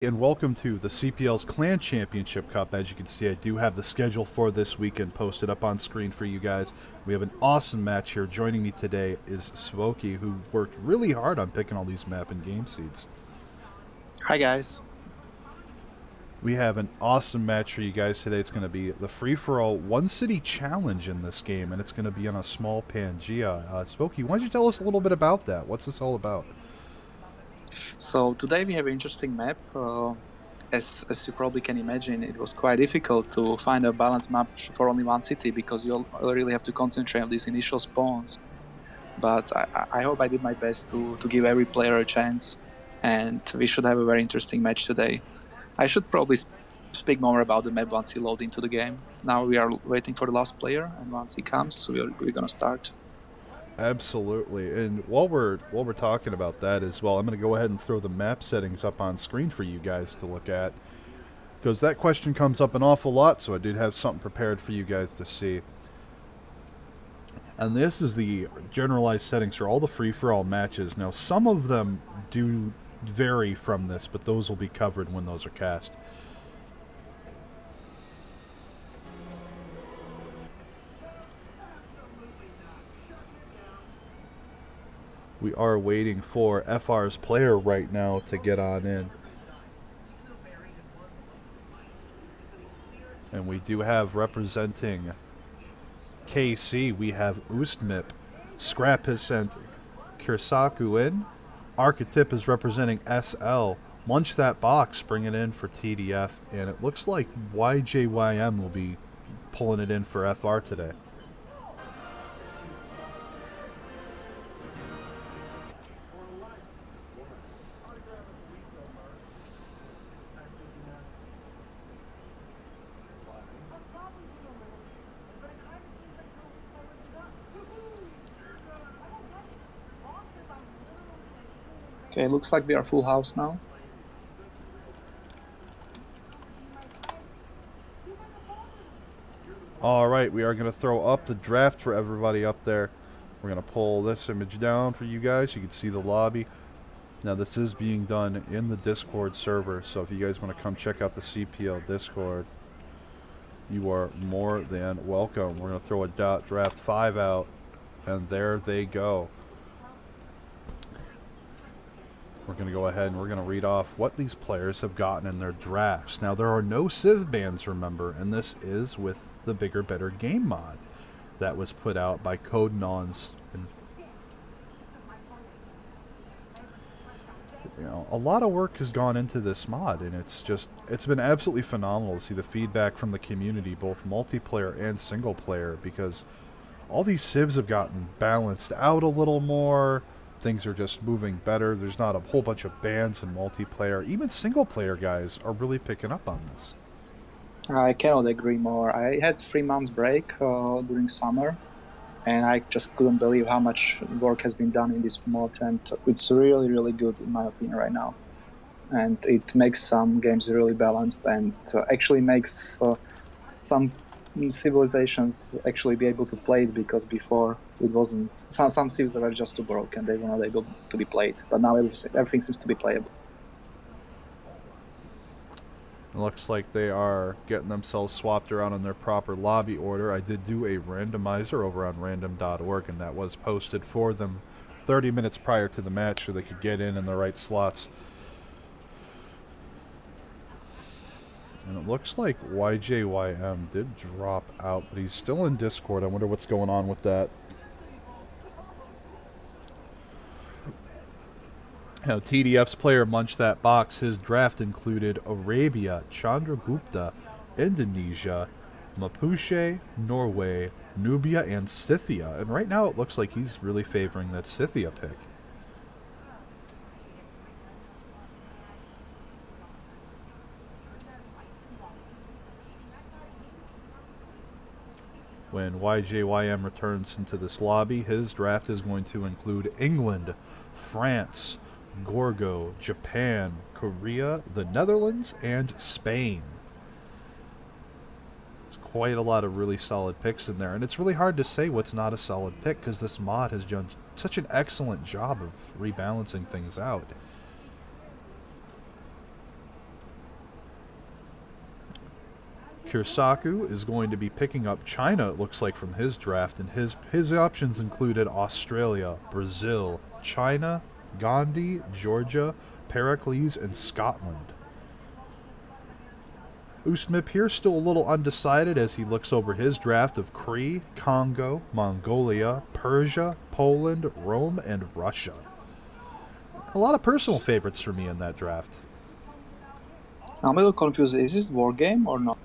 And welcome to the CPL's Clan Championship Cup. As you can see, I do have the schedule for this weekend posted up on screen for you guys. We have an awesome match here. Joining me today is Svoki, who worked really hard on picking all these map and game seeds. Hi guys. We have an awesome match for you guys today. It's going to be the free-for-all One City Challenge in this game, and it's going to be on a small Pangea. Svoki, why don't you tell us a little bit about that? What's this all about? So today we have an interesting map. As you probably can imagine, it was quite difficult to find a balanced map for only one city because you really have to concentrate on these initial spawns. But I hope I did my best to give every player a chance, and we should have a very interesting match today. I should probably speak more about the map once he loads into the game. Now we are waiting for the last player, and once he comes, we're gonna start. Absolutely. And while we're talking about that as well, I'm going to go ahead and throw the map settings up on screen for you guys to look at, because that question comes up an awful lot, so I did have something prepared for you guys to see. And this is the generalized settings for all the free-for-all matches. Now, some of them do vary from this, but those will be covered when those are cast. We are waiting for FR's player right now to get on in. And we do have representing KC, we have Ustmip. Scrap has sent Kirsaku in. Archetype is representing SL. Munch That Box bringing it in for TDF. And it looks like YJYM will be pulling it in for FR today. Okay, looks like we are full house now. Alright, we are going to throw up the draft for everybody up there. We're going to pull this image down for you guys. You can see the lobby. Now, this is being done in the Discord server, so if you guys want to come check out the CPL Discord, you are more than welcome. We're going to throw a draft 5 out, and there they go. We're going to go ahead and we're going to read off what these players have gotten in their drafts. Now, there are no Civ bans, remember, and this is with the Bigger Better Game mod that was put out by Codenons. And, you know, a lot of work has gone into this mod, and it's been absolutely phenomenal to see the feedback from the community, both multiplayer and single player, because all these civs have gotten balanced out a little more. Things are just moving better. There's not a whole bunch of bans in multiplayer. Even single player guys are really picking up on this. I cannot agree more. I had 3 months break during summer, and I just couldn't believe how much work has been done in this mod, and it's really, really good in my opinion right now. And it makes some games really balanced, and actually makes some civilizations actually be able to play it, because before it wasn't. Some civs were just too broken; they were not able to be played. But now everything seems to be playable. It looks like they are getting themselves swapped around in their proper lobby order. I did do a randomizer over on random.org, and that was posted for them 30 minutes prior to the match so they could get in the right slots. And it looks like YJYM did drop out, but he's still in Discord. I wonder what's going on with that. Now, TDF's player Munch That Box, his draft included Arabia, Chandragupta, Indonesia, Mapuche, Norway, Nubia, and Scythia. And right now it looks like he's really favoring that Scythia pick. When YJYM returns into this lobby, his draft is going to include England, France, Gorgo, Japan, Korea, the Netherlands, and Spain. There's quite a lot of really solid picks in there, and it's really hard to say what's not a solid pick because this mod has done such an excellent job of rebalancing things out. Kirisaku is going to be picking up China, it looks like, from his draft, and his options included Australia, Brazil, China, Gandhi, Georgia, Pericles, and Scotland. Ustmip here still a little undecided as he looks over his draft of Cree, Congo, Mongolia, Persia, Poland, Rome, and Russia. A lot of personal favorites for me in that draft. I'm a little confused. Is this war game or not?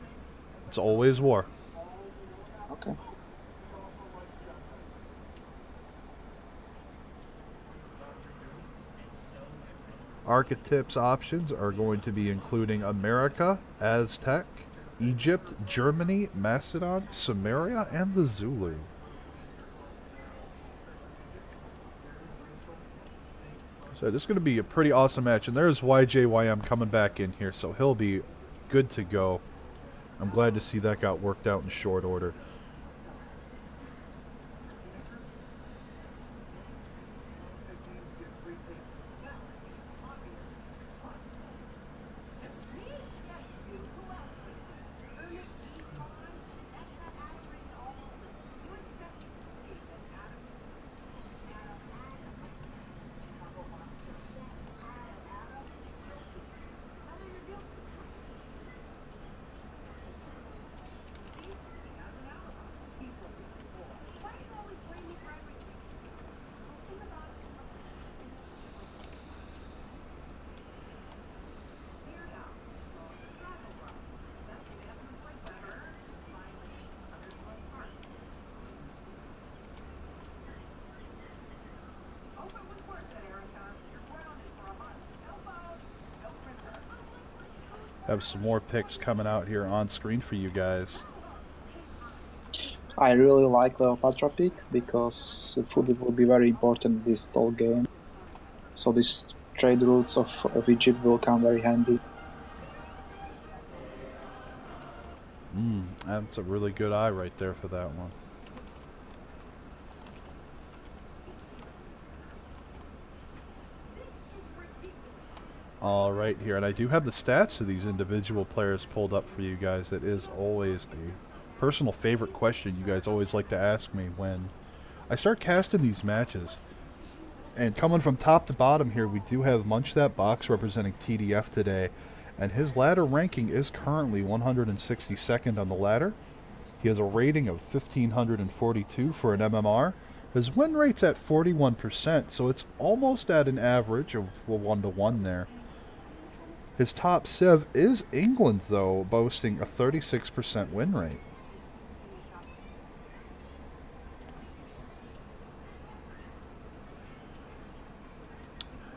It's always war. Okay. Archetypes options are going to be including America, Aztec, Egypt, Germany, Macedon, Samaria, and the Zulu. So this is going to be a pretty awesome match. And there's YJYM coming back in here, so he'll be good to go. I'm glad to see that got worked out in short order. Have some more picks coming out here on screen for you guys. I really like the Patra pick because food will be very important this whole game. So these trade routes of Egypt will come very handy. That's a really good eye right there for that one. All right here, and I do have the stats of these individual players pulled up for you guys. That is always a personal favorite question you guys always like to ask me when I start casting these matches. And coming from top to bottom here, we do have Munch That Box representing TDF today, and his ladder ranking is currently 162nd on the ladder. He has a rating of 1542 for an MMR. His win rate's at 41%, so it's almost at an average of a 1-to-1 there. His top civ is England, though, boasting a 36% win rate.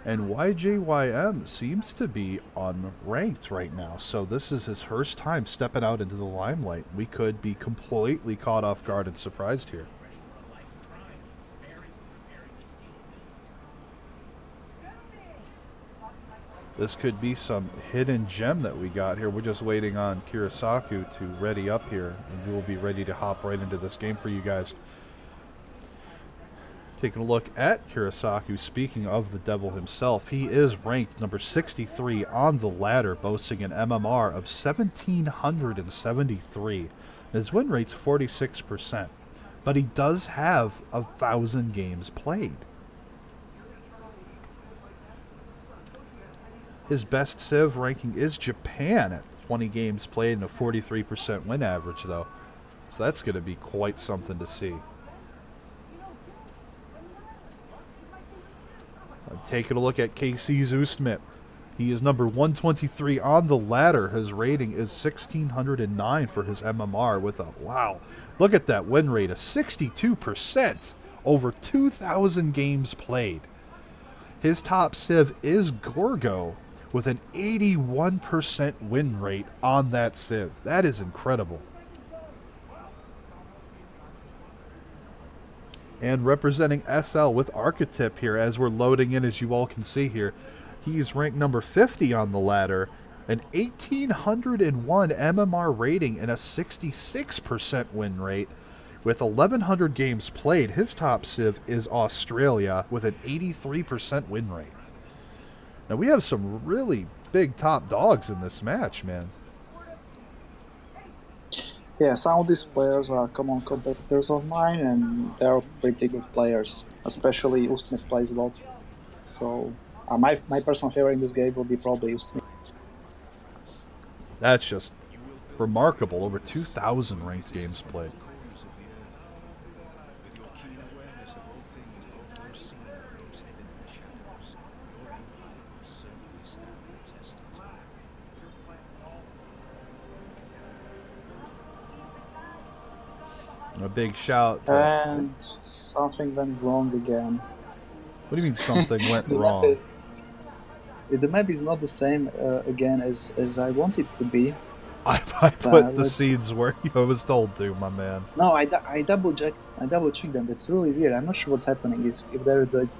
And YJYM seems to be unranked right now, so this is his first time stepping out into the limelight. We could be completely caught off guard and surprised here. This could be some hidden gem that we got here. We're just waiting on Kirisaku to ready up here, and we will be ready to hop right into this game for you guys. Taking a look at Kirisaku, speaking of the devil himself, he is ranked number 63 on the ladder, boasting an MMR of 1,773. His win rate's 46%, but he does have 1,000 games played. His best civ ranking is Japan at 20 games played and a 43% win average, though. So that's going to be quite something to see. I'm taking a look at KC's Ustmip. He is number 123 on the ladder. His rating is 1,609 for his MMR with a, wow, look at that win rate of 62%. Over 2,000 games played. His top civ is Gorgo, with an 81% win rate on that civ. That is incredible. And representing SL with Archetype here, as we're loading in, as you all can see here, he is ranked number 50 on the ladder, an 1,801 MMR rating and a 66% win rate. With 1,100 games played, his top civ is Australia with an 83% win rate. Now, we have some really big top dogs in this match, man. Yeah, some of these players are common competitors of mine, and they're pretty good players. Especially Ustmip plays a lot. So my personal favorite in this game will be probably Ustmip. That's just remarkable. Over 2,000 ranked games played. A big shout to... And something went wrong again. What do you mean something went the map wrong? is the map is not the same again as I want it to be. I But put the let's. seeds where I was told to, my man. No, I double checked them. That's really weird. I'm not sure what's happening. Is if it's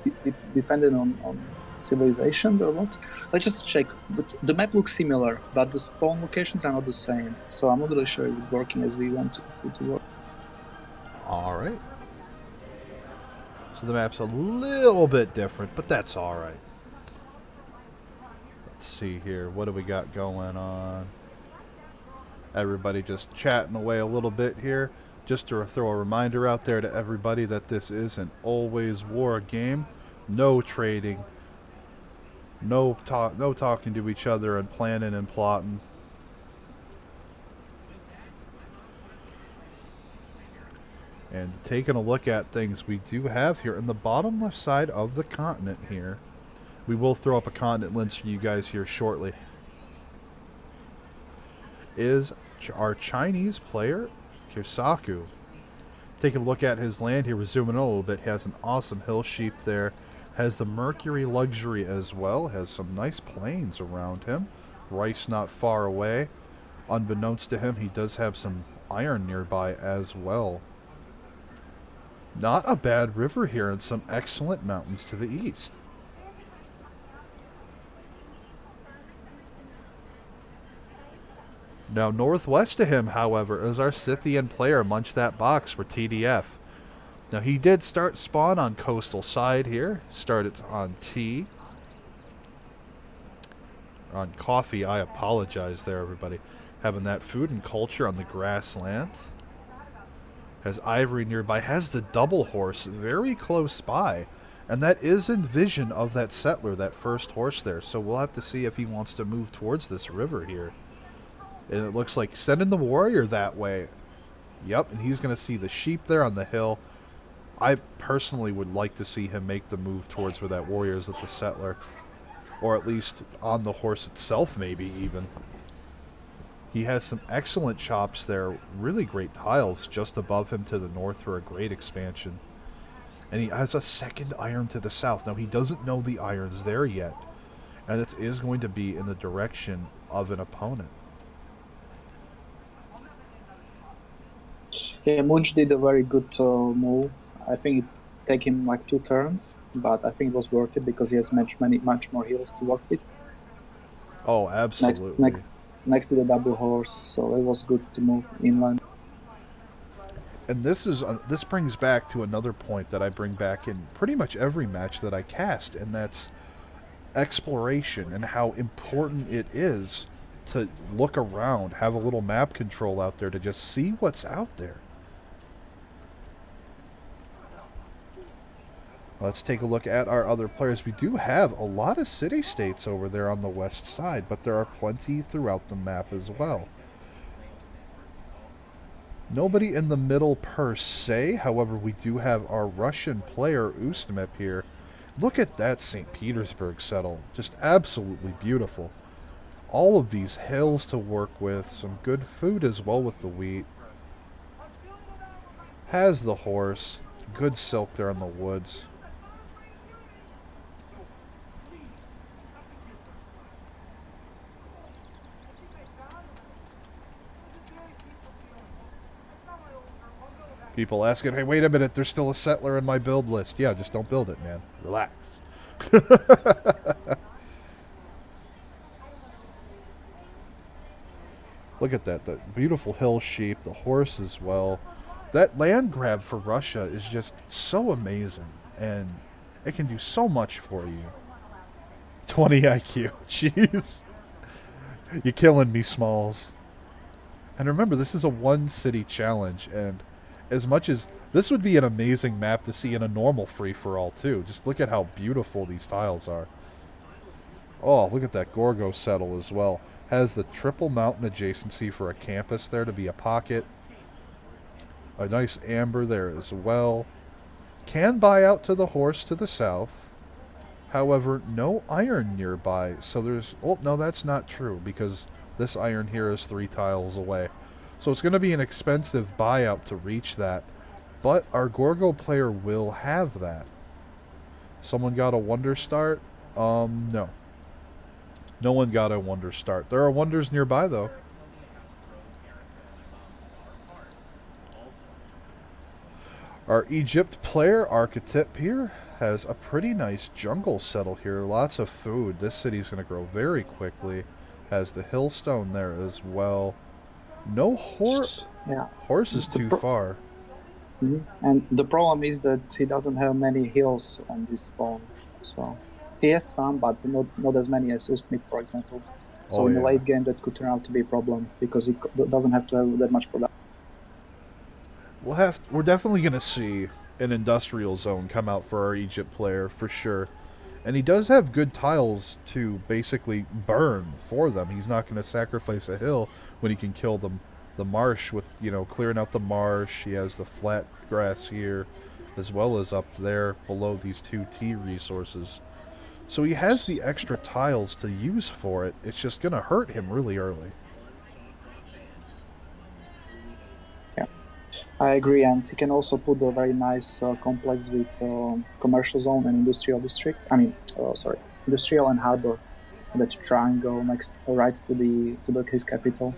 dependent on civilizations or what? Let's just check. But the map looks similar, but the spawn locations are not the same. So I'm not really sure if it's working as we want to work. All right. So the map's a little bit different, but that's all right. Let's see here. What do we got going on? Everybody just chatting away a little bit here. Just to throw a reminder out there to everybody that this is an always war game. No trading. No talking to each other and planning and plotting. And taking a look at things we do have here in the bottom left side of the continent here. We will throw up a continent list for you guys here shortly. Is our Chinese player, Kisaku. Taking a look at his land here, we're zooming in a little bit. He has an awesome hill sheep there. Has the Mercury luxury as well. Has some nice plains around him. Rice not far away. Unbeknownst to him, he does have some iron nearby as well. Not a bad river here and some excellent mountains to the east. Now, northwest of him, however, is our Scythian player, Munch That Box for TDF. Now, he did start spawn on coastal side here. Started on T. On coffee, I apologize there, everybody. Having that food and culture on the grassland. Has ivory nearby. Has the double horse very close by. And that is in vision of that settler, that first horse there. So we'll have to see if he wants to move towards this river here. And it looks like sending the warrior that way. Yep, and he's going to see the sheep there on the hill. I personally would like to see him make the move towards where that warrior is at the settler. Or at least on the horse itself, maybe even. He has some excellent chops there. Really great tiles just above him to the north for a great expansion. And he has a second iron to the south. Now, he doesn't know the iron's there yet. And it is going to be in the direction of an opponent. Yeah, Munch did a very good move. I think it took him like 2 turns, but I think it was worth it because he has much more heals to work with. Oh, absolutely. Next to the double horse, so it was good to move inland. And this brings back to another point that I bring back in pretty much every match that I cast, and that's exploration and how important it is to look around, have a little map control out there to just see what's out there. Let's take a look at our other players. We do have a lot of city-states over there on the west side, but there are plenty throughout the map as well. Nobody in the middle per se. However, we do have our Russian player, Ustmip, here. Look at that St. Petersburg settle. Just absolutely beautiful. All of these hills to work with. Some good food as well with the wheat. Has the horse. Good silk there in the woods. People asking, hey, wait a minute, there's still a settler in my build list. Yeah, just don't build it, man. Relax. Look at that. The beautiful hill sheep, the horse as well. That land grab for Russia is just so amazing. And it can do so much for you. 20 IQ. Jeez. You're killing me, Smalls. And remember, this is a One City Challenge, and as much as this would be an amazing map to see in a normal free-for-all too. Just look at how beautiful these tiles are. Oh, look at that Gorgo settle as well. Has the triple mountain adjacency for a campus there to be a pocket. A nice amber there as well. Can buy out to the horse to the south. However, no iron nearby, so there's... Oh, no, that's not true, because this iron here is 3 tiles away. So it's going to be an expensive buyout to reach that. But our Gorgo player will have that. Someone got a wonder start? No. No one got a wonder start. There are wonders nearby, though. Our Egypt player, Archetype here, has a pretty nice jungle settle here. Lots of food. This city's going to grow very quickly. Has the hillstone there as well. No horse. Yeah. Horse is too far. And the problem is that he doesn't have many hills on this spawn as well. He has some, but not as many as Ustmip, for example. So in the late game, that could turn out to be a problem because he doesn't have to have that much production. We're definitely going to see an industrial zone come out for our Egypt player for sure. And he does have good tiles to basically burn for them. He's not going to sacrifice a hill when he can kill them. The marsh with, you know, clearing out the marsh. He has the flat grass here as well as up there below these 2 T resources. So he has the extra tiles to use for it. It's just going to hurt him really early. Yeah, I agree. And he can also put a very nice complex with commercial zone and industrial district. Industrial and harbor. That triangle next right to his capital.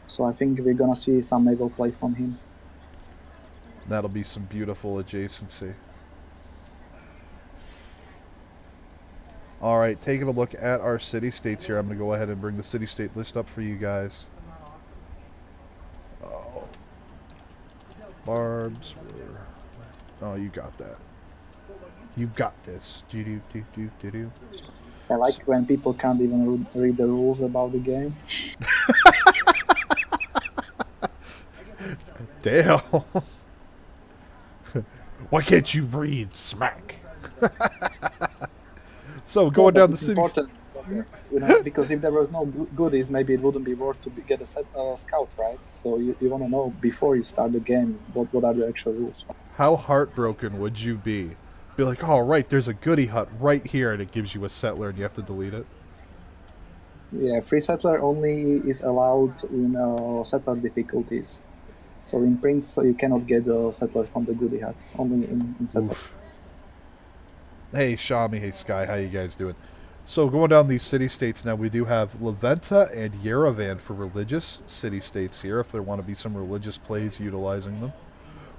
So I think we're gonna see some naval play from him. That'll be some beautiful adjacency. Alright, taking a look at our city-states here. I'm going to go ahead and bring the city-state list up for you guys. Oh. Barbs. Oh, you got that. You got this. Do-do-do-do-do-do. I like when people can't even read the rules about the game. Damn. Why can't you read? Smack. So going down the city. Important, you know, because if there was no goodies, maybe it wouldn't be worth to get a scout, right? So you want to know before you start the game what are the actual rules. How heartbroken would you be? Be like, oh right, there's a goodie hut right here, and it gives you a settler, and you have to delete it. Yeah, free settler only is allowed in settler difficulties. So in Prince, you cannot get a settler from the goodie hut, only in settler. Oof. Hey Shami, hey Sky, how you guys doing? So going down these city-states now, we do have Leventa and Yerevan for religious city-states here, if there want to be some religious plays utilizing them.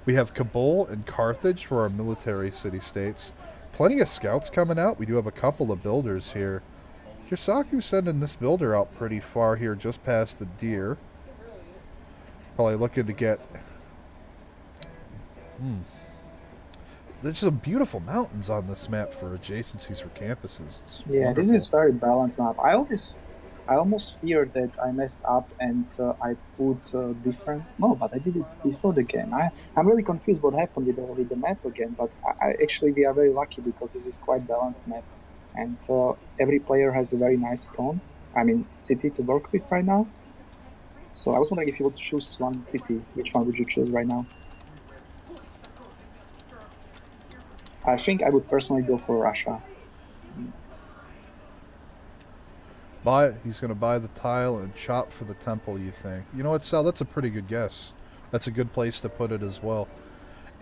We have Kabul and Carthage for our military city-states. Plenty of scouts coming out. We do have a couple of builders here. Hirsaku's sending this builder out pretty far here, just past the deer. Probably looking to get... There's some beautiful mountains on this map for adjacencies for campuses. It's wonderful. This is very balanced map. I almost feared that I messed up and I put different... No, but I did it before the game. I'm really confused what happened with the map again, but we are very lucky because this is quite balanced map. And every player has a very nice pawn, city to work with right now. So I was wondering if you would choose one city, which one would you choose right now? I think I would personally go for Russia. He's going to buy the tile and chop for the temple, you think. You know what, Sal? That's a pretty good guess. That's a good place to put it as well.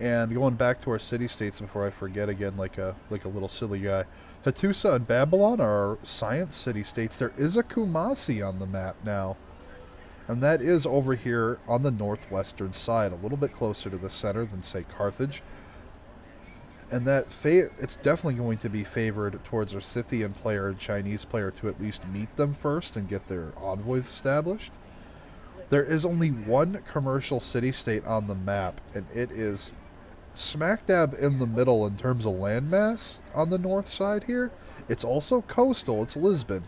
And going back to our city-states before I forget again, like a little silly guy. Hattusa and Babylon are our science city-states. There is a Kumasi on the map now. And that is over here on the northwestern side, a little bit closer to the center than, say, Carthage. And that it's definitely going to be favored towards our Scythian player and Chinese player to at least meet them first and get their envoys established. There is only one commercial city-state on the map, and it is smack dab in the middle in terms of landmass on the north side here. It's also coastal. It's Lisbon.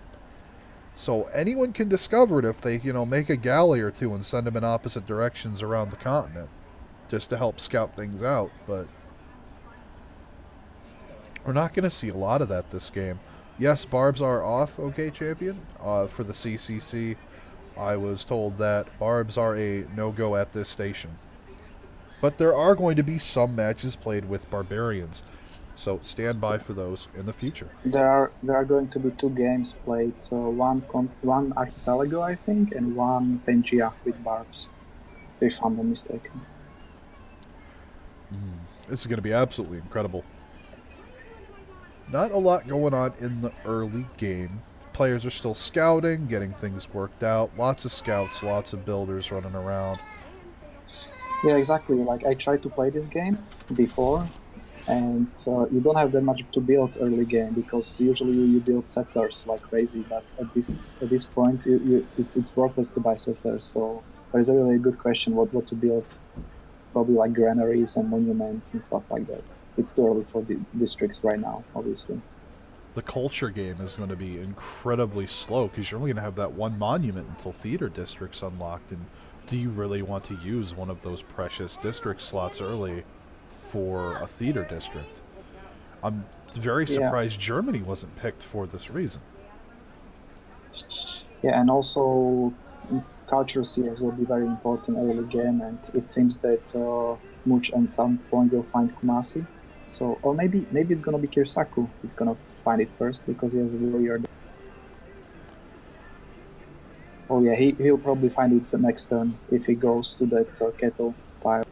So anyone can discover it if they, make a galley or two and send them in opposite directions around the continent, just to help scout things out. But we're not going to see a lot of that this game. Yes, barbs are off, okay, champion. For the CCC, I was told that barbs are a no-go at this station. But there are going to be some matches played with barbarians, so stand by for those in the future. There are going to be 2 games played. One Archipelago, I think, and one Pangea with barbs, if I'm not mistaken. This is going to be absolutely incredible. Not a lot going on in the early game. Players are still scouting, getting things worked out. Lots of scouts, lots of builders running around. Yeah, exactly. Like I tried to play this game before, and you don't have that much to build early game because usually you build settlers like crazy. But at this point, it's worthless to buy settlers. So there's a really good question what to build. Probably like granaries and monuments and stuff like that. It's too early for the districts right now, obviously. The culture game is going to be incredibly slow because you're only going to have that one monument until theater district's unlocked. And do you really want to use one of those precious district slots early for a theater district? I'm very Yeah, surprised Germany wasn't picked for this reason. yeah, and also culture CS will be very important early game, and it seems that Much at some point will find Kumasi. So, or maybe it's gonna be Kirsaku. It's gonna find it first because he has a warrior. Oh yeah, he'll probably find it the next turn if he goes to that kettle pile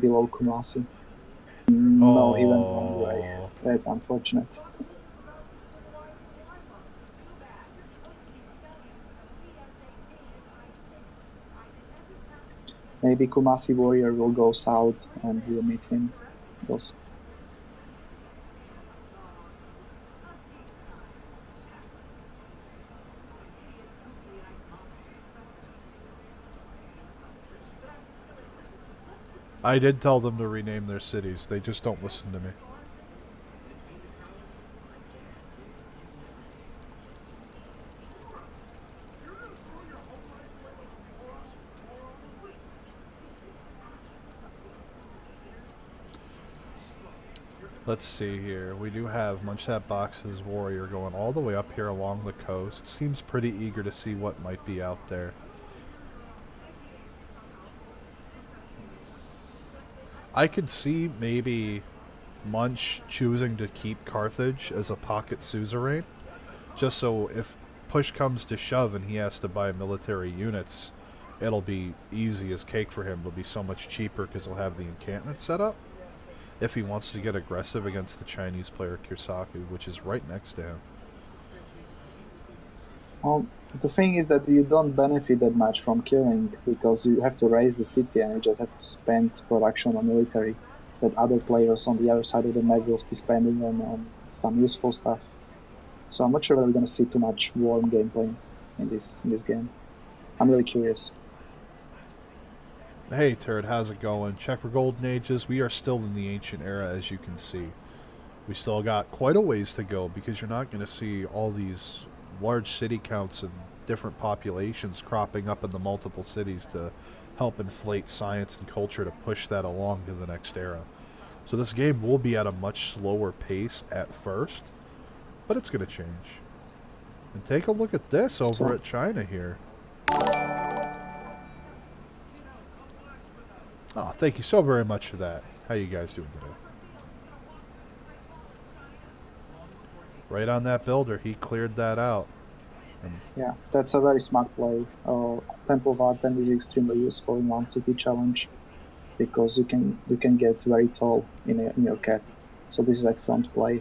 below Kumasi. No, he went wrong way. Oh, That's unfortunate. Maybe Kumasi warrior will go south and we'll meet him. We'll see. I did tell them to rename their cities. They just don't listen to me. Let's see here. We do have Munchsat Box's warrior going all the way up here along the coast. Seems pretty eager to see what might be out there. I could see maybe Munch choosing to keep Carthage as a pocket suzerain, just so if push comes to shove and he has to buy military units, it'll be easy as cake for him. It'll be so much cheaper because he'll have the encampment set up. If he wants to get aggressive against the Chinese player Kirsaku, which is right next to him. Well, the thing is that you don't benefit that much from killing because you have to raise the city and you just have to spend production on military that other players on the other side of the map will be spending on some useful stuff. So I'm not sure that we're going to see too much warm gameplay in this game. I'm really curious. Hey Turd, how's it going? Check for Golden Ages. We are still in the ancient era, as you can see. We still got quite a ways to go because you're not going to see all these large city counts and different populations cropping up in the multiple cities to help inflate science and culture to push that along to the next era. So this game will be at a much slower pace at first, but it's going to change. And take a look at this over at China here. Oh, thank you so very much for that. How you guys doing today? Right on that builder, he cleared that out. Yeah, that's a very smart play. Temple of Artem is extremely useful in One City Challenge because you can get very tall in your cap. So this is excellent play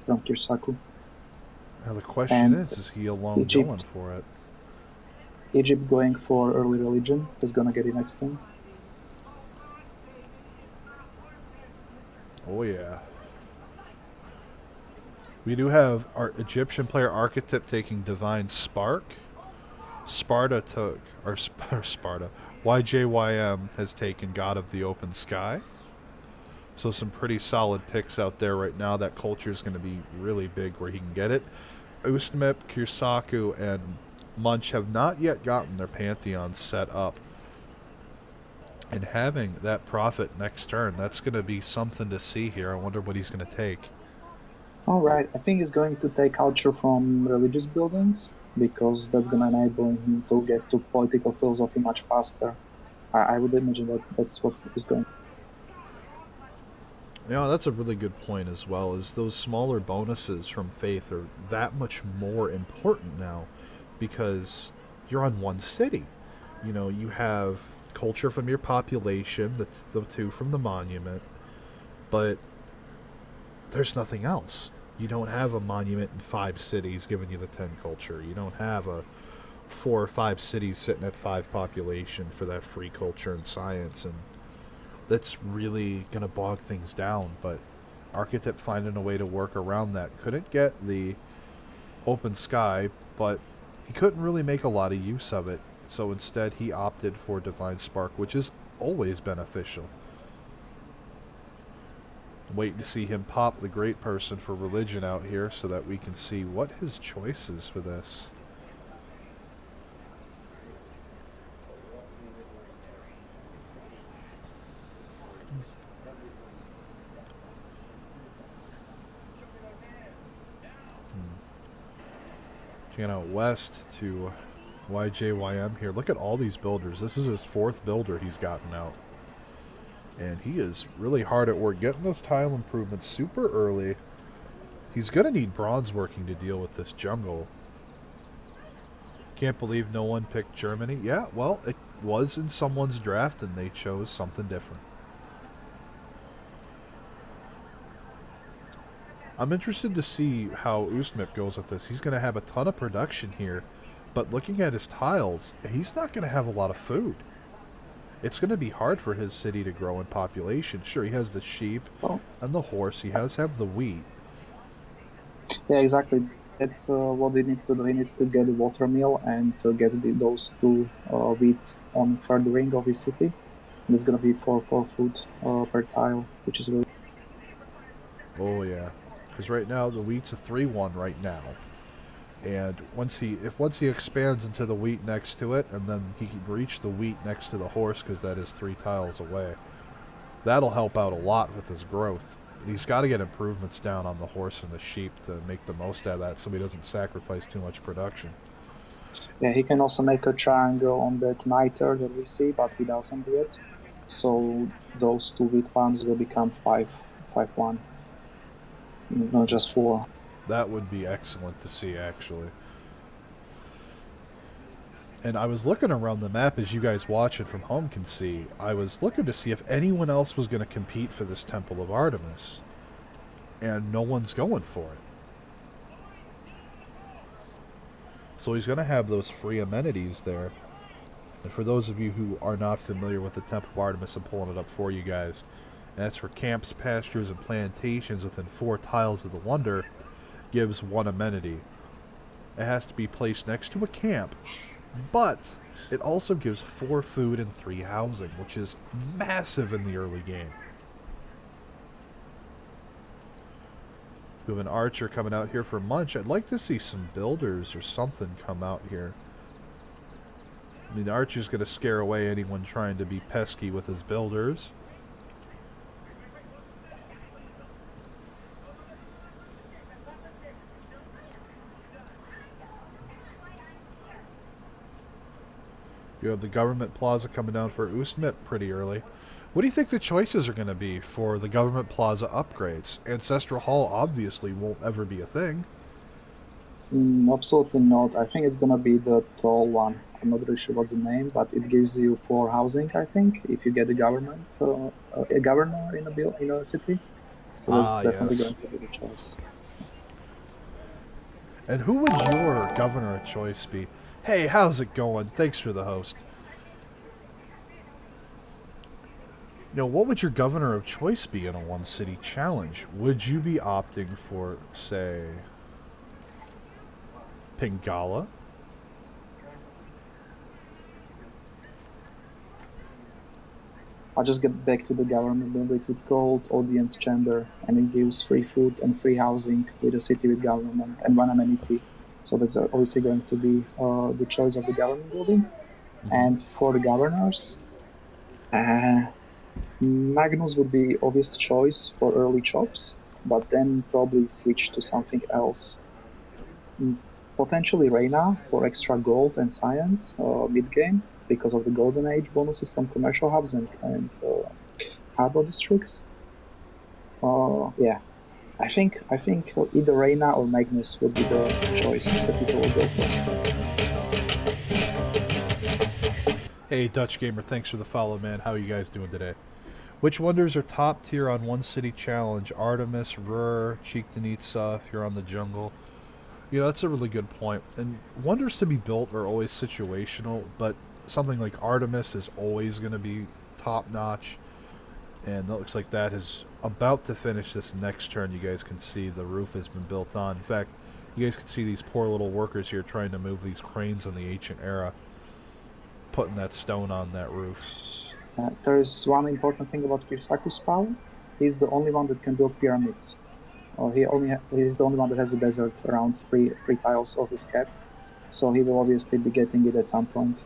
from Kirsaku. Now the question is he alone going for it? Egypt going for early religion is gonna get it next turn. Oh yeah. We do have our Egyptian player Archetype taking Divine Spark. Sparta took, or Sparta, YJYM has taken God of the Open Sky. So some pretty solid picks out there right now. That culture is going to be really big where he can get it. Ustmip, Kirsaku, and Munch have not yet gotten their pantheons set up. And having that prophet next turn, that's going to be something to see here. I wonder what he's going to take. All right, I think he's going to take culture from religious buildings because that's going to enable him to get to political philosophy much faster. I would imagine that that's what he's going. Yeah, that's a really good point as well, is those smaller bonuses from faith are that much more important now because you're on one city. You know, you have culture from your population, the two from the monument, but there's nothing else. You don't have a monument in 5 cities giving you the 10 culture. You don't have a 4 or 5 cities sitting at 5 population for that free culture and science, and that's really going to bog things down. But Archetype finding a way to work around that. Couldn't get the open sky, but he couldn't really make a lot of use of it. So instead he opted for Divine Spark, which is always beneficial. Waiting to see him pop the Great Person for religion out here so that we can see what his choice is for this. Checking out west to YJYM here. Look at all these builders. This is his 4th builder he's gotten out. And he is really hard at work getting those tile improvements super early. He's going to need bronze working to deal with this jungle. Can't believe no one picked Germany. Yeah, well, it was in someone's draft and they chose something different. I'm interested to see how Ustmip goes with this. He's going to have a ton of production here, but looking at his tiles, he's not going to have a lot of food. It's going to be hard for his city to grow in population. Sure, he has the sheep and the horse. He has the wheat. Yeah, exactly. That's what he needs to do. He needs to get a water mill and to get those 2 wheats on third ring of his city. And it's going to be for food per tile, which is really... Oh, yeah. Because right now, the wheat's a 3-1 right now. And once he expands into the wheat next to it, and then he can reach the wheat next to the horse, because that is 3 tiles away, that'll help out a lot with his growth. He's got to get improvements down on the horse and the sheep to make the most out of that, so he doesn't sacrifice too much production. Yeah, he can also make a triangle on that niter that we see, but he doesn't yet. So those 2 wheat farms will become 5-1, not just 4. That would be excellent to see, actually. And I was looking around the map, as you guys watching from home can see. I was looking to see if anyone else was going to compete for this Temple of Artemis. And no one's going for it. So he's going to have those free amenities there. And for those of you who are not familiar with the Temple of Artemis, I'm pulling it up for you guys. And that's for camps, pastures, and plantations within 4 tiles of the Wonder. Gives 1 amenity. It has to be placed next to a camp, but it also gives 4 food and 3 housing, which is massive in the early game. We have an archer coming out here for Munch. I'd like to see some builders or something come out here. I mean, the archer's going to scare away anyone trying to be pesky with his builders. You have the government plaza coming down for Ustmip pretty early. What do you think the choices are going to be for the government plaza upgrades? Ancestral Hall obviously won't ever be a thing. Absolutely not. I think it's going to be the tall one. I'm not really sure what's the name, but it gives you 4 housing, I think, if you get a government, a governor in a city. So that's definitely going to be the choice. And who would your governor of choice be? Hey, how's it going? Thanks for the host. You know, what would your governor of choice be in a One City Challenge? Would you be opting for, say, Pingala? I'll just get back to the government buildings. It's called Audience Chamber, and it gives free food and free housing with a city with government and 1 amenity. So that's obviously going to be the choice of the government building. And for the governors, Magnus would be obvious choice for early chops, but then probably switch to something else. Potentially Reina for extra gold and science mid game because of the golden age bonuses from commercial hubs and harbor districts. Yeah, I think either Reina or Magnus would be the choice that people will go for. Hey, Dutch Gamer, thanks for the follow, man. How are you guys doing today? Which wonders are top tier on One City Challenge? Artemis, Rur, Cheekdanitsa, if you're on the jungle. Yeah, that's a really good point. And wonders to be built are always situational, but something like Artemis is always going to be top notch. And it looks like that is about to finish this next turn. You guys can see the roof has been built on. In fact, you guys can see these poor little workers here trying to move these cranes in the ancient era, putting that stone on that roof. There is one important thing about Kirsaku's power. He's the only one that can build pyramids. He's the only one that has a desert around three tiles of his cap. So he will obviously be getting it at some point.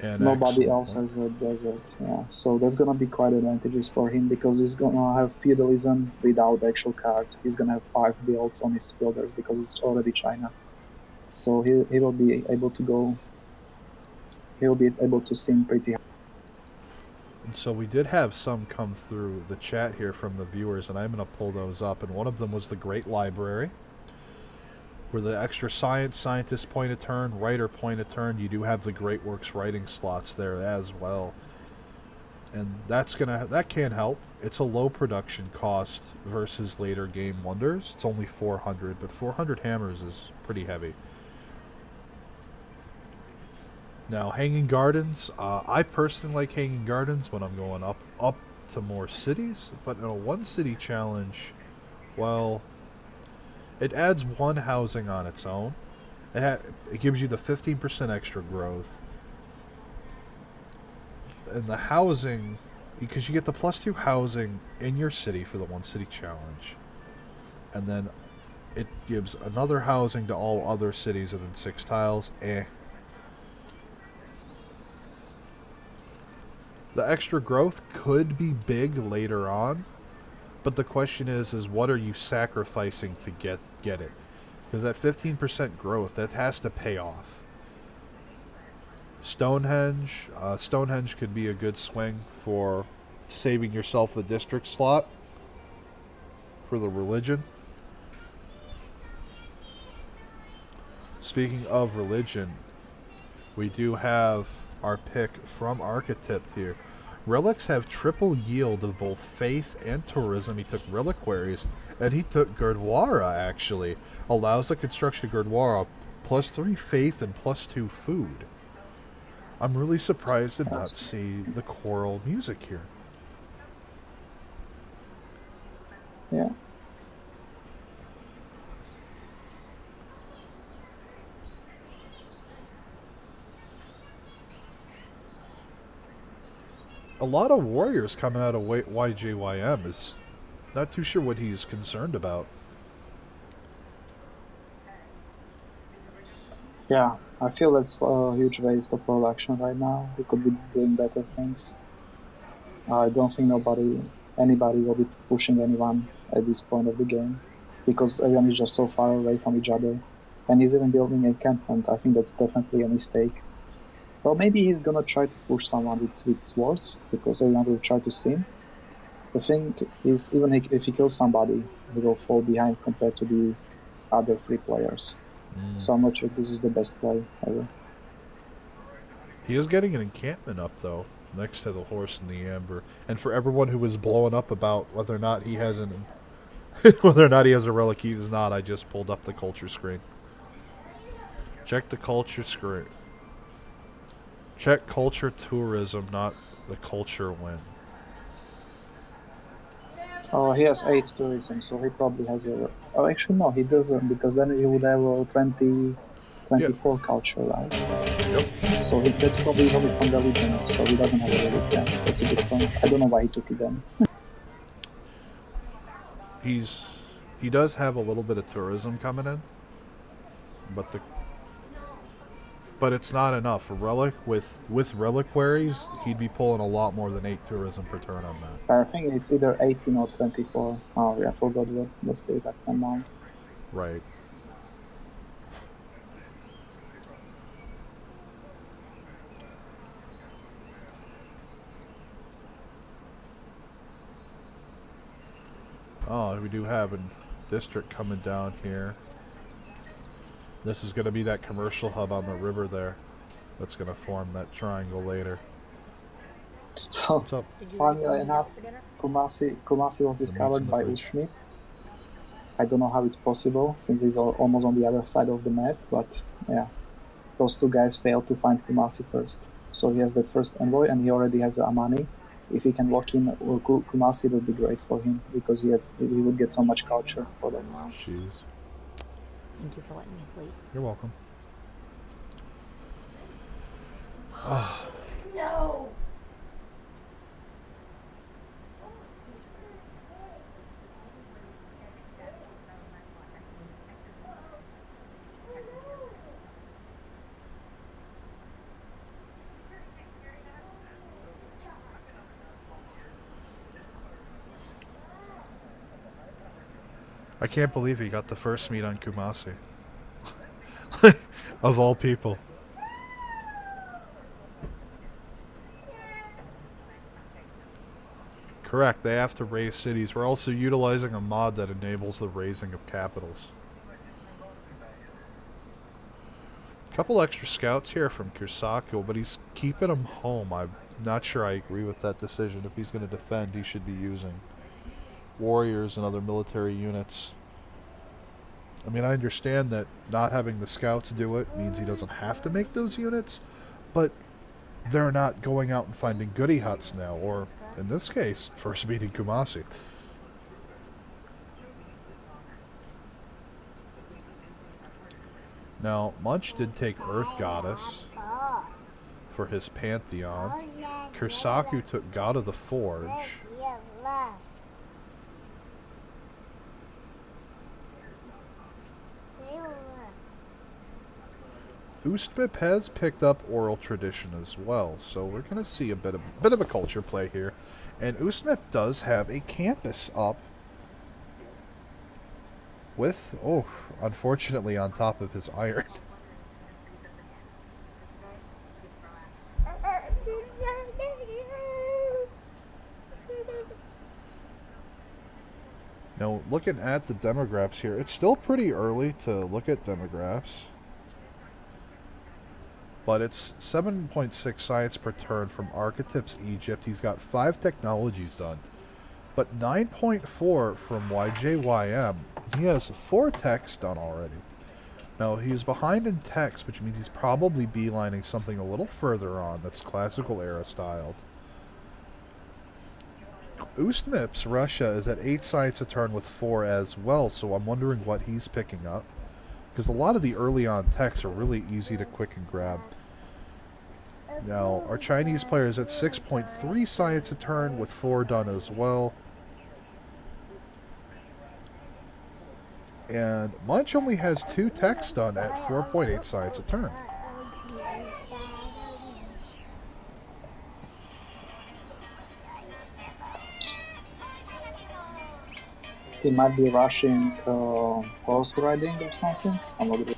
And nobody else has a desert, yeah. So that's gonna be quite advantageous for him because he's gonna have feudalism without the actual card. He's gonna have 5 builds on his builders because it's already China. So he will be able to go. He'll be able to sing pretty high. And so we did have some come through the chat here from the viewers, and I'm going to pull those up. And one of them was the Great Library, where the extra scientist point a turn, writer point a turn. You do have the Great Works writing slots there as well, and that can help. It's a low production cost versus later game wonders. It's only 400, but 400 hammers is pretty heavy. Now, Hanging Gardens, I personally like Hanging Gardens when I'm going up to more cities, but in a One City Challenge, well, it adds one housing on its own. It gives you the 15% extra growth. And the housing, because you get the +2 housing in your city for the One City Challenge. And then it gives another housing to all other cities within 6 tiles. The extra growth could be big later on, but the question is what are you sacrificing to get it? Because that 15% growth, that has to pay off. Stonehenge could be a good swing for saving yourself the district slot for the religion. Speaking of religion, we do have our pick from Architect here. Relics have triple yield of both faith and tourism. He took reliquaries, and he took Gurdwara, actually. Allows the construction of Gurdwara +3 faith and +2 food. I'm really surprised to not see the choral music here. Yeah. A lot of warriors coming out of YJYM is not too sure what he's concerned about. Yeah, I feel that's a huge waste of production right now. We could be doing better things. I don't think anybody will be pushing anyone at this point of the game because everyone is just so far away from each other. And he's even building an encampment. I think that's definitely a mistake. Well, maybe he's gonna try to push someone with swords because everyone will try to see him. The thing is, even if he kills somebody, he will fall behind compared to the other 3 players. So I'm not sure this is the best play ever. He is getting an encampment up, though, next to the horse and the amber. And for everyone who was blowing up about whether or not he has a relic, he does not. I just pulled up the culture screen. Check the culture screen. Check culture tourism, not the culture win. Oh, he has 8 tourism, so he probably has a... Oh, actually, no, he doesn't, because then he would have a 24 culture, right? Yep. So that's probably from the Legion, so he doesn't have a relic. Yeah, that's a good point. I don't know why he took it then. He does have a little bit of tourism coming in, but it's not enough. For relic with reliquaries, he'd be pulling a lot more than 8 tourism per turn on that. I think it's either 18 or 24. Oh, yeah, I forgot what's the exact amount. Right. Oh, we do have a district coming down here. This is going to be that commercial hub on the river there. That's going to form that triangle later. So, What's up? funnily enough, Kumasi was discovered by Ustmip. I don't know how it's possible, since it's almost on the other side of the map, but yeah. Those two guys failed to find Kumasi first. So he has that first envoy, and he already has Amani. If he can lock in Kumasi, it would be great for him, because he would get so much culture for that. Jeez. Thank you for letting me sleep. You're welcome. No! I can't believe he got the first meet on Kumasi. Of all people. Correct, they have to raise cities. We're also utilizing a mod that enables the raising of capitals. Couple extra scouts here from Kursaku, but he's keeping them home. I'm not sure I agree with that decision. If he's going to defend, he should be using warriors and other military units. I mean, I understand that not having the scouts do it means he doesn't have to make those units, but they're not going out and finding goody huts now, or, in this case, first meeting Kumasi. Now, Munch did take Earth Goddess for his Pantheon. Kursaku took God of the Forge. Ustmip has picked up oral tradition as well, so we're going to see a bit of a culture play here. And Ustmip does have a campus up with, unfortunately on top of his iron. Now, looking at the demographs here, it's still pretty early to look at demographs. But it's 7.6 science per turn from Archetypes Egypt. He's got 5 technologies done. But 9.4 from YJYM. He has 4 techs done already. Now, he's behind in techs, which means he's probably beelining something a little further on that's classical era styled. Ustmip's Russia is at 8 science a turn with 4 as well, so I'm wondering what he's picking up. Because a lot of the early on techs are really easy to quick and grab. Now, our Chinese player is at 6.3 science a turn with 4 done as well. And Munch only has 2 techs done at 4.8 science a turn. He might be rushing horse riding or something. I'm not really.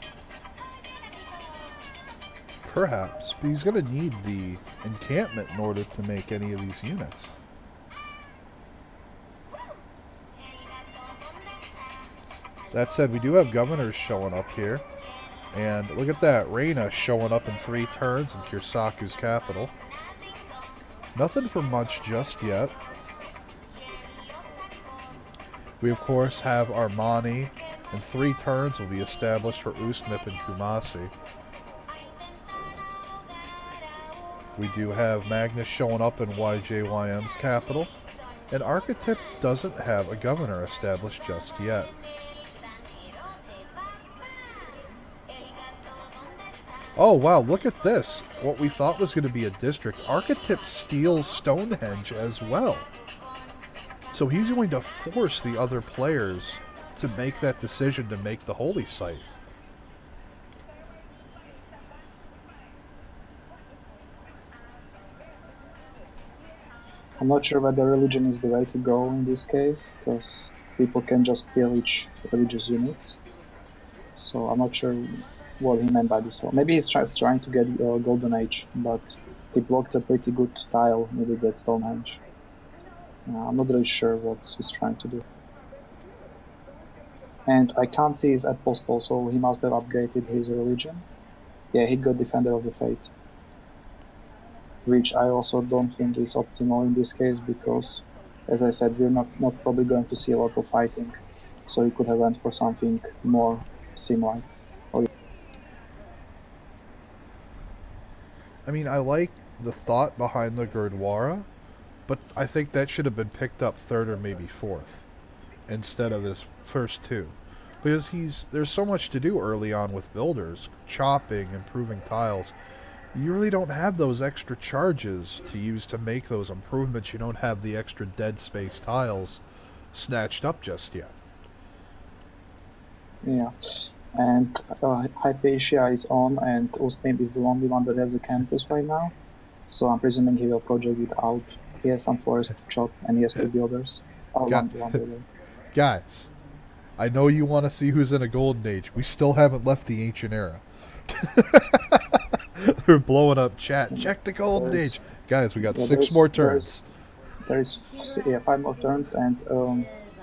Perhaps, but he's going to need the encampment in order to make any of these units. That said, we do have governors showing up here. And look at that, Reina showing up in 3 turns in Kursaku's capital. Nothing for Munch just yet. We, of course, have Armani, and 3 turns will be established for Ustmip and Kumasi. We do have Magnus showing up in YJYM's capital, and Archetype doesn't have a governor established just yet. Oh wow, look at this. What we thought was going to be a district. Archetype steals Stonehenge as well. So he's going to force the other players to make that decision to make the holy site? I'm not sure whether religion is the way to go in this case, because people can just pillage religious units. So I'm not sure what he meant by this. Maybe he's just trying to get Golden Age, but he blocked a pretty good tile needed at Stonehenge. I'm not really sure what he's trying to do. And I can't see his apostle, so he must have upgraded his religion. Yeah, he got Defender of the Faith, which I also don't think is optimal in this case because, as I said, we're not probably going to see a lot of fighting. So he could have went for something more sim-like. I mean, I like the thought behind the Gurdwara, but I think that should have been picked up third or maybe fourth instead of his first two. Because there's so much to do early on with builders, chopping, improving tiles. You really don't have those extra charges to use to make those improvements. You don't have the extra dead space tiles snatched up just yet. Yeah, and Hypatia is on, and Ustmip is the only one that has a campus right now. So I'm presuming he will project it out. He has some forest to chop, and he has two builders. One builder. Guys, I know you want to see who's in a golden age. We still haven't left the ancient era. They're blowing up chat. Check the golden age. Guys, we got 6 more turns. There is 5 more turns, and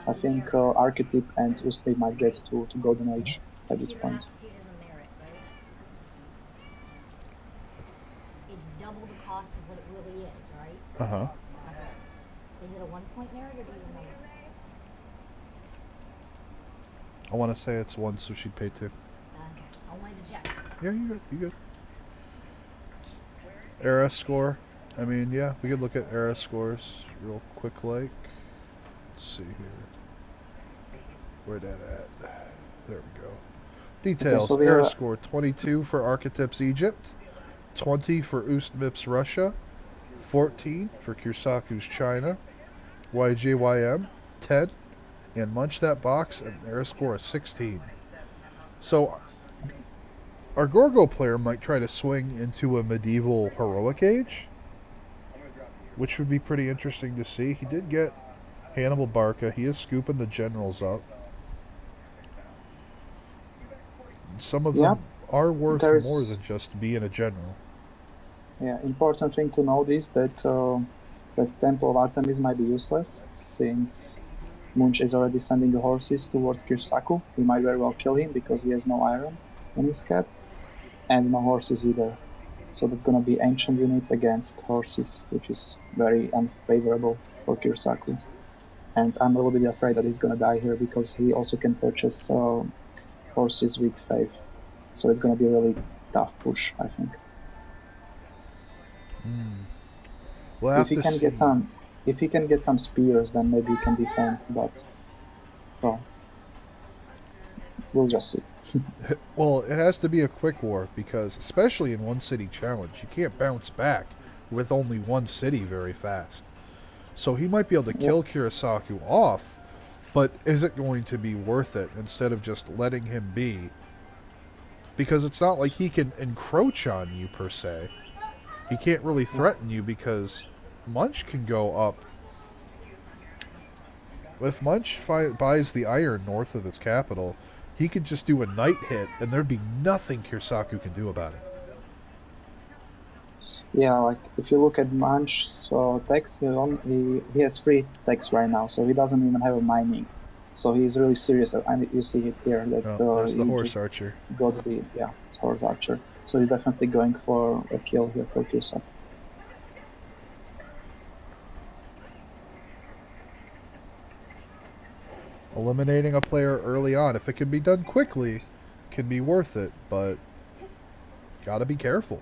I think Archetype and Ustmip might get to golden age at this point. It's double the cost of what it really is, right? Uh-huh. Is it a 1-point merit or do you know? I want to say it's 1, so she'd pay 2. Okay, I wanted to check. Yeah, you good. Era score. I mean, yeah, we could look at era scores real quick like. Let's see here. Where that at? There we go. Details. Okay, so era score 22 for Archetypes Egypt, 20 for Ustmip's Russia, 14 for Kirsaku's China, YJYM 10, and Munch That Box an era score of 16. So our Gorgo player might try to swing into a medieval heroic age, which would be pretty interesting to see. He did get Hannibal Barca. He is scooping the generals up. Some of them are worth more than just being a general. Yeah, important thing to note is that that Temple of Artemis might be useless, since Munch is already sending the horses towards Kirsaku. He might very well kill him because he has no iron in his cap, and no horses either. So that's going to be ancient units against horses, which is very unfavorable for Kirsaku. And I'm a little bit afraid that he's going to die here because he also can purchase horses with faith. So it's going to be a really tough push, I think. We'll if he can get some spears, then maybe he can defend. But well, we'll just see. Well, it has to be a quick war because, especially in One City Challenge, you can't bounce back with only one city very fast. So he might be able to kill Kirisaku off, but is it going to be worth it instead of just letting him be? Because it's not like he can encroach on you per se. He can't really threaten you because Munch can go up. If Munch buys the iron north of his capital, he could just do a night hit and there'd be nothing Kirisaku can do about it. Yeah, like if you look at Munch's techs, he has 3 techs right now, so he doesn't even have a mining. So he's really serious, and you see it here. That there's the horse archer. Got the horse archer. So he's definitely going for a kill here for Kirsaku. Eliminating a player early on, if it can be done quickly, can be worth it, but gotta be careful.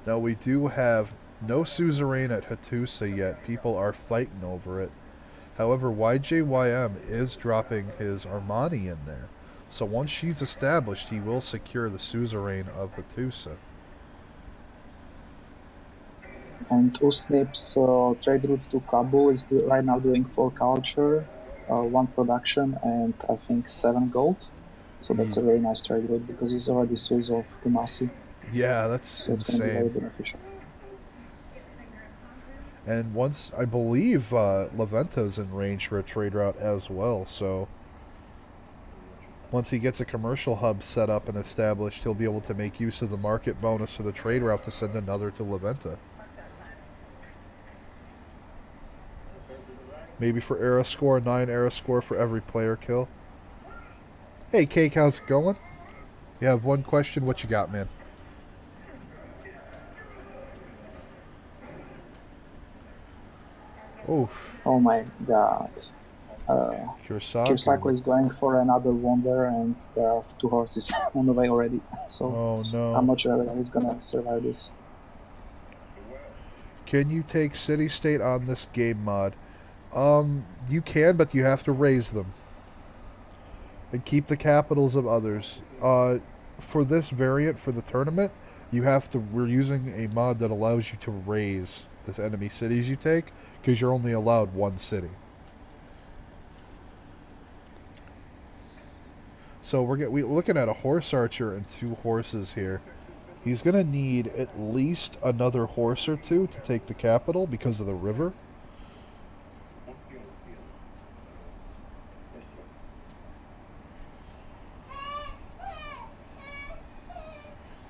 Now we do have no suzerain at Hattusa yet. People are fighting over it. However, YJYM is dropping his Armani in there. So once she's established, he will secure the suzerain of Hattusa. And Ustmip's trade route to Kabul is right now doing 4 culture, 1 production, and I think 7 gold. So that's a very nice trade route because he's already Suz of Kumasi. Yeah, that's So it's going to be very insane. beneficial. And once, I believe, Laventa's in range for a trade route as well, so once he gets a commercial hub set up and established, he'll be able to make use of the market bonus for the trade route to send another to Laventa. Maybe for era score, 9 era score for every player kill. Hey, Cake, how's it going? You have one question, what you got, man? Oof. Oh my god. Kirsako is going for another wonder, and there are 2 horses on the way already. So oh no. I'm not sure whether he's going to survive this. Can you take City State on this game mod? You can, but you have to raise them. And keep the capitals of others. For this variant, for the tournament, we're using a mod that allows you to raise this enemy cities you take, because you're only allowed 1 city. So we're looking at a horse archer and 2 horses here. He's going to need at least another horse or 2 to take the capital because of the river.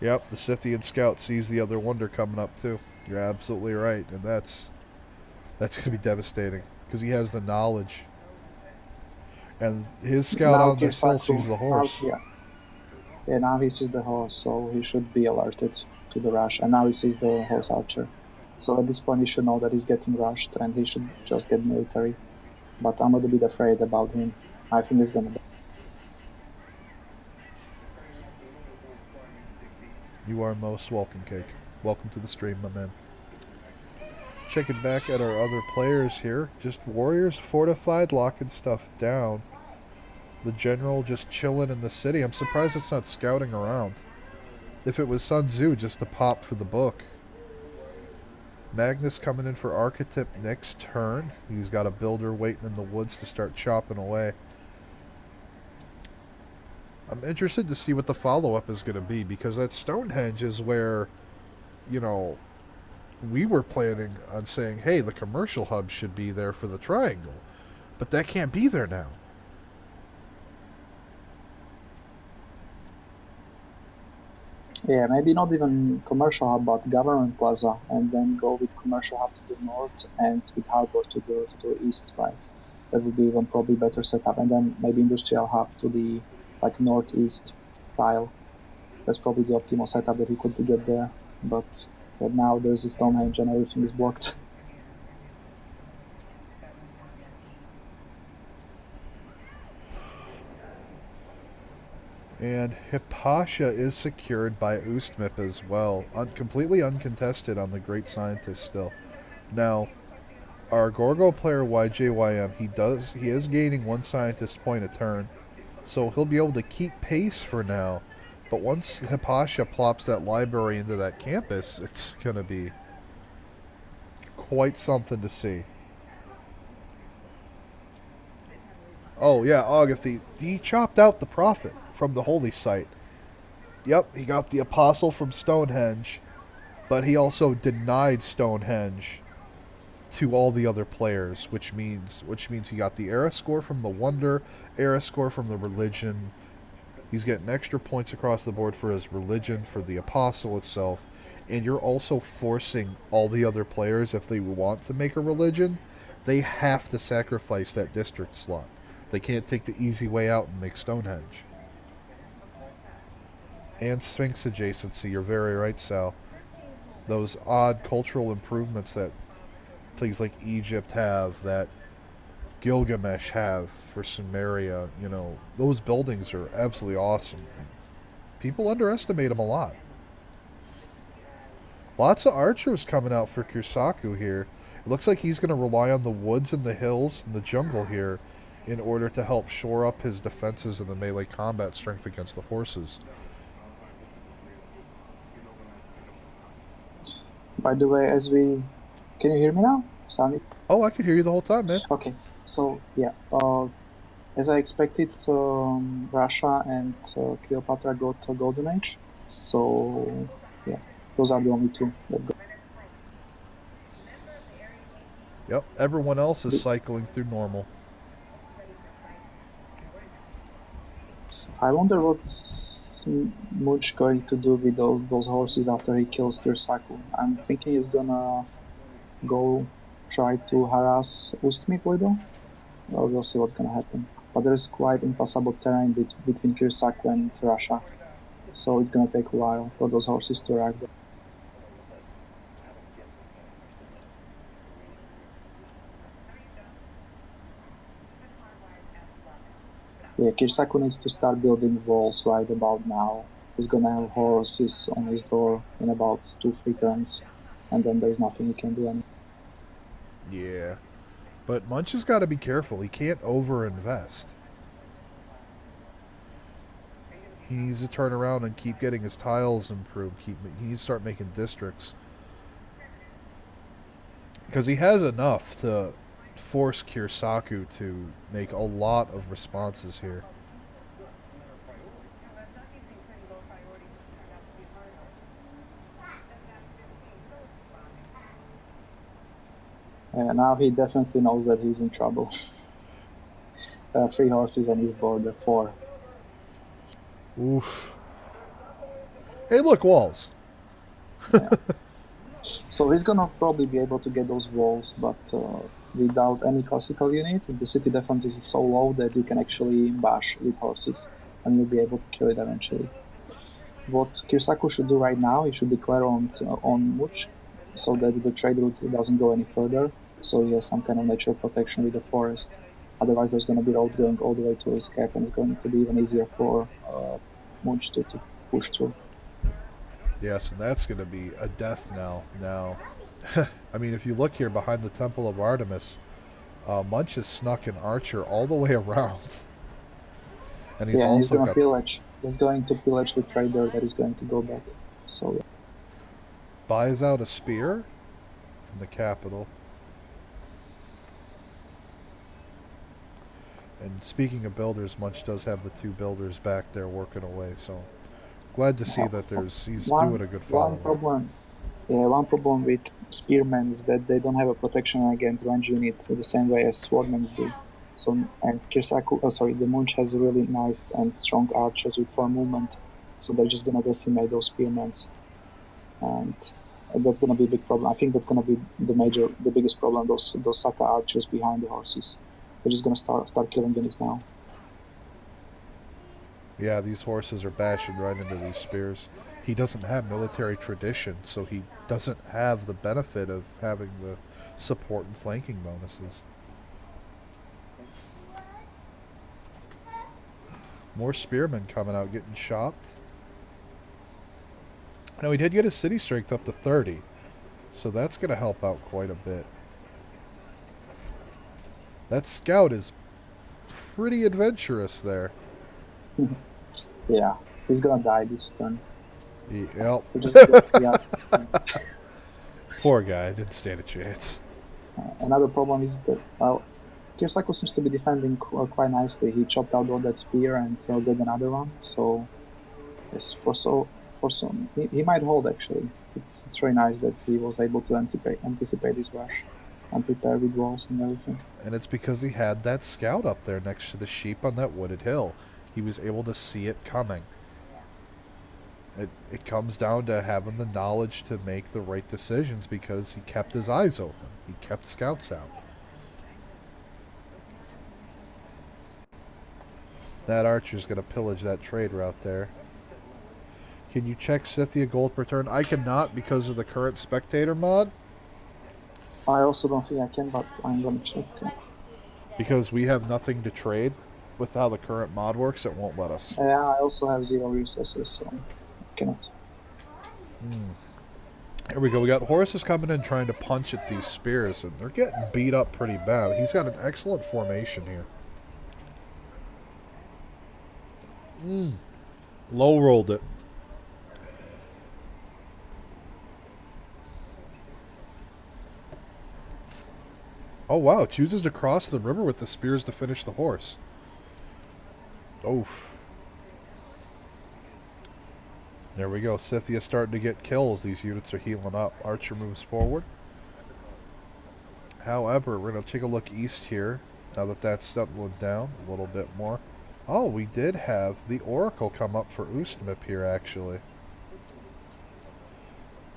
Yep, the Scythian scout sees the other wonder coming up too. You're absolutely right, and that's going to be devastating because he has the knowledge. And his scout on the hill sees the horse. Yeah, now he sees the horse, so he should be alerted to the rush. And now he sees the horse archer. So at this point he should know that he's getting rushed and he should just get military. But I'm not a bit afraid about him. I think he's gonna die. You are most welcome, Cake. Welcome to the stream, my man. Checking back at our other players here. Just warriors fortified, locking stuff down. The general just chilling in the city. I'm surprised it's not scouting around. If it was Sun Tzu, just to pop for the book. Magnus coming in for archetype next turn. He's got a builder waiting in the woods to start chopping away. I'm interested to see what the follow-up is going to be, because that Stonehenge is where, you know, we were planning on saying, hey, the commercial hub should be there for the triangle. But that can't be there now. Yeah, maybe not even commercial hub, but government plaza, and then go with commercial hub to the north and with harbor to the east, right? That would be even probably better setup, and then maybe industrial hub to the northeast tile. That's probably the optimal setup that we could get there. But now there's a Stonehenge and everything is blocked. And Hypatia is secured by Ustmip as well. Completely uncontested on the Great Scientist still. Now, our Gorgo player YJYM, he is gaining 1 scientist point a turn. So he'll be able to keep pace for now. But once Hypatia plops that library into that campus, it's going to be quite something to see. Oh yeah, Agathy. He chopped out the prophet from the holy site. Yep, he got the apostle from Stonehenge, but he also denied Stonehenge to all the other players, which means he got the era score from the wonder, era score from the religion. He's getting extra points across the board for his religion, for the apostle itself, and you're also forcing all the other players, if they want to make a religion, they have to sacrifice that district slot. They can't take the easy way out and make Stonehenge. And Sphinx adjacency, you're very right, Sal. Those odd cultural improvements that things like Egypt have, that Gilgamesh have for Sumeria, you know, those buildings are absolutely awesome. People underestimate them a lot. Lots of archers coming out for Kirsaku here. It looks like he's going to rely on the woods and the hills and the jungle here in order to help shore up his defenses and the melee combat strength against the horses. By the way, can you hear me now? Sound Oh, I could hear you the whole time, man. okay. So yeah, as I expected, Russia and Cleopatra got a golden age. So yeah, those are the only two that got. Yep, everyone else is cycling through normal. I wonder what's Much going to do with those horses after he kills Kirsaku. I'm thinking he's gonna go try to harass Ustmip with them. Well, we'll see what's gonna happen. But there's quite impassable terrain between Kirsaku and Russia, so it's gonna take a while for those horses to arrive there. Yeah, Kirsaku needs to start building walls right about now. He's gonna have horses on his door in about 2-3 turns, and then there's nothing he can do anymore. Yeah. But Munch has got to be careful. He can't overinvest. He needs to turn around and keep getting his tiles improved. He needs to start making districts. Because he has enough to force Kirsaku to make a lot of responses here. Now he definitely knows that he's in trouble. 3 horses on his border, 4. Oof. Hey, look, walls. Yeah. So he's gonna probably be able to get those walls, but without any classical unit, the city defense is so low that you can actually bash with horses, and you'll be able to kill it eventually. What Kirsaku should do right now, he should declare on Much, so that the trade route doesn't go any further, so he has some kind of natural protection with the forest. Otherwise, there's going to be road going all the way to his cap, and it's going to be even easier for Much to push through. Yes, and that's going to be a death knell now. I mean, if you look here behind the Temple of Artemis, Munch has snuck an archer all the way around. And he's he's also going to got... pillage. He's going to pillage the trader that is going to go back. So yeah. buys out a spear in the capital. And speaking of builders, Munch does have the 2 builders back there working away, so glad to see that he's doing a good follow. One problem with spearmen is that they don't have a protection against range units the same way as swordmen do. So, and the Munch has really nice and strong archers with 4 movement, so they're just gonna decimate those spearmen, and that's gonna be a big problem. I think that's gonna be the biggest problem. Those Saka archers behind the horses, they're just gonna start killing units now. Yeah, these horses are bashing right into these spears. He doesn't have military tradition, so he doesn't have the benefit of having the support and flanking bonuses. More spearmen coming out getting chopped. Now, he did get his city strength up to 30, so that's going to help out quite a bit. That scout is pretty adventurous there. Yeah, he's gonna die this turn. Yep. Yeah. Poor guy, didn't stand a chance. Another problem is that, well, Kirsaku seems to be defending quite nicely. He chopped out all that spear and did another one. So, yes, he might hold actually. It's very nice that he was able to anticipate his rush and prepare with walls and everything. And it's because he had that scout up there next to the sheep on that wooded hill. He was able to see it coming. It comes down to having the knowledge to make the right decisions because he kept his eyes open. He kept scouts out. That archer's going to pillage that trade route there. Can you check Scythia gold per turn? I cannot because of the current spectator mod. I also don't think I can, but I'm going to check. Because we have nothing to trade with how the current mod works, it won't let us. Yeah, I also have 0 resources, so I cannot. Here we go. We got horses coming in trying to punch at these spears, and they're getting beat up pretty bad. He's got an excellent formation here. Low rolled it. Oh, wow. Chooses to cross the river with the spears to finish the horse. Oof. There we go. Scythia starting to get kills. These units are healing up. Archer moves forward. However, we're going to take a look east here. Now that that's settling down a little bit more. Oh, we did have the Oracle come up for Ustmip here, actually.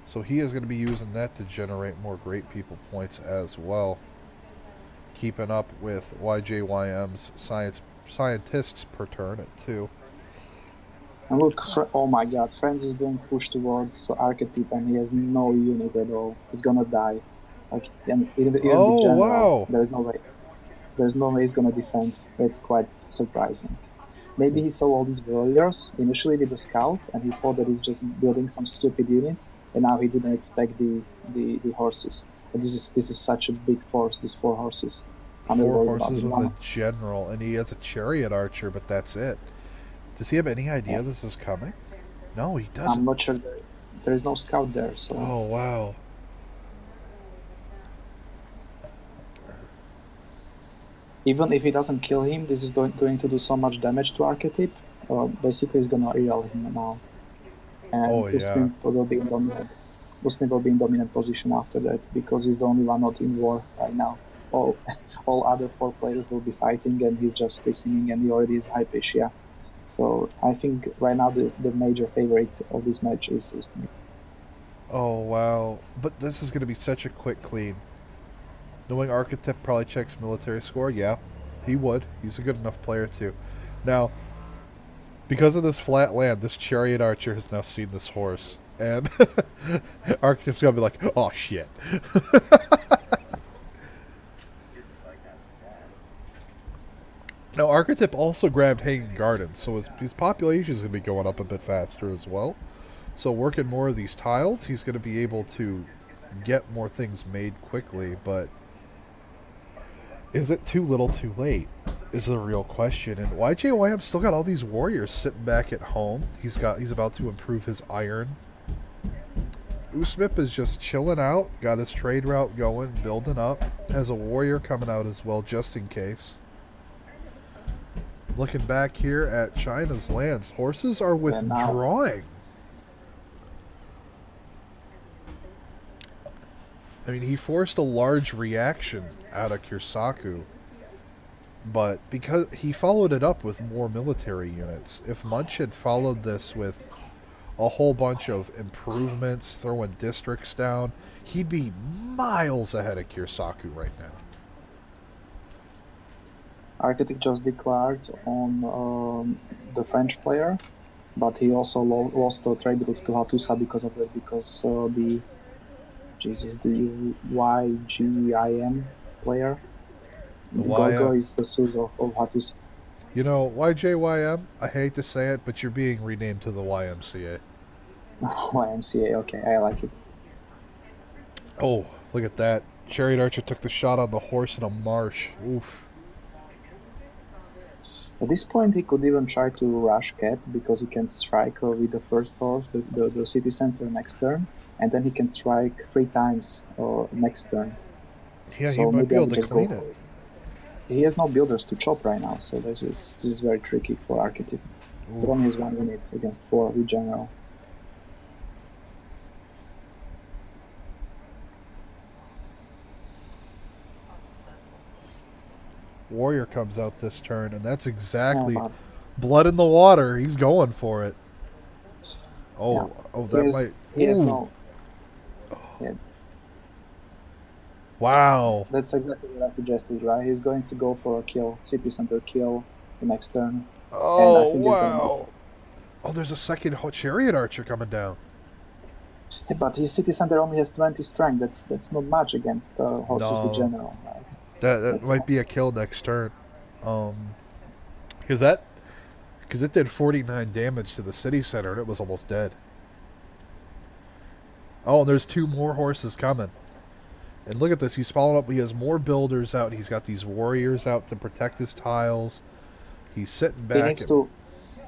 So he is going to be using that to generate more Great People points as well. Keeping up with YJYM's scientists per turn at 2. And look, oh my god, Franz is doing push towards Archetype and he has no units at all. He's gonna die. Like, and even the general, wow. there's no way. There's no way he's gonna defend. It's quite surprising. Maybe he saw all these warriors initially with the scout and he thought that he's just building some stupid units, and now he didn't expect the horses. And this is such a big force, these 4 horses. 4 horses with a general, and he has a chariot archer, but that's it. Does he have any idea this is coming? No, he doesn't. I'm not sure. There is no scout there, so... Oh, wow. Even if he doesn't kill him, this is going to do so much damage to Archetype. Basically, he's gonna real him now. And Ustmip will be in dominant. Ustmip will be in dominant position after that, because he's the only one not in war right now. All other 4 players will be fighting, and he's just listening, and he already is Hypatia. So I think right now the major favorite of this match is Ustmip. Oh, wow. But this is going to be such a quick clean. Knowing Archetype probably checks military score, yeah, he would. He's a good enough player too. Now, because of this flat land, this chariot archer has now seen this horse, and Archetype's gonna be like, "Oh shit." Now, Archetype also grabbed Hanging Gardens, so his population is going to be going up a bit faster as well. So working more of these tiles, he's going to be able to get more things made quickly, but is it too little too late is the real question. And YJYM still got all these warriors sitting back at home. He's about to improve his iron. Ustmip is just chilling out, got his trade route going, building up, has a warrior coming out as well just in case. Looking back here at China's lands, horses are withdrawing. I mean, he forced a large reaction out of Kirsaku, but because he followed it up with more military units. If Munch had followed this with a whole bunch of improvements, throwing districts down, he'd be miles ahead of Kirsaku right now. Architect just declared on the French player, but he also lost a trade route to Hattusa because of that, because the YGIM player, Gogo is the Sus of Hattusa. You know, YJYM, I hate to say it, but you're being renamed to the YMCA. YMCA, okay, I like it. Oh, look at that. Chariot Archer took the shot on the horse in a marsh. Oof. At this point, he could even try to rush Cap, because he can strike with the first horse, the city center next turn, and then he can strike 3 times next turn. Yeah, so he might be able to clean it. He has no builders to chop right now, so this is very tricky for Archetype. But only has 1 unit against 4 with general. Warrior comes out this turn, and that's exactly blood in the water. He's going for it. He has no. Yeah. Wow. That's exactly what I suggested, right? He's going to go for a kill, city center kill, the next turn. Oh, wow. Oh, there's a second chariot archer coming down. Yeah, but his city center only has 20 strength. That's not much against horses with general, right? That might be a kill next turn. Because it did 49 damage to the city center and it was almost dead. Oh, and there's 2 more horses coming. And look at this. He's following up. He has more builders out. He's got these warriors out to protect his tiles. He's sitting back.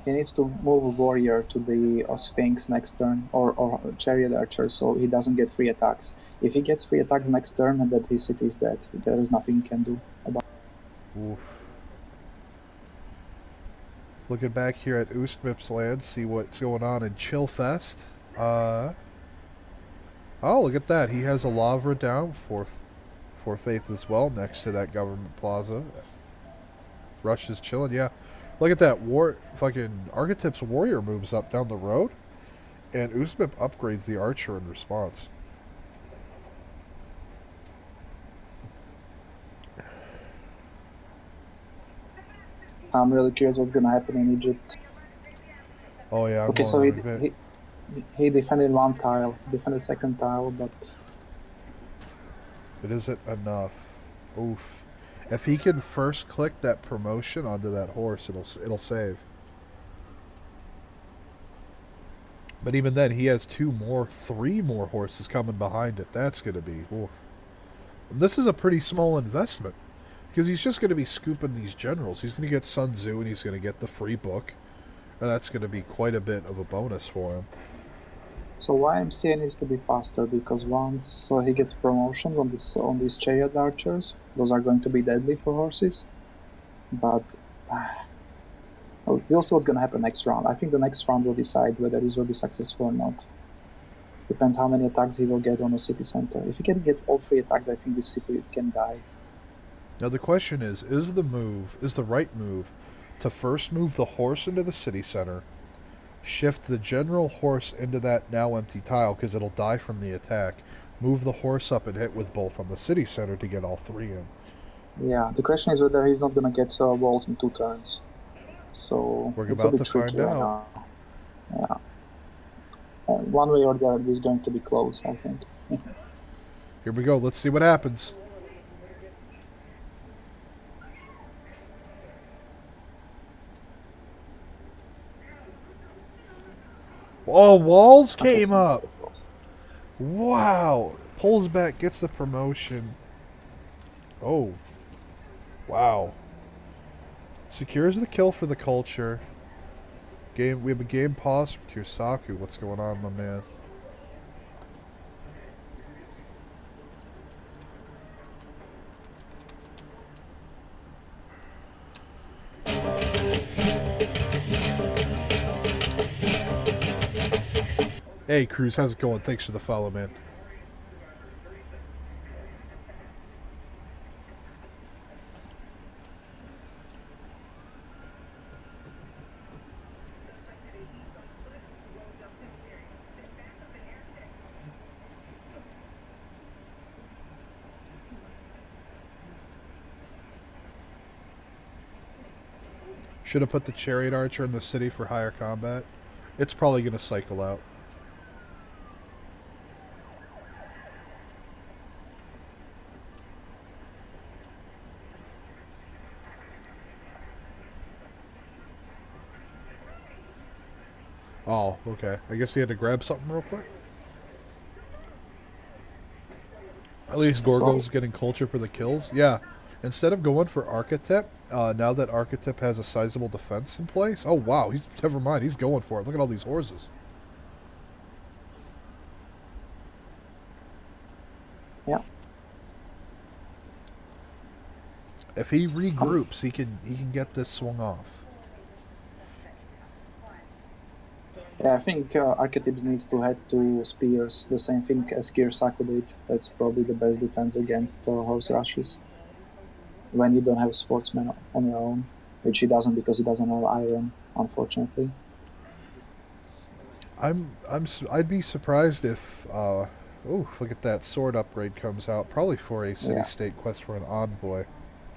he needs to move a warrior to the Sphinx next turn, or Chariot Archer, so he doesn't get free attacks. If he gets free attacks next turn, and that his city is dead, there is nothing he can do about it. Oof. Looking back here at Ustmip's land, see what's going on in Chillfest. Oh, look at that. He has a Lavra down for Faith as well, next to that government plaza. Rush is chilling, yeah. Look at that. Fucking Archetyp's warrior moves up down the road, and Ustmip upgrades the archer in response. I'm really curious what's gonna happen in Egypt. Oh yeah. Okay, so he defended one tile, defended second tile, but it isn't enough. Oof. If he can first click that promotion onto that horse, it'll save. But even then, he has 3 more horses coming behind it. That's going to be... Oof. This is a pretty small investment. Because he's just going to be scooping these generals. He's going to get Sun Tzu, and he's going to get the free book. And that's going to be quite a bit of a bonus for him. So YMCA needs to be faster, because once he gets promotions on these Chariot Archers, those are going to be deadly for horses. But we'll see what's going to happen next round. I think the next round will decide whether this will be successful or not. Depends how many attacks he will get on the city center. If he can get all 3 attacks, I think this city can die. Now the question is the right move to first move the horse into the city center, shift the general horse into that now empty tile because it'll die from the attack, move the horse up and hit with both on the city center to get all 3 in. Yeah, the question is whether he's not going to get walls in 2 turns. So we're it's about a bit to tricky find out. Yeah. One way or the other, this is going to be close, I think. Here we go. Let's see what happens. Oh, walls came up. Wow. Pulls back, gets the promotion. Oh. Wow. Secures the kill for the culture. We have a game pause from Kirsaku. What's going on, my man? Hey, Cruz, how's it going? Thanks for the follow, man. Should have put the Chariot Archer in the city for higher combat. It's probably going to cycle out. Oh, okay. I guess he had to grab something real quick. At least Gorgo's getting culture for the kills. Yeah. Instead of going for Archetyp, now that Archetyp has a sizable defense in place... Oh, wow. Never mind. He's going for it. Look at all these horses. Yeah. If he regroups, he can get this swung off. Yeah, I think Archetypes needs to head to Spears, the same thing as Kirsaku did. That's probably the best defense against horse rushes. When you don't have a sportsman on your own, which he doesn't because he doesn't have iron, unfortunately. I'd be surprised if look at that sword upgrade comes out, probably for a city-state quest for an envoy.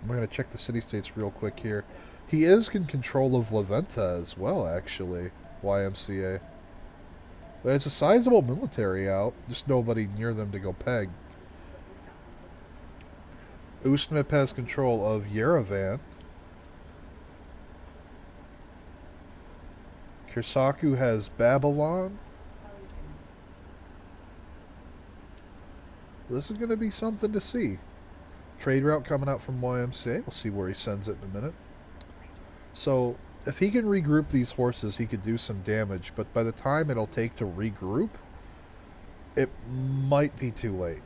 I'm going to check the city-states real quick here. He is in control of La Venta as well, actually. YMCA. But it's a sizable military out, just nobody near them to go peg. Ustmip has control of Yerevan. Kirsaku has Babylon. This is going to be something to see. Trade route coming out from YMCA. We'll see where he sends it in a minute. So, If he can regroup these horses, he could do some damage, but by the time it'll take to regroup, it might be too late.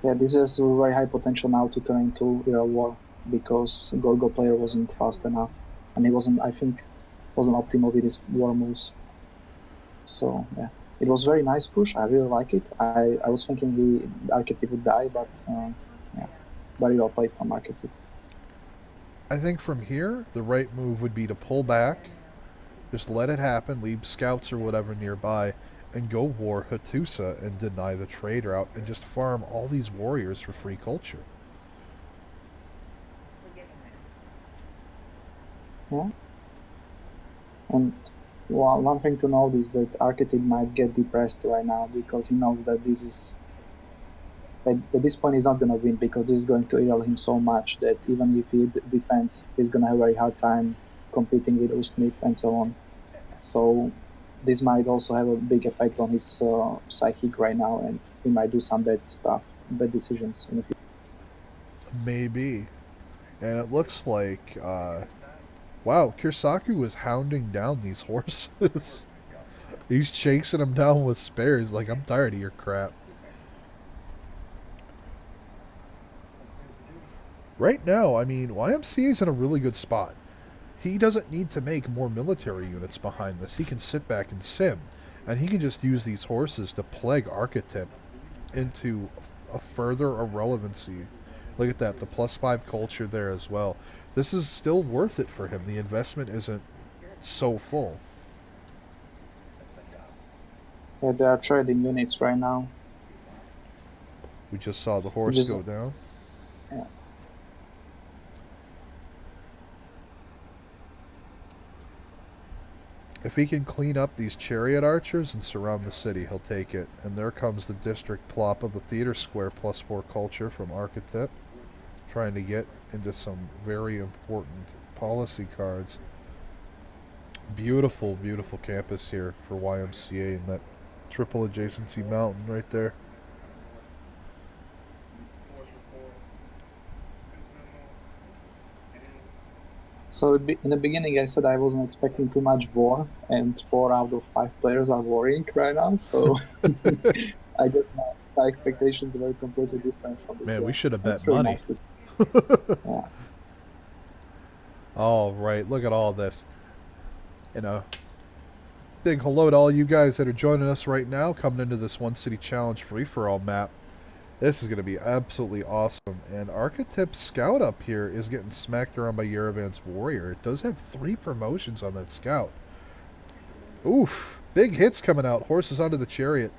Yeah, this has a very high potential now to turn into real war because Gorgo player wasn't fast enough, and he wasn't, I think, wasn't optimal with his war moves. So yeah, it was very nice push. I really like it. I was thinking the archetype would die, but yeah, very well played from archetype. I think from here, the right move would be to pull back, just let it happen, leave scouts or whatever nearby, and go war Hattusa and deny the trade route and just farm all these warriors for free culture. Yeah. And one thing to note is that archetype might get depressed right now because he knows that this is at this point he's not going to win because this is going to heal him so much that even if he defends, he's going to have a very hard time competing with Ustmip and so on. So this might also have a big effect on his psychic right now, and he might do some bad stuff, bad decisions in the future. Maybe. And it looks like, wow, Kirsaku was hounding down these horses. He's chasing them down with spares like, I'm tired of your crap. Right now, I mean, YMCA's in a really good spot. He doesn't need to make more military units behind this. He can sit back and sim. And he can just use these horses to plague Archetype into a further irrelevancy. Look at that, the +5 culture there as well. This is still worth it for him. The investment isn't so full. Yeah, they are trading units right now. We just saw the horse go down. Yeah. If he can clean up these chariot archers and surround the city, he'll take it. And there comes the district plop of the theater square +4 culture from Archetype, trying to get into some very important policy cards. Beautiful, beautiful campus here for YMCA and that triple adjacency mountain right there. So in the beginning, I said I wasn't expecting too much war, and 4 out of 5 players are warring right now. So I guess my expectations were completely different from this. Man, we should have bet really money. nice to see. Yeah. All right, look at all this. You know, big hello to all you guys that are joining us right now, coming into this One City Challenge free-for-all map. This is going to be absolutely awesome. And Archetype's scout up here is getting smacked around by Yerevan's warrior. It does have 3 promotions on that scout. Oof. Big hits coming out. Horses onto the chariot.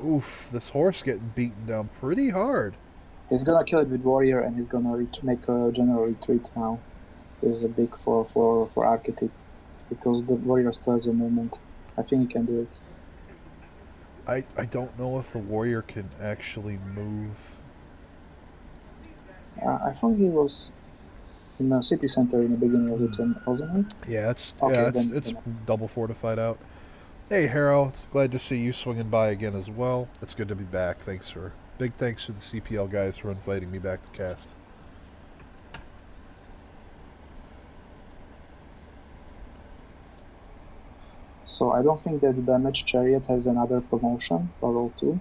Oof. This horse getting beaten down pretty hard. He's going to kill it with warrior, and he's going to make a general retreat now. There's a big for Archetype because the warrior still has a movement. I think he can do it. I don't know if the warrior can actually move. I thought he was in the city center in the beginning of the turn, wasn't he? Yeah, it's Okay, double fortified out. Hey, Harrow, it's glad to see you swinging by again as well. It's good to be back. Big thanks to the CPL guys for inviting me back to cast. So I don't think that the damage chariot has another promotion, level 2.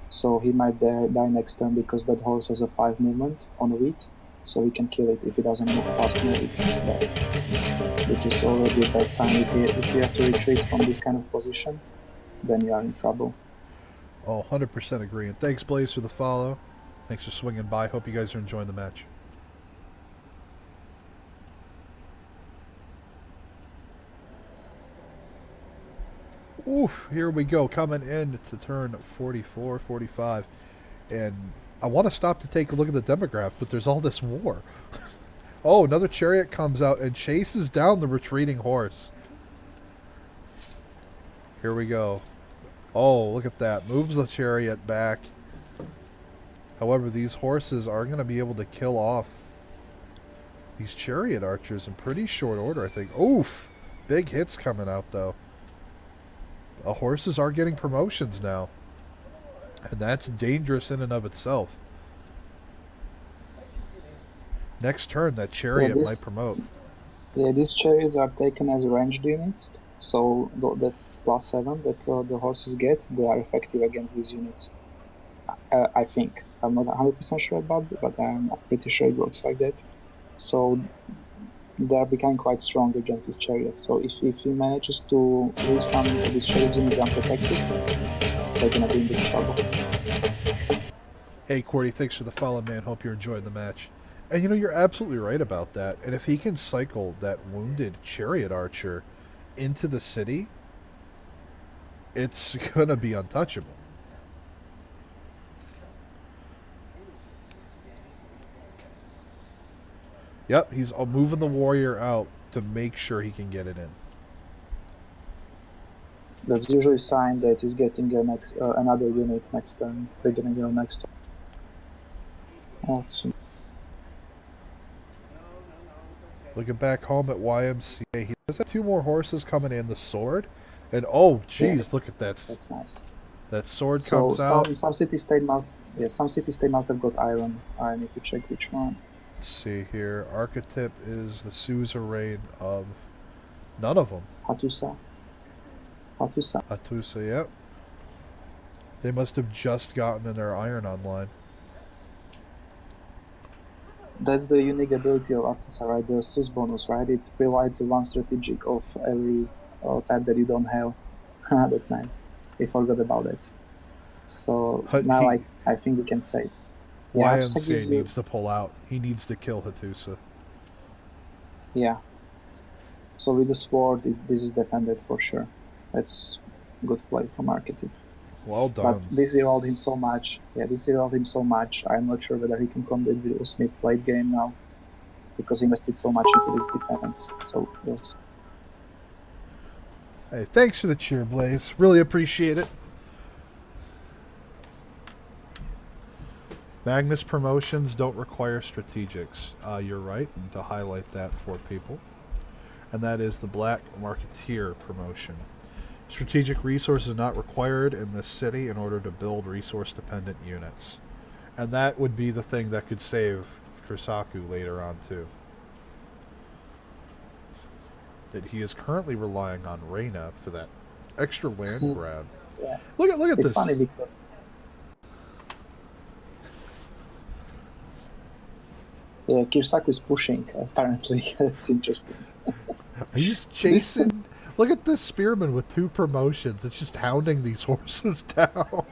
So he might die next turn because that horse has a 5 movement on wheat. So we can kill it if he doesn't move fast enough, which is already a bad sign. If you have to retreat from this kind of position, then you are in trouble. Oh, 100% agree. And thanks, Blaze, for the follow. Thanks for swinging by. Hope you guys are enjoying the match. Oof, here we go, coming in to turn 44, 45. And I want to stop to take a look at the demograph, but there's all this war. Oh, another chariot comes out and chases down the retreating horse. Here we go. Oh, look at that. Moves the chariot back. However, these horses are going to be able to kill off these chariot archers in pretty short order, I think. Oof! Big hits coming out, though. The horses are getting promotions now. And that's dangerous in and of itself. Next turn, that chariot might promote. Yeah, these chariots are taken as ranged units, so that +7 that the horses get, they are effective against these units. I think. I'm not 100% sure about it, but I'm pretty sure it works like that. So they are becoming quite strong against these chariots. So if he manages to leave some of these chariots units unprotected, they're gonna be in big trouble. Hey, Cordy, thanks for the follow, man. Hope you're enjoying the match. And you know, you're absolutely right about that. And if he can cycle that wounded chariot archer into the city, it's going to be untouchable. Yep, he's moving the warrior out to make sure he can get it in. That's usually a sign that he's getting another unit next turn. They're getting next turn. Awesome. Looking back home at YMCA, he does have 2 more horses coming in. The sword, and oh, geez, look at that. That's nice. That sword comes out. Some city state must have got iron. I need to check which one. Let's see here. Archetype is the suzerain of none of them. Hatusa, yep. They must have just gotten in their iron online. That's the unique ability of Hatusa, right? The sus bonus, right? It provides one strategic of every type that you don't have. That's nice. I forgot about it. So now I think we can say. Yeah, YMCA needs to pull out. He needs to kill Hatusa. Yeah. So with the sword, this is defended for sure. That's good play from Archetype. Well done. But this rerolled him so much. I'm not sure whether he can compete with Ustmip late game now, because he invested so much into this defense. So yes. Hey, thanks for the cheer, Blaze. Really appreciate it. Magnus promotions don't require strategics. You're right, and to highlight that for people. And that is the Black Marketeer promotion. Strategic resources are not required in this city in order to build resource-dependent units. And that would be the thing that could save Kursaku later on, too. That he is currently relying on Reina for that extra land grab. Yeah. Look at this. It's funny because... Yeah, Kursaku is pushing, apparently. That's interesting. He's chasing... Look at this spearman with 2 promotions. It's just hounding these horses down.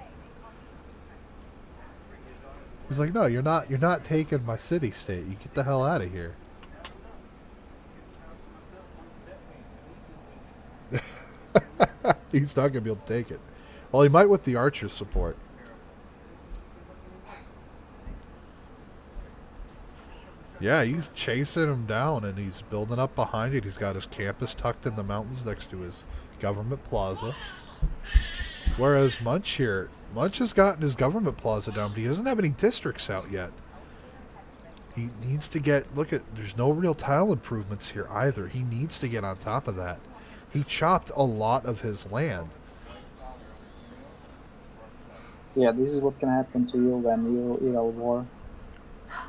He's like, no, you're not taking my city-state. You get the hell out of here. He's not going to be able to take it. Well, he might with the archer support. Yeah, he's chasing him down, and he's building up behind it. He's got his campus tucked in the mountains next to his government plaza. Whereas Munch has gotten his government plaza down, but he doesn't have any districts out yet. He needs to get... there's no real tile improvements here either. He needs to get on top of that. He chopped a lot of his land. Yeah, this is what can happen to you when you a war.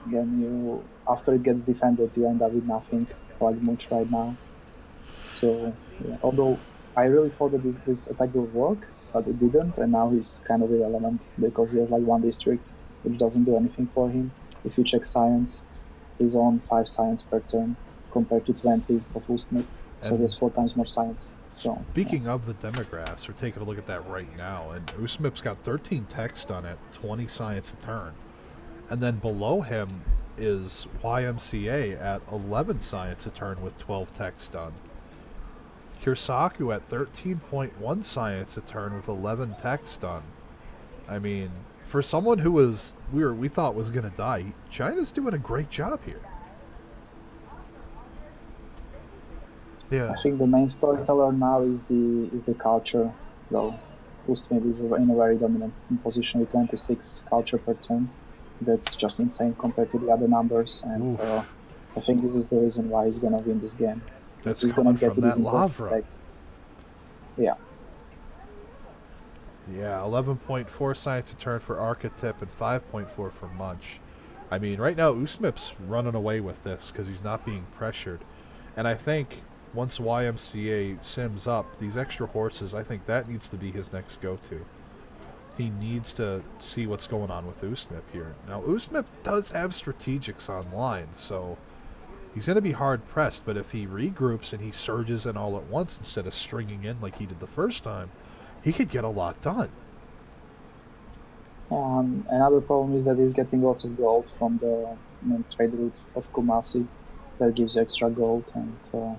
Then after it gets defended, you end up with nothing, like Munch right now. So, yeah, although I really thought that this attack will work, but it didn't, and now he's kind of irrelevant because he has like 1 district, which doesn't do anything for him. If you check science, he's on 5 science per turn compared to 20 of Ustmip, so he has 4 times more science. So, speaking of the demographics, we're taking a look at that right now, and Ustmip's got 13 text on it, 20 science a turn. And then below him is YMCA at 11 science a turn with 12 techs done. Kursaku at 13.1 science a turn with 11 techs done. I mean, for someone who we thought was going to die, China's doing a great job here. Yeah. I think the main storyteller now is the culture, though. Ustmip is in a very dominant position with 26 culture per turn. That's just insane compared to the other numbers, and I think this is the reason why he's gonna win this game. That's he's coming gonna get from to that Lavra. Yeah. Yeah, 11.4 science a turn for Archetype and 5.4 for Munch. I mean, right now Ustmip's running away with this because he's not being pressured. And I think once YMCA sims up, these extra horses, I think that needs to be his next go-to. He needs to see what's going on with Ustmip here. Now, Ustmip does have strategics online, so he's going to be hard-pressed, but if he regroups and he surges in all at once instead of stringing in like he did the first time, he could get a lot done. Another problem is that he's getting lots of gold from the trade route of Kumasi. That gives you extra gold, and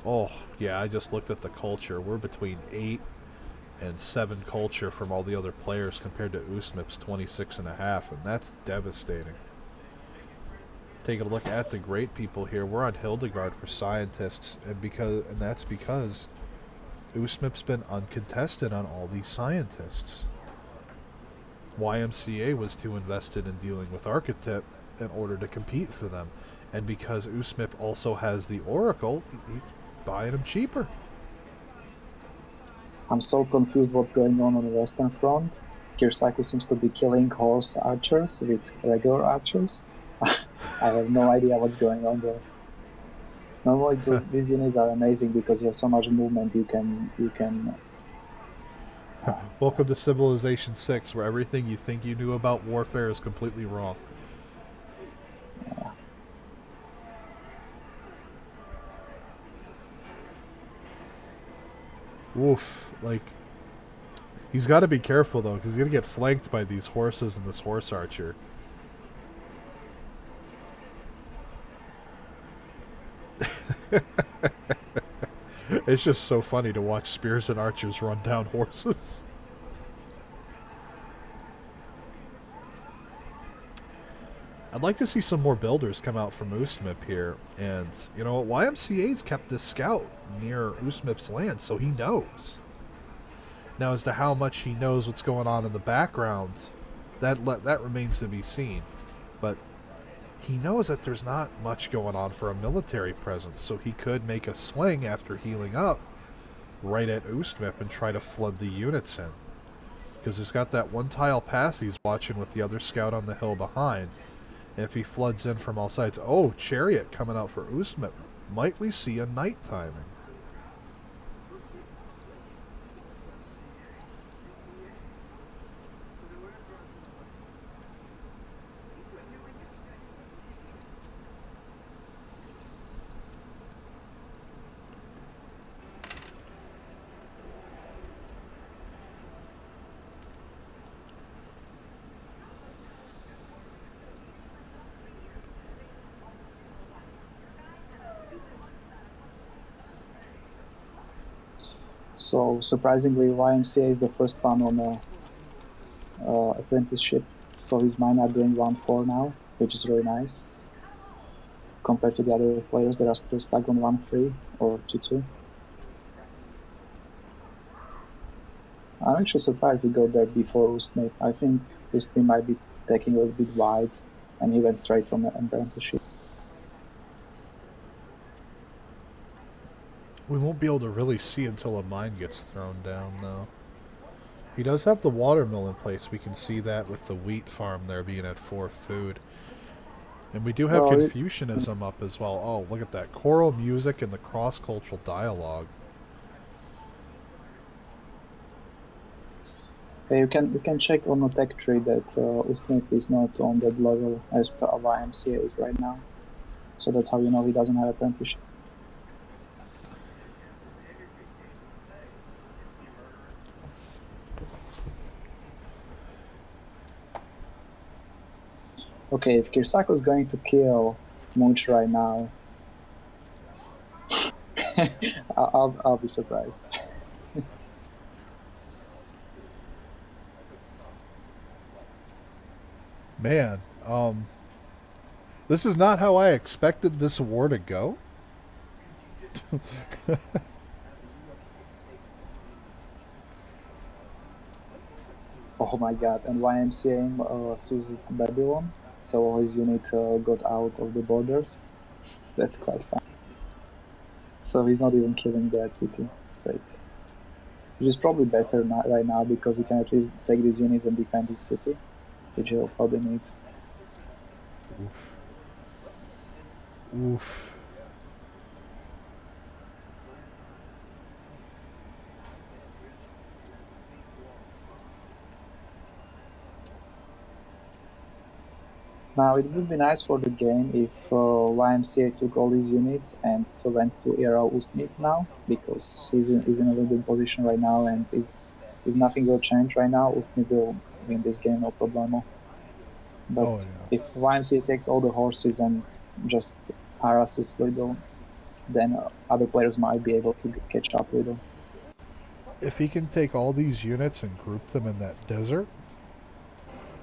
Oh, yeah, I just looked at the culture. We're between 8 and 7 culture from all the other players compared to Ustmip's 26.5, and that's devastating. Taking a look at the great people here, we're on Hildegard for scientists, and that's because Ustmip's been uncontested on all these scientists. YMCA was too invested in dealing with Archetype in order to compete for them. And because Ustmip also has the Oracle, he's buying them cheaper. I'm so confused what's going on the Western Front. Kirsaku seems to be killing horse archers with regular archers. I have no idea what's going on there. Normally these units are amazing because you have so much movement you can Welcome to Civilization 6, where everything you think you knew about warfare is completely wrong. Oof. Like, he's got to be careful, though, because he's going to get flanked by these horses and this horse archer. It's just so funny to watch spears and archers run down horses. I'd like to see some more builders come out from Ustmip here. And, you know, YMCA's kept this scout near Ustmip's land, so he knows. Now, as to how much he knows what's going on in the background, that remains to be seen. But he knows that there's not much going on for a military presence, so he could make a swing after healing up right at Ustmip and try to flood the units in. Because there's got that one tile pass he's watching with the other scout on the hill behind. And if he floods in from all sides, oh, Chariot coming out for Ustmip. Might we see a night timing? So surprisingly, YMCA is the first one on a apprenticeship. So his mine are doing 1-4 now, which is really nice. Compared to the other players that are still stuck on 1-3 or 2-2. I'm actually surprised he got that before Ustmip. I think Ustmip might be taking a little bit wide, and he went straight from the apprenticeship. We won't be able to really see until a mine gets thrown down, though. He does have the watermill in place. We can see that with the wheat farm there being at 4 food. And we do have Confucianism up as well. Oh, look at that. Choral music and the cross-cultural dialogue. Yeah, you can check on the tech tree that Ustmip is not on that level as the YMCA is right now. So that's how you know he doesn't have apprenticeship. Okay, if Kirsaku is going to kill Mooch right now, I'll be surprised. Man, this is not how I expected this war to go. Oh my god, and YMCA seized Babylon, so all his unit got out of the borders. That's quite fun. So he's not even killing that city state. which is probably better right now because he can at least take these units and defend his city, which he'll probably need. Oof. Now, it would be nice for the game if YMCA took all these units and went to era Ustmip now, because he's in a really good position right now, and if nothing will change right now, Ustmip will win this game, no problemo. But if YMCA takes all the horses and just harasses Lidl, then other players might be able to catch up with him. If he can take all these units and group them in that desert,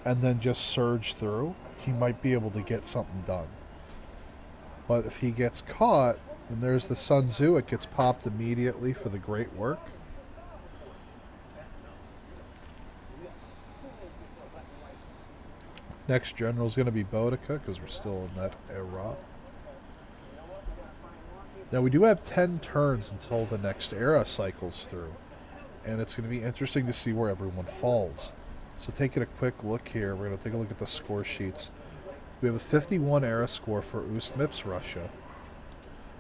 and then just surge through, he might be able to get something done. But if he gets caught, then there's the Sun Tzu. It gets popped immediately for the great work. Next general is going to be Boudica, because we're still in that era. Now, we do have 10 turns until the next era cycles through. And it's going to be interesting to see where everyone falls. So taking a quick look here, we're going to take a look at the score sheets. We have a 51 era score for Ustmip's Russia.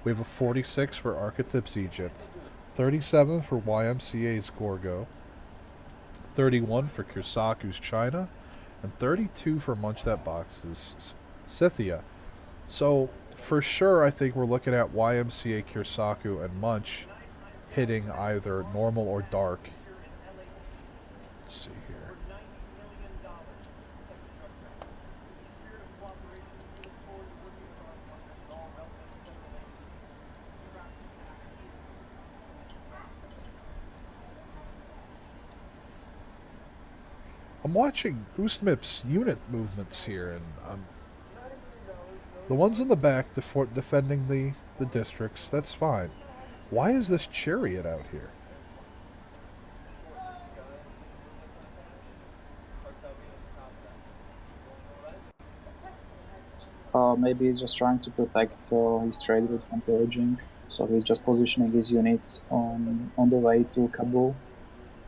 We have a 46 for Archetyp's Egypt. 37 for YMCA's Gorgo. 31 for Kursaku's China. And 32 for Munch That Box's Scythia. So, for sure, I think we're looking at YMCA, Kursaku, and Munch hitting either normal or dark. Let's see here. I'm watching Ustmip's unit movements here, and the ones in the back defending the districts, that's fine. Why is this chariot out here? Maybe he's just trying to protect his trade route from pillaging. So he's just positioning his units on the way to Kabul,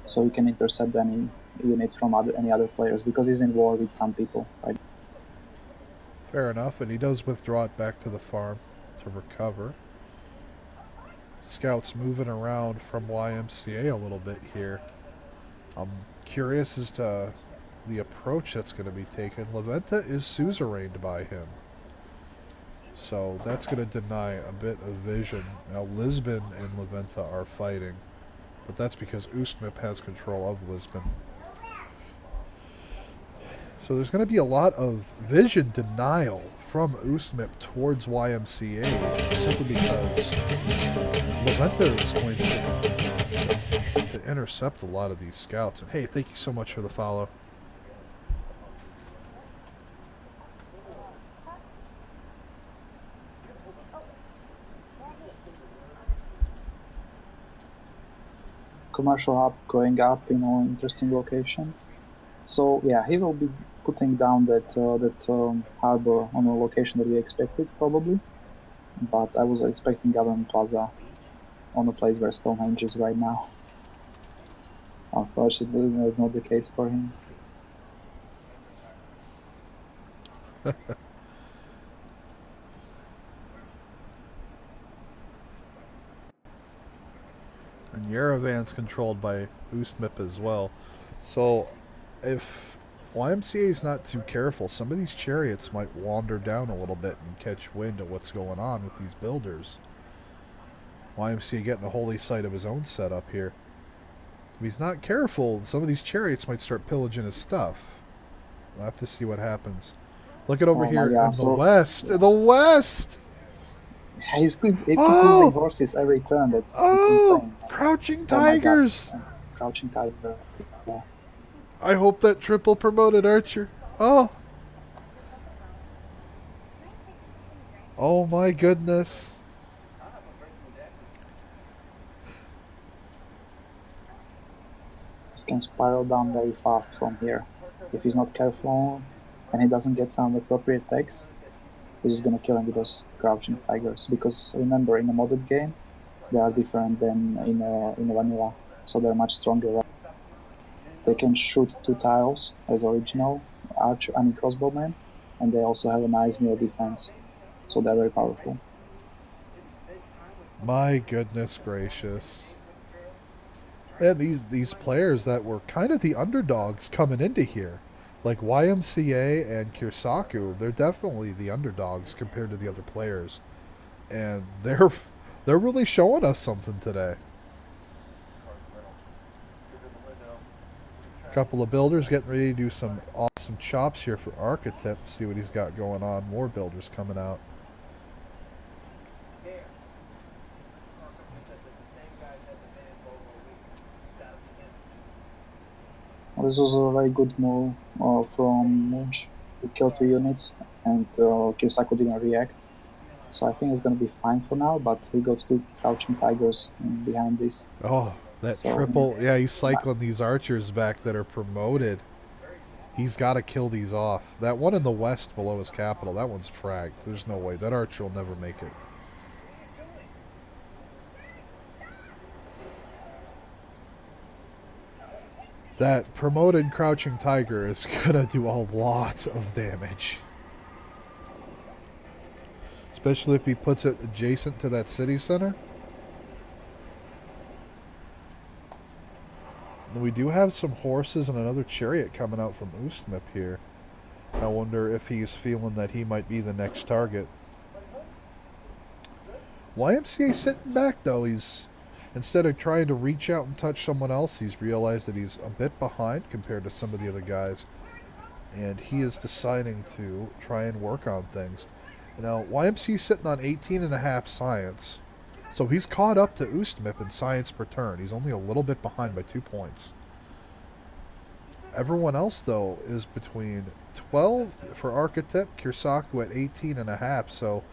so he can intercept any units from any other players, because he's in war with some people. Right? Fair enough, and he does withdraw it back to the farm to recover. Scouts moving around from YMCA a little bit here. I'm curious as to the approach that's going to be taken. Leventa is suzerained by him, so that's going to deny a bit of vision. Now Lisbon and Leventa are fighting, but that's because Ustmip has control of Lisbon. So there's going to be a lot of vision denial from Ustmip towards YMCA, simply because Leventa is going to intercept a lot of these scouts. And hey, thank you so much for the follow. Commercial hub going up in an interesting location. So yeah, he will be putting down that harbor on a location that we expected probably, but I was expecting Government Plaza on a place where Stonehenge is right now. Unfortunately, that's not the case for him. And Yerevan's controlled by Ustmip as well. So if YMCA is not too careful, some of these chariots might wander down a little bit and catch wind of what's going on with these builders. YMCA getting a holy sight of his own setup here. If he's not careful, some of these chariots might start pillaging his stuff. We'll have to see what happens. Look at over here in the west. In the west! He keeps losing horses every turn. That's insane. Crouching Tigers! Crouching Tiger. Yeah. I hope that triple promoted archer. Oh my goodness. This can spiral down very fast from here. If he's not careful and he doesn't get some appropriate tags, he's just gonna kill him with those crouching tigers. Because remember, in a modded game, they are different than in a vanilla. so they're much stronger. They can shoot 2 tiles as original crossbowmen, and they also have a nice melee defense, so they're very powerful. My goodness gracious. And these players that were kind of the underdogs coming into here, like YMCA and Kirsaku, they're definitely the underdogs compared to the other players, and they're really showing us something today. A couple of builders getting ready to do some awesome chops here for Architect. See what he's got going on. More builders coming out. This was a very good move from Munch. He killed 2 units, and Kirsaku didn't react. So I think it's going to be fine for now, but he got 2 crouching tigers behind this. Oh, that triple. Yeah, he's cycling these archers back that are promoted. He's got to kill these off. That one in the west below his capital, that one's fragged. There's no way. That archer will never make it. That promoted crouching tiger is going to do a lot of damage. Especially if he puts it adjacent to that city center. And we do have some horses and another chariot coming out from Ustmip here. I wonder if he's feeling that he might be the next target. YMCA sitting back though. He's, instead of trying to reach out and touch someone else, he's realized that he's a bit behind compared to some of the other guys. And he is deciding to try and work on things. You know, YMCA sitting on 18.5 science. So he's caught up to Ustmip in science per turn. He's only a little bit behind by 2 points. Everyone else, though, is between 12 for Architect, Kirsaku at 18.5. So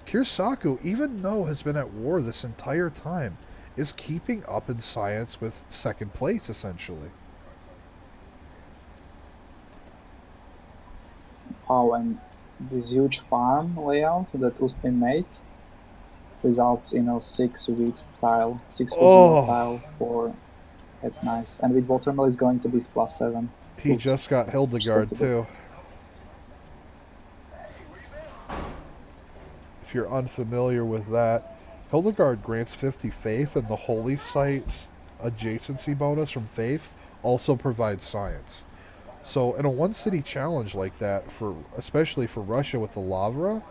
Kirsaku, even though has been at war this entire time, is keeping up in science with second place, essentially. Wow, and this huge farm layout that Ustmip made results in a 6 wheat tile, 6 wheat tile for. That's nice. And with watermill is going to be +7. He just got Hildegard too. If you're unfamiliar with that, Hildegard grants 50 faith, and the holy site's adjacency bonus from faith also provides science. So in a one city challenge like that, for especially for Russia with the Lavra,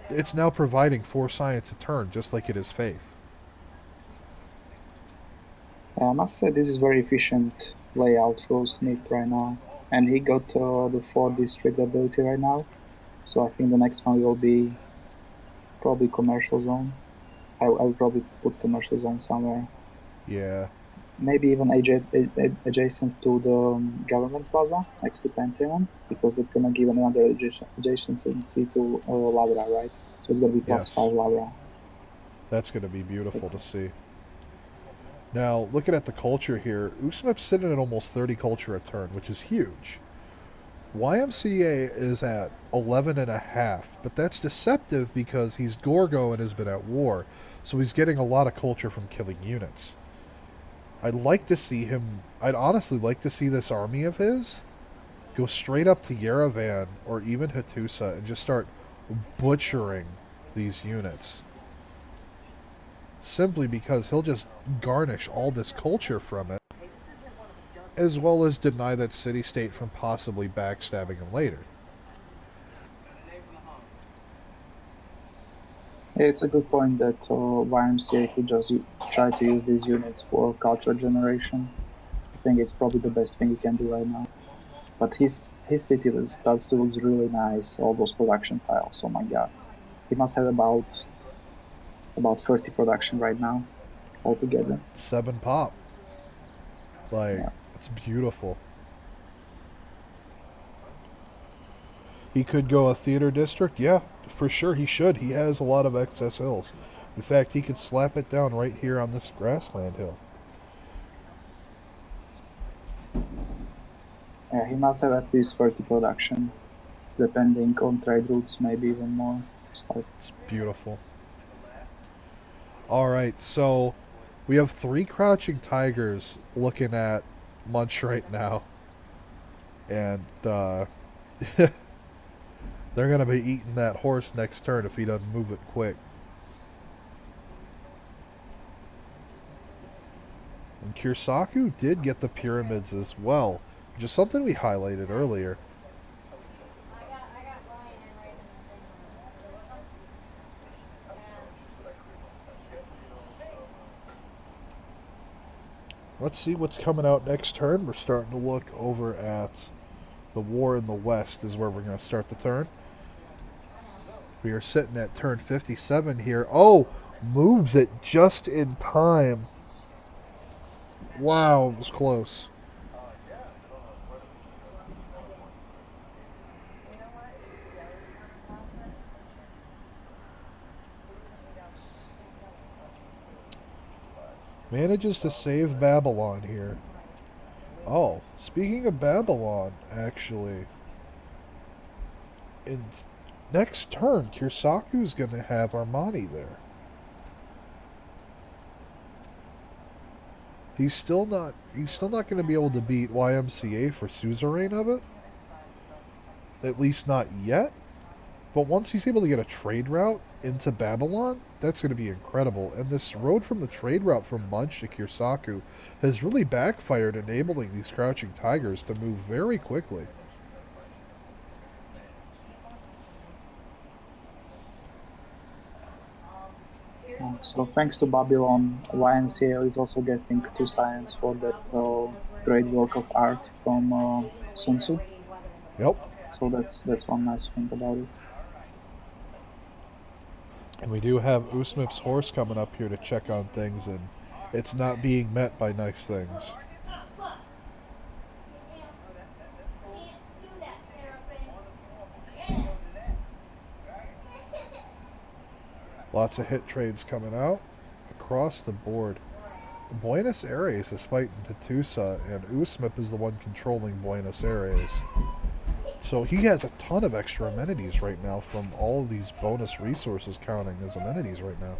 it's now providing 4 science a turn, just like it is faith. I must say this is very efficient layout for Ustmip right now. And he got the 4 district ability right now. So I think the next one will be probably commercial zone. I will probably put commercial zone somewhere. Yeah. Maybe even adjacent to the government plaza next to Pantheon, because that's going to give another adjacency to Lavra, right? So it's going to be +5 Lavra. That's going to be beautiful to see. Now, looking at the culture here, Ustmip's sitting at almost 30 culture a turn, which is huge. YMCA is at 11.5, but that's deceptive because he's Gorgo and has been at war, so he's getting a lot of culture from killing units. I'd honestly like to see this army of his go straight up to Yerevan or even Hattusa and just start butchering these units. Simply because he'll just garnish all this culture from it, as well as deny that city-state from possibly backstabbing him later. Yeah, it's a good point that YMCA could just try to use these units for culture generation. I think it's probably the best thing he can do right now. But his city starts to look really nice, all those production tiles, oh my god. He must have about 30 production right now, altogether. 7 pop. It's beautiful. He could go a theater district, yeah, for sure he should. He has a lot of excess hills. In fact, he could slap it down right here on this grassland hill. Yeah, he must have at least 30 production, depending on trade routes, maybe even more. It's beautiful. Alright, so We have 3 crouching tigers looking at Munch right now. And they're going to be eating that horse next turn if he doesn't move it quick. And Kursaku did get the pyramids as well, which is something we highlighted earlier. Let's see what's coming out next turn. We're starting to look over at the war in the west is where we're going to start the turn. We are sitting at turn 57 here. Oh, moves it just in time. Wow, it was close. Manages to save Babylon here. Oh, speaking of Babylon, actually, in next turn, Kursaku's going to have Armani there. He's still not going to be able to beat YMCA for suzerain of it. At least not yet. But once he's able to get a trade route into Babylon, that's going to be incredible. And this road from the trade route from Munch to Kursaku has really backfired, enabling these crouching tigers to move very quickly. So thanks to Babylon, YMCA is also getting 2 science for that great work of art from Sun Tzu. Yep. So that's one nice thing about it. And we do have Ustmip's horse coming up here to check on things, and it's not being met by nice things. Lots of hit trades coming out across the board. Buenos Aires is fighting Tatusa, and Ustmip is the one controlling Buenos Aires. So he has a ton of extra amenities right now from all of these bonus resources counting as amenities right now.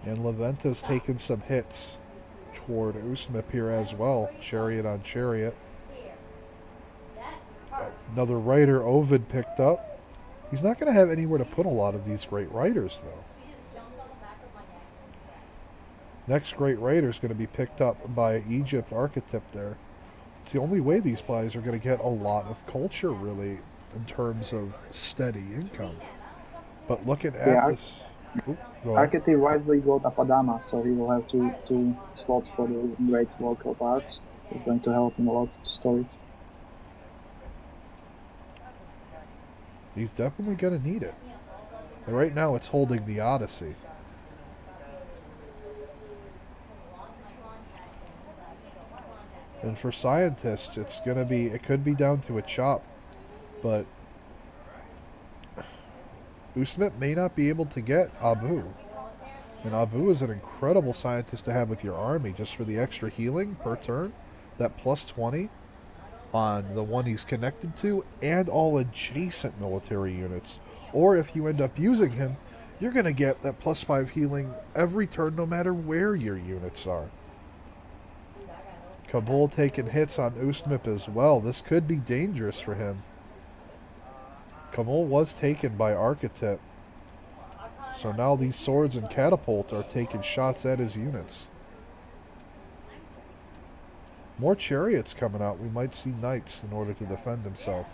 And Leventa's taken some hits toward Ustmip here as well. Chariot on Chariot. Another rider Ovid picked up. He's not going to have anywhere to put a lot of these great riders, though. Next great rider is going to be picked up by Egypt Archetype there. It's the only way these guys are going to get a lot of culture, really, in terms of steady income. But looking at this... Archetype wisely got Apadama, so he will have two slots for the great work of arts. It's going to help him a lot to store it. He's definitely going to need it. And right now it's holding the Odyssey. And for scientists, it could be down to a chop. But Ustmip may not be able to get Abu. And Abu is an incredible scientist to have with your army just for the extra healing per turn. That plus 20 on the one he's connected to and all adjacent military units. Or if you end up using him, you're going to get that plus 5 healing every turn no matter where your units are. Kabul taking hits on Ustmip as well. This could be dangerous for him. Kabul was taken by Archetype. So now these swords and catapult are taking shots at his units. More chariots coming out. We might see knights in order to defend himself.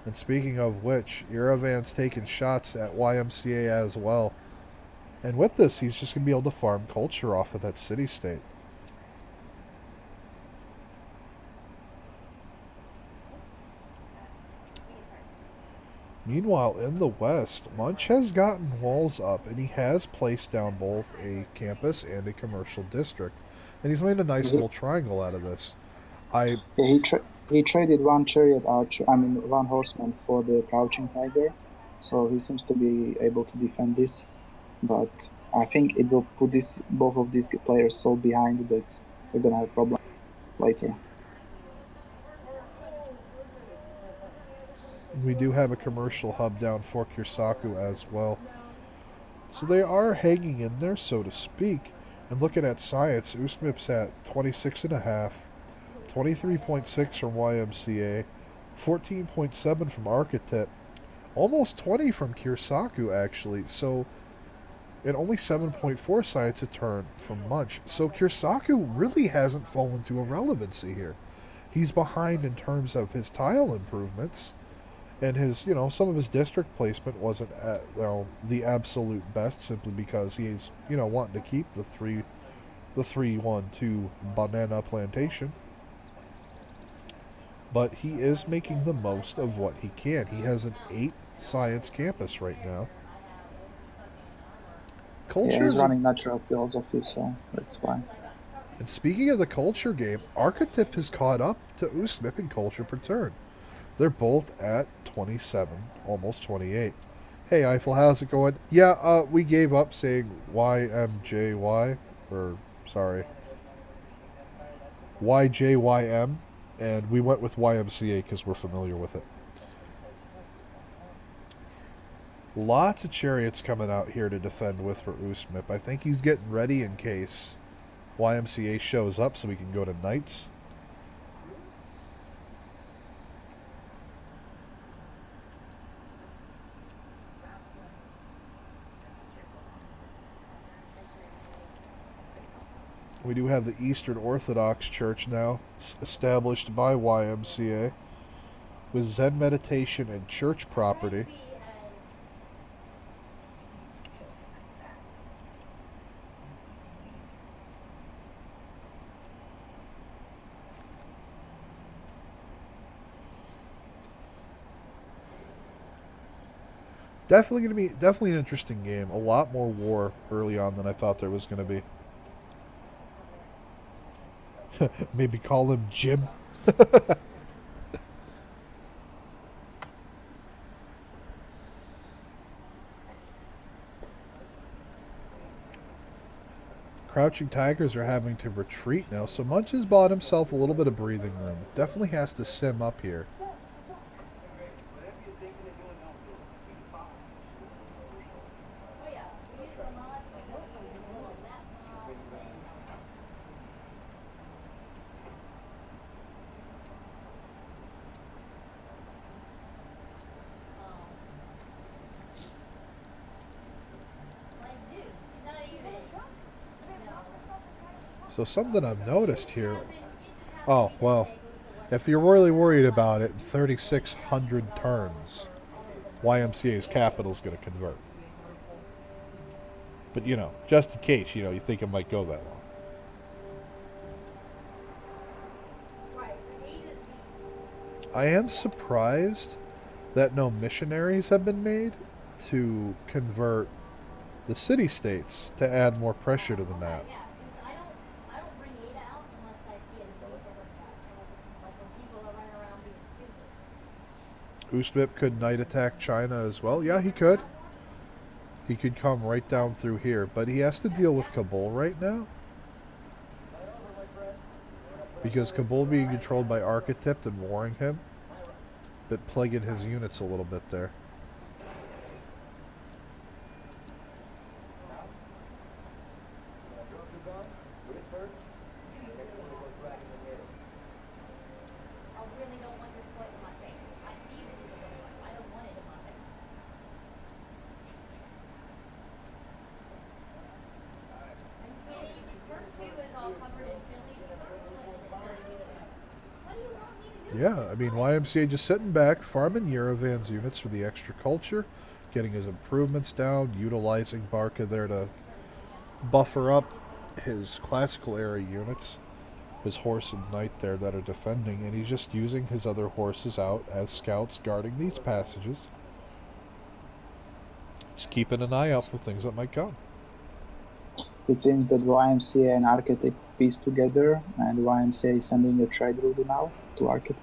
And speaking of which, Yerevan's taking shots at YMCA as well. And with this, he's just going to be able to farm culture off of that city-state. Meanwhile, in the west, Munch has gotten walls up, and he has placed down both a campus and a commercial district. And he's made a nice little triangle out of this. He traded one chariot archer, one horseman for the crouching tiger, so he seems to be able to defend this. But I think it will put both of these players so behind that we're gonna have a problem later. We do have a commercial hub down for Kirsaku as well. So they are hanging in there, so to speak. And looking at science, Ustmip's at 26.5, 23.6 from YMCA, 14.7 from Architect, almost 20 from Kirsaku actually. So, and only 7.4 science a turn from Munch. So Kirsaku really hasn't fallen to irrelevancy here. He's behind in terms of his tile improvements. And his, some of his district placement wasn't at, the absolute best, simply because he's, wanting to keep the 3-1-2 banana plantation. But he is making the most of what he can. He has an 8 science campus right now. Yeah, he's running natural philosophy, so that's fine. And speaking of the culture game, Archetype has caught up to Ustmip in culture per turn. They're both at 27, almost 28. Hey, Eiffel, how's it going? Yeah, we gave up saying YMJY, or, sorry, YJYM, and we went with YMCA because we're familiar with it. Lots of chariots coming out here to defend with for Ustmip. I think he's getting ready in case YMCA shows up so we can go to Knights. We do have the Eastern Orthodox Church now, established by YMCA, with Zen meditation and church property. Definitely an interesting game. A lot more war early on than I thought there was going to be. Maybe call him Jim. Crouching Tigers are having to retreat now, so Munch has bought himself a little bit of breathing room. Definitely has to sim up here. So something I've noticed here, oh, well, if you're really worried about it, 3,600 turns, YMCA's capital's going to convert. But, just in case, you think it might go that long. I am surprised that no missionaries have been made to convert the city-states to add more pressure to the map. Ustmip could night attack China as well. Yeah, he could. He could come right down through here, but he has to deal with Kabul right now. Because Kabul being controlled by Architect and warring him, but plaguing his units a little bit there. Yeah, I mean, YMCA just sitting back, farming Yerevan's units for the extra culture, getting his improvements down, utilizing Barca there to buffer up his classical era units, his horse and knight there that are defending, and he's just using his other horses out as scouts guarding these passages. Just keeping an eye out for things that might come. It seems that YMCA and Architect piece together, and YMCA is sending a trade route now to Architect.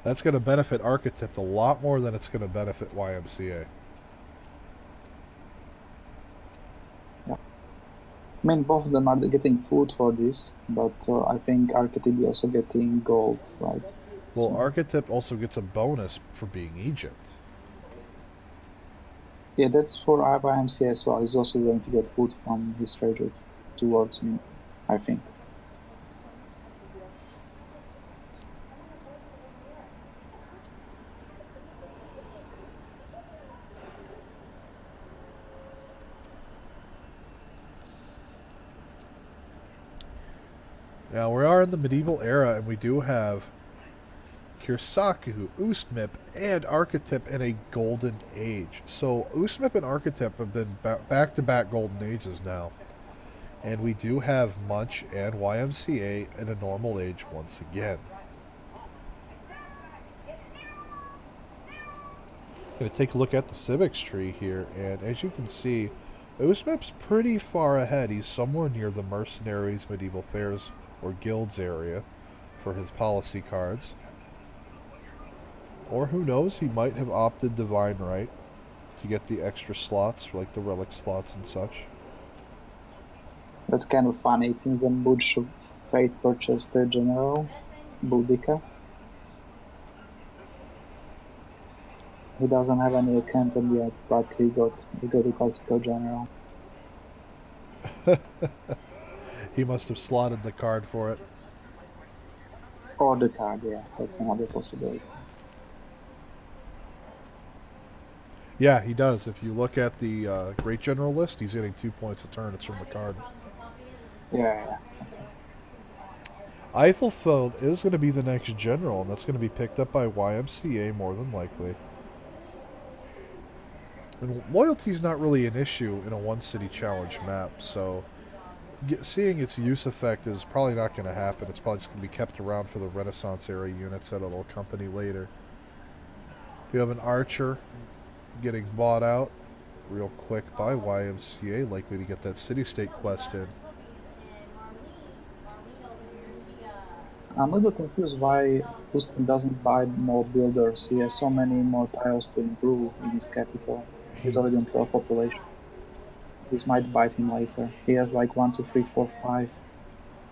That's going to benefit Architect a lot more than it's going to benefit YMCA. Yeah. I mean, both of them are getting food for this, but I think Archetype also getting gold, right? Well, So, Archetype also gets a bonus for being Egypt. yeah, that's for YMC as well. He's also going to get food from his treasure towards me, I think. Now, we are in the medieval era, and we do have Kirsaku, Ustmip, and Archetype in a golden age. So, Ustmip and Archetype have been back-to-back golden ages now. And we do have Munch and YMCA in a normal age once again. Going to take a look at the civics tree here, and as you can see, Ustmip's pretty far ahead. He's somewhere near the mercenaries, medieval fairs, or guilds area for his policy cards. Or who knows, he might have opted Divine Right to get the extra slots, like the relic slots and such. That's kind of funny. It seems that Butch Fate purchased the General, Boudica. He doesn't have any campaign yet, but he got the classical General. He must have slotted the card for it. Or the card, yeah, that's another possibility. Yeah, he does. If you look at the Great General list, he's getting 2 points a turn. It's from the card. Yeah. Eiffelfeld is going to be the next general, and that's going to be picked up by YMCA more than likely. And loyalty's not really an issue in a One City Challenge map, so seeing its use effect is probably not going to happen. It's probably just going to be kept around for the Renaissance era units that it'll accompany later. You have an archer getting bought out real quick by YMCA, likely to get that city-state quest in. I'm a little confused why Ustmip doesn't buy more builders. He has so many more tiles to improve in his capital. He's already on 12 population. This might bite him later. He has like 1, 2, 3, 4, 5,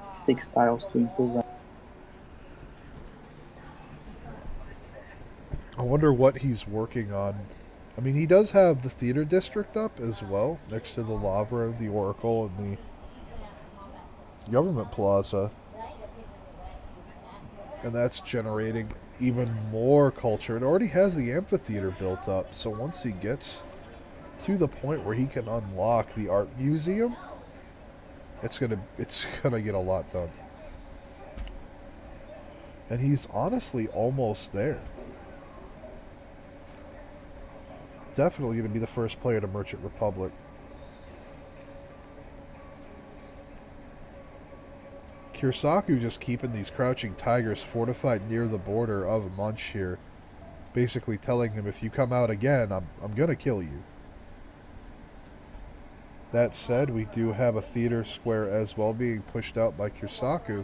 6 tiles to improve. I wonder what he's working on. I mean, he does have the theater district up as well, next to the Lavra, the Oracle, and the Government Plaza. And that's generating even more culture. It already has the amphitheater built up, so once he gets to the point where he can unlock the art museum, it's gonna get a lot done. And he's honestly almost there. Definitely going to be the first player to Merchant Republic. Kirsaku just keeping these crouching tigers fortified near the border of Munch here. Basically telling him, if you come out again, I'm going to kill you. That said, we do have a theater square as well being pushed out by Kirsaku.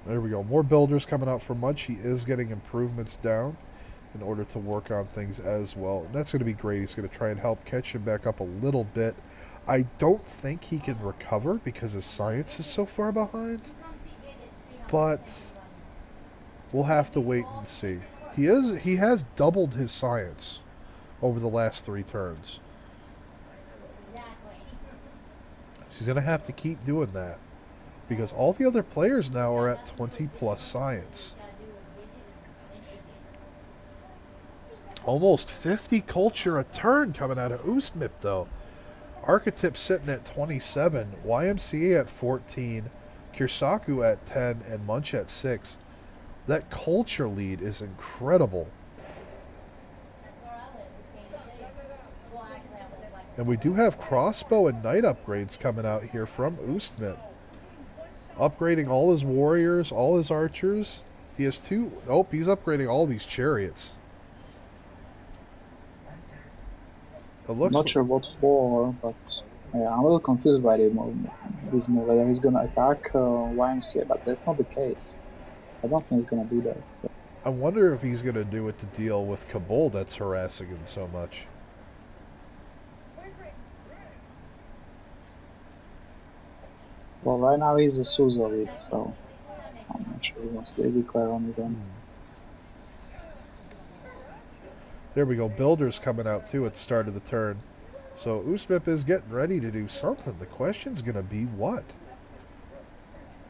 There we go. More builders coming out from Munch. He is getting improvements down in order to work on things as well. And that's going to be great. He's going to try and help catch him back up a little bit. I don't think he can recover because his science is so far behind. But we'll have to wait and see. He has doubled his science over the last 3 turns. So he's going to have to keep doing that, because all the other players now are at 20 plus science. Almost 50 culture a turn coming out of Ustmip, though. Archetype sitting at 27, YMCA at 14, Kirsaku at 10, and Munch at 6. That culture lead is incredible. And we do have crossbow and knight upgrades coming out here from Ustmip. Upgrading all his warriors, all his archers. He has 2... Oh, he's upgrading all these chariots. Not sure what for, but yeah, I'm a little confused by this move. He's gonna attack YMCA, but that's not the case. I don't think he's gonna do that. I wonder if he's going to do it to deal with Kabul that's harassing him so much. Well, right now he's a Suzovit, so I'm not sure he wants to declare on again. There we go. Builder's coming out too at the start of the turn. So Ustmip is getting ready to do something. The question's going to be what?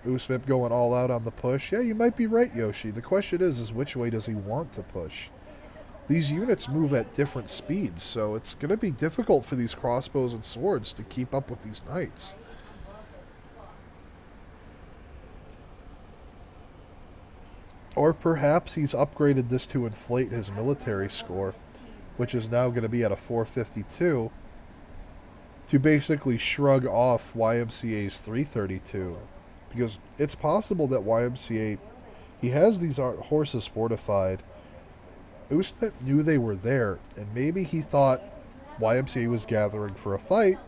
Ustmip going all out on the push. Yeah, you might be right, Yoshi. The question is which way does he want to push? These units move at different speeds, so it's going to be difficult for these crossbows and swords to keep up with these knights. Or perhaps he's upgraded this to inflate his military score, which is now going to be at a 452, to basically shrug off YMCA's 332. Because it's possible that YMCA, he has these horses fortified. Ustmip knew they were there, and maybe he thought YMCA was gathering for a fight.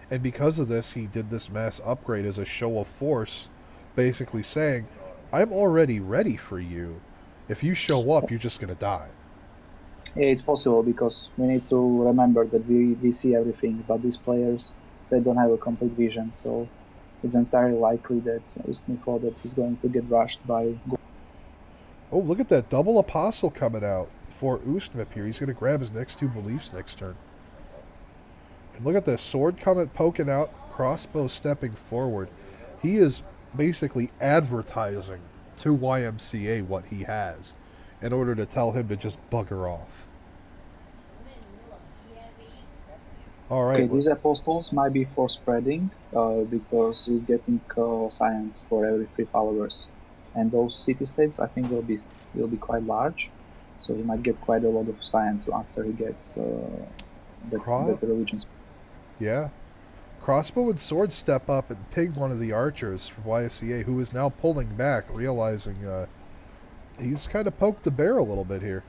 And because of this, he did this mass upgrade as a show of force, basically saying, I'm already ready for you. If you show up, you're just going to die. Yeah, it's possible because we need to remember that we see everything, but these players, they don't have a complete vision, so it's entirely likely that Ustmip thought that he's going to get rushed by... Oh, look at that double apostle coming out for Ustmip here. He's going to grab his next 2 beliefs next turn. And look at the sword coming poking out, crossbow stepping forward. He is basically advertising to YMCA what he has in order to tell him to just bugger off. All right. Okay, these apostles might be for spreading because he's getting science for every 3 followers. And those city-states, I think, will be quite large. So he might get quite a lot of science after he gets better religions. Yeah. Crossbow and sword step up and ping one of the archers from YSCA, who is now pulling back, realizing he's kind of poked the bear a little bit here.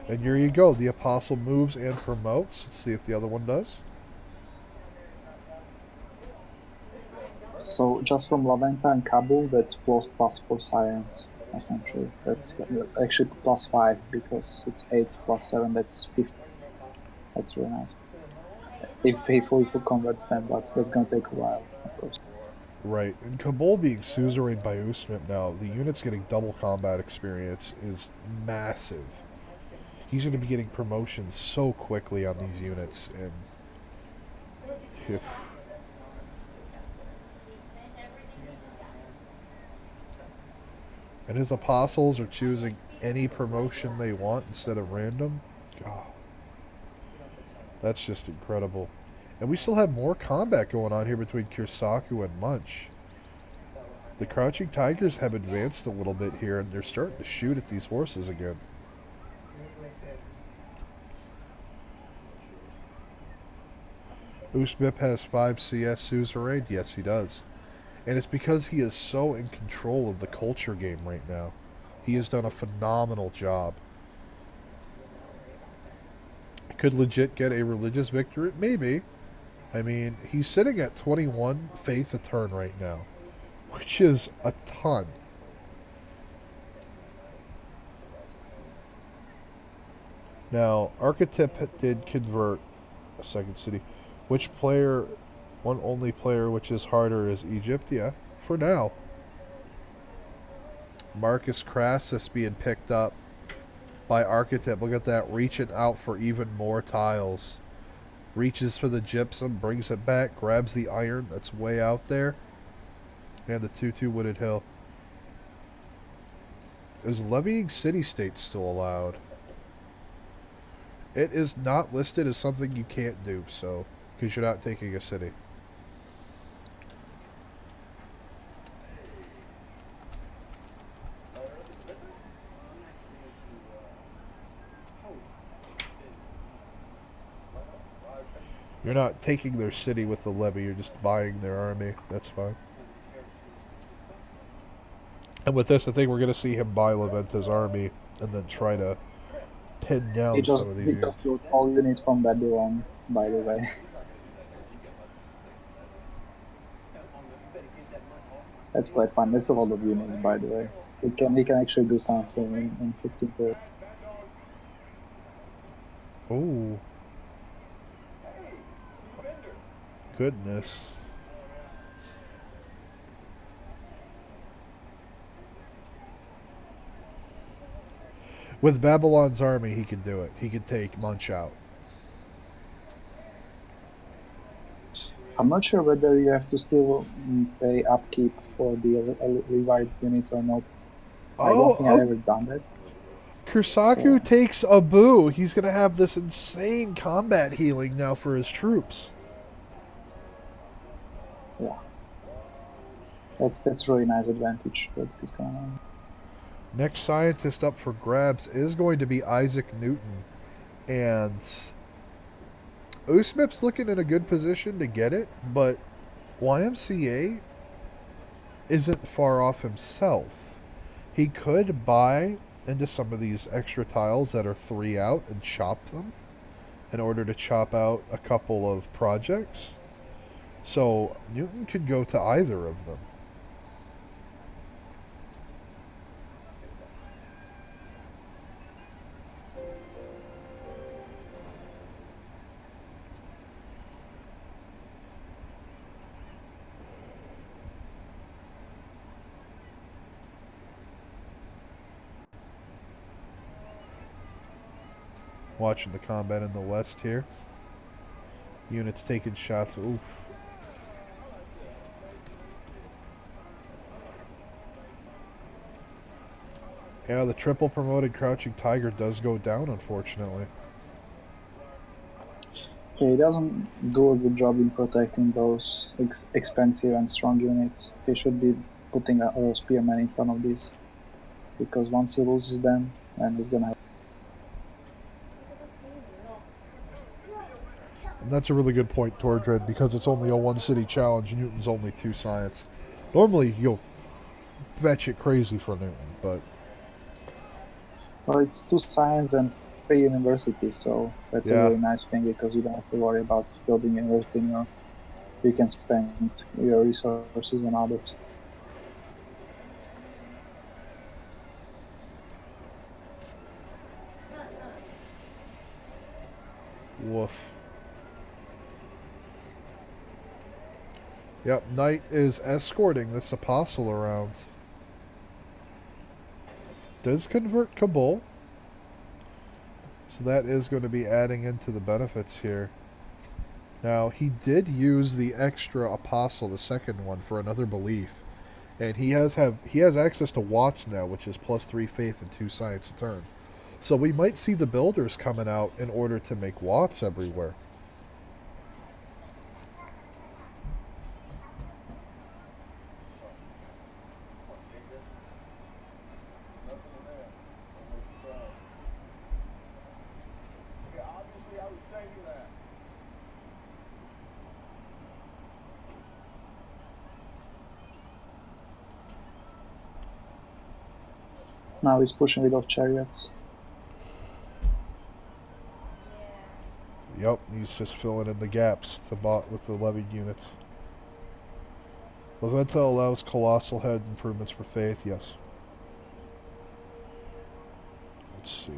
And here you go. The apostle moves and promotes. Let's see if the other one does. So just from Laventa and Kabul, that's plus for science, essentially. That's actually plus 5 because it's 8 plus 7, that's 50. That's really nice. If he fully converts them, but that's going to take a while, of course. Right. And Kabul being suzerained by Ustmip now, the units getting double combat experience is massive. He's going to be getting promotions so quickly on these units, and his apostles are choosing any promotion they want instead of random. God. That's just incredible. And we still have more combat going on here between Kirsaku and Munch. The Crouching Tigers have advanced a little bit here, and they're starting to shoot at these horses again. Ustmip has 5 CS suzerain. Yes, he does. And it's because he is so in control of the culture game right now. He has done a phenomenal job. Could legit get a religious victory? Maybe. I mean, he's sitting at 21 faith a turn right now, which is a ton. Now, Archetype did convert a second city. Which player, one only player which is harder is Egypt? Yeah, for now. Marcus Crassus being picked up by Archetype. Look at that, reaching out for even more tiles. Reaches for the gypsum, brings it back, grabs the iron that's way out there. And the 2-2 Wooded Hill. Is levying city-states still allowed? It is not listed as something you can't do, so, because you're not taking a city. You're not taking their city with the levy, you're just buying their army. That's fine. And with this, I think we're going to see him buy Laventa's army and then try to pin down some of these units. He just killed all units from Babylon, by the way. That's quite fun. That's a lot of units, by the way. He can actually do something in 15 turns. Oh. Goodness. With Babylon's army, he can do it. He can take Munch out. I'm not sure whether you have to still pay upkeep for the revived units or not. I don't think I've ever done that. Kursaku So- takes Abu. He's going to have this insane combat healing now for his troops. Yeah. That's really nice advantage that's going on. Next scientist up for grabs is going to be Isaac Newton. And Ustmip's looking in a good position to get it, but YMCA isn't far off himself. He could buy into some of these extra tiles that are 3 out and chop them in order to chop out a couple of projects. So Newton could go to either of them. Watching the combat in the west here. Units taking shots. Oof. Yeah, the triple promoted Crouching Tiger does go down, unfortunately. He doesn't do a good job in protecting those expensive and strong units. He should be putting a spearman in front of these, because once he loses them, then he's gonna have. And that's a really good point, Tordred, because it's only a One City Challenge. Newton's only 2 science. Normally, you'll fetch it crazy for Newton, but Well, it's 2 science and 3 universities, so that's Yeah. a really nice thing, because you don't have to worry about building university anymore. You can spend your resources on others. woof. Yep, Knight is escorting this apostle around. Does convert Kabul. So that is going to be adding into the benefits here. Now, he did use the extra apostle, the second one, for another belief. And he has access to Watts now, which is +3 faith and 2 science a turn. So we might see the builders coming out in order to make Watts everywhere. Now he's pushing with off chariots. Yep, he's just filling in the gaps with the levied units. Leventa allows colossal head improvements for faith, yes. Let's see.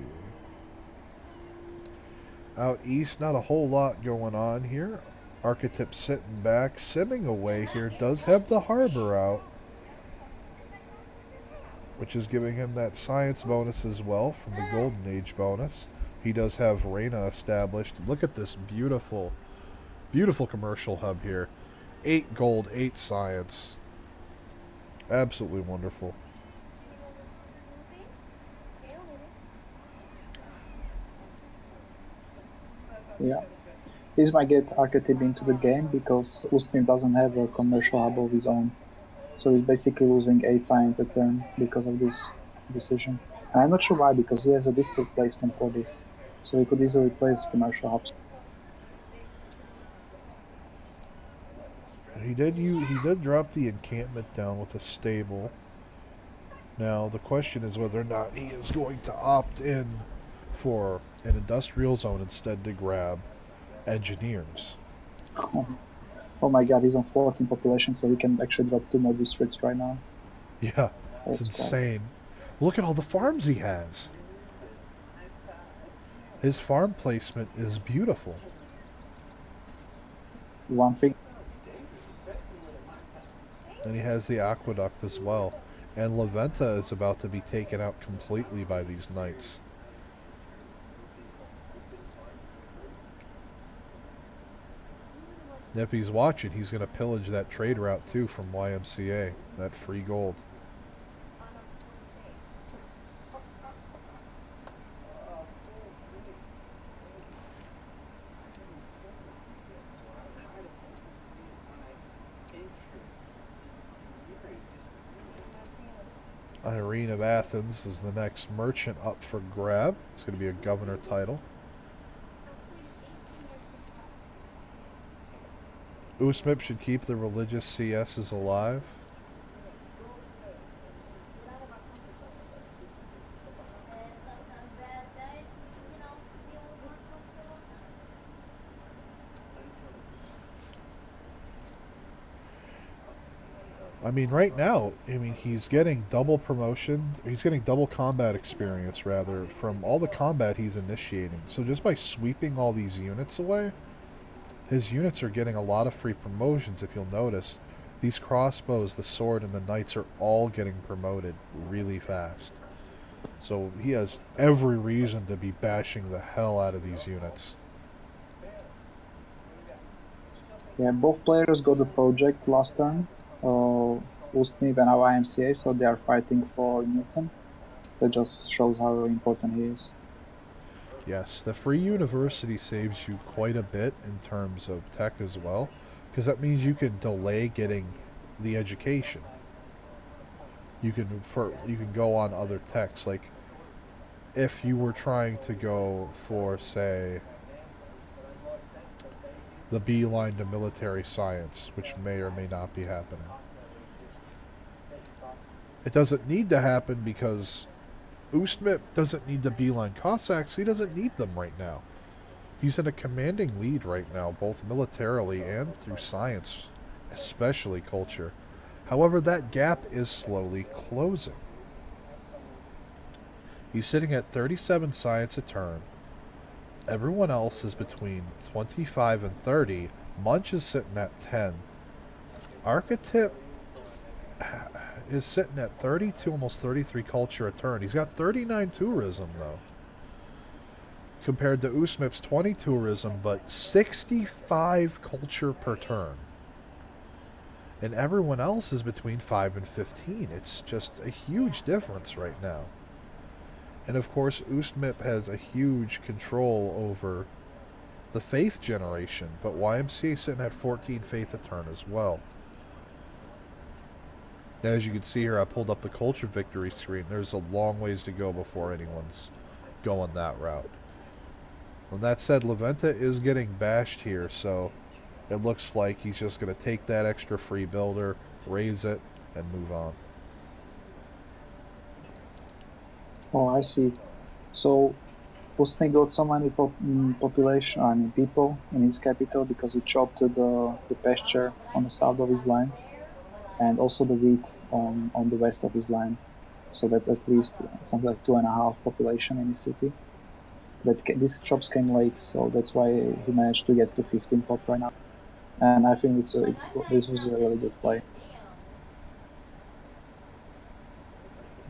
Out east, not a whole lot going on here. Archetype sitting back, simming away here, does have the harbor out, which is giving him that science bonus as well from the Golden Age bonus. He does have Reina established. Look at this beautiful, beautiful commercial hub here. 8 gold, 8 science. Absolutely wonderful. Yeah. This might get Archetype into the game, because Ustmip doesn't have a commercial hub of his own. So he's basically losing 8 science a turn because of this decision. And I'm not sure why, because he has a district placement for this. So he could easily place commercial hubs. He did drop the encampment down with a stable. Now the question is whether or not he is going to opt in for an industrial zone instead to grab engineers. Oh my god, he's on 14 population, so he can actually drop 2 more districts right now. Yeah, it's That's quite. insane. Look at all the farms he has. His farm placement is beautiful. One thing. And he has the aqueduct as well. And La Venta is about to be taken out completely by these knights. And if he's watching, he's going to pillage that trade route too from YMCA, that free gold. Irene of Athens is the next merchant up for grab. It's going to be a governor title. Ustmip should keep the religious CSs alive. I mean, right now, he's getting double promotion. He's getting double combat experience, rather, from all the combat he's initiating. So just by sweeping all these units away, his units are getting a lot of free promotions, if you'll notice. These crossbows, the sword, and the knights are all getting promoted really fast. So he has every reason to be bashing the hell out of these units. Yeah, both players got the project last turn. Ustmip and our IMCA, so they are fighting for Newton. That just shows how important he is. Yes, the free university saves you quite a bit in terms of tech as well, because that means you can delay getting the education. You can go on other techs, like if you were trying to go for, say, the beeline to military science, which may or may not be happening. It doesn't need to happen because Ustmip doesn't need the beeline Cossacks. He doesn't need them right now. He's in a commanding lead right now, both militarily and through science, especially culture. However, that gap is slowly closing. He's sitting at 37 science a turn. Everyone else is between 25 and 30. Munch is sitting at 10. Archetype is sitting at 32, almost 33 culture a turn. He's got 39 tourism, though, compared to Ustmip's 20 tourism, but 65 culture per turn. And everyone else is between 5 and 15. It's just a huge difference right now. And of course, Ustmip has a huge control over the faith generation, but YMCA is sitting at 14 faith a turn as well. Now, as you can see here, I pulled up the culture victory screen. There's a long ways to go before anyone's going that route. With that said, La Venta is getting bashed here, so it looks like he's just going to take that extra free builder, raise it, and move on. Oh, I see. So Ustmip got so many people in his capital because he chopped the pasture on the south of his land, and also the wheat on the west of his land. So that's at least something like 2.5 population in his city. But these chops came late, so that's why he managed to get to 15 pop right now. And I think this was a really good play,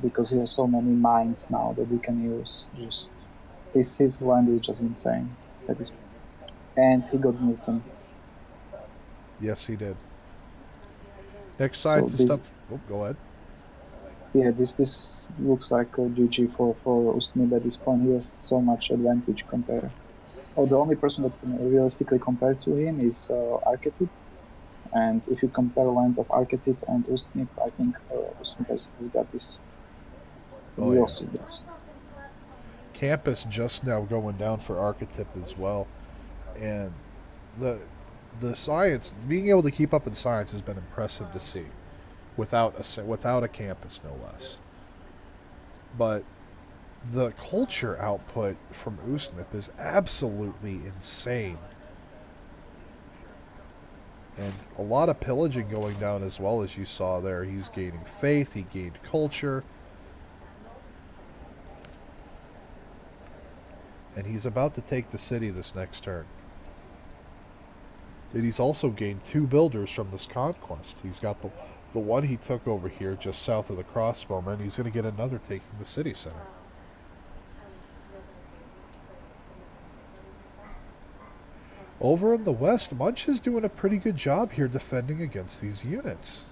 because he has so many mines now that we can use. Just his land is just insane. And he got Newton. Yes, he did. Next scientist up. Oh, go ahead. Yeah, this looks like a GG for Ustmip at this point. He has so much advantage compared. Oh, the only person that can realistically compare to him is Archetype. And if you compare land of Archetype and Ustmip, I think Ustmip has got this. We'll see this. Campus just now going down for Archetype as well. And the science, being able to keep up in science has been impressive to see, without a campus, no less. But the culture output from Ustmip is absolutely insane. And a lot of pillaging going down as well, as you saw there. He's gaining faith, he gained culture. And he's about to take the city this next turn. And he's also gained 2 builders from this conquest. He's got the one he took over here just south of the crossbowmen. He's going to get another taking the city center. Over in the west, Munch is doing a pretty good job here defending against these units.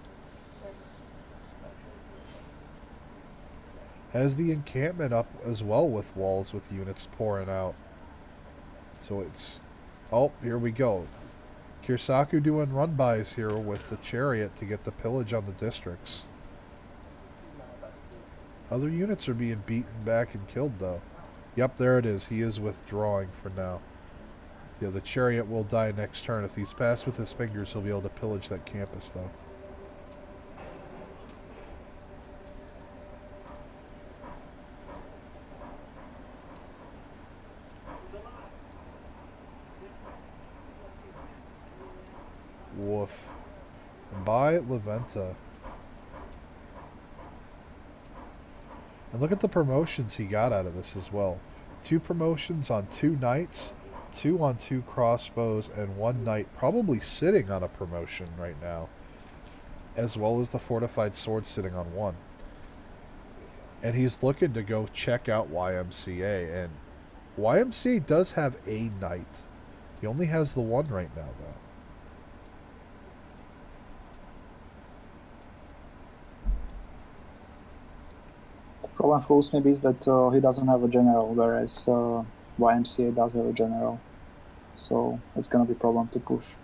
Has the encampment up as well with walls with units pouring out. So it's... Oh, here we go. Kirsaku doing run-bys here with the chariot to get the pillage on the districts. Other units are being beaten back and killed though. Yep, there it is. He is withdrawing for now. Yeah, the chariot will die next turn. If he's passed with his fingers, he'll be able to pillage that campus, though. Woof. By Leventa. And look at the promotions he got out of this as well. 2 promotions on 2 knights, 2 on 2 crossbows, and 1 knight probably sitting on a promotion right now, as well as the fortified sword sitting on 1. And he's looking to go check out YMCA, and YMCA does have a knight. He only has the 1 right now, though. The problem for Ustmip is that he doesn't have a general, whereas YMCA does have a general. So it's gonna be a problem to push.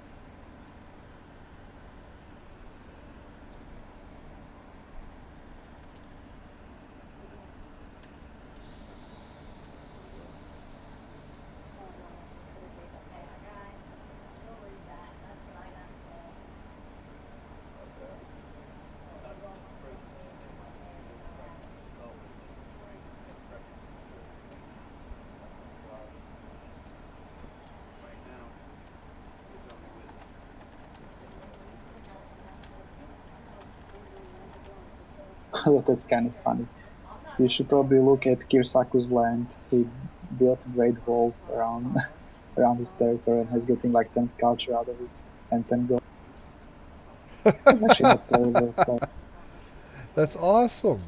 That's kind of funny. You should probably look at Kirsaku's land. He built a great vault around around his territory and has getting like 10 culture out of it and 10 gold. That's actually not terrible. That's awesome.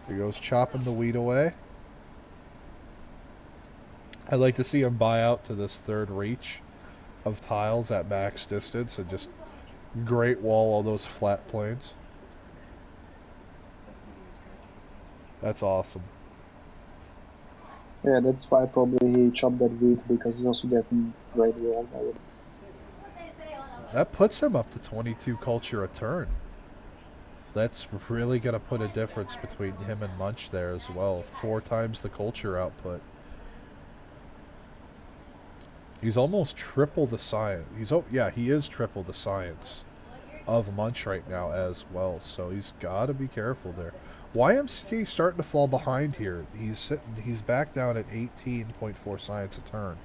He goes chopping the weed away. I'd like to see him buy out to this 3rd reach of tiles at max distance and just great wall all those flat plains. That's awesome. Yeah, that's why probably he chopped that wheat, because he's also getting great wall. That puts him up to 22 culture a turn. That's really going to put a difference between him and Munch there as well. 4 times the culture output. He's almost triple the science. He is triple the science of Munch right now as well. So he's got to be careful there. YMCA starting to fall behind here. He's back down at 18.4 science a turn.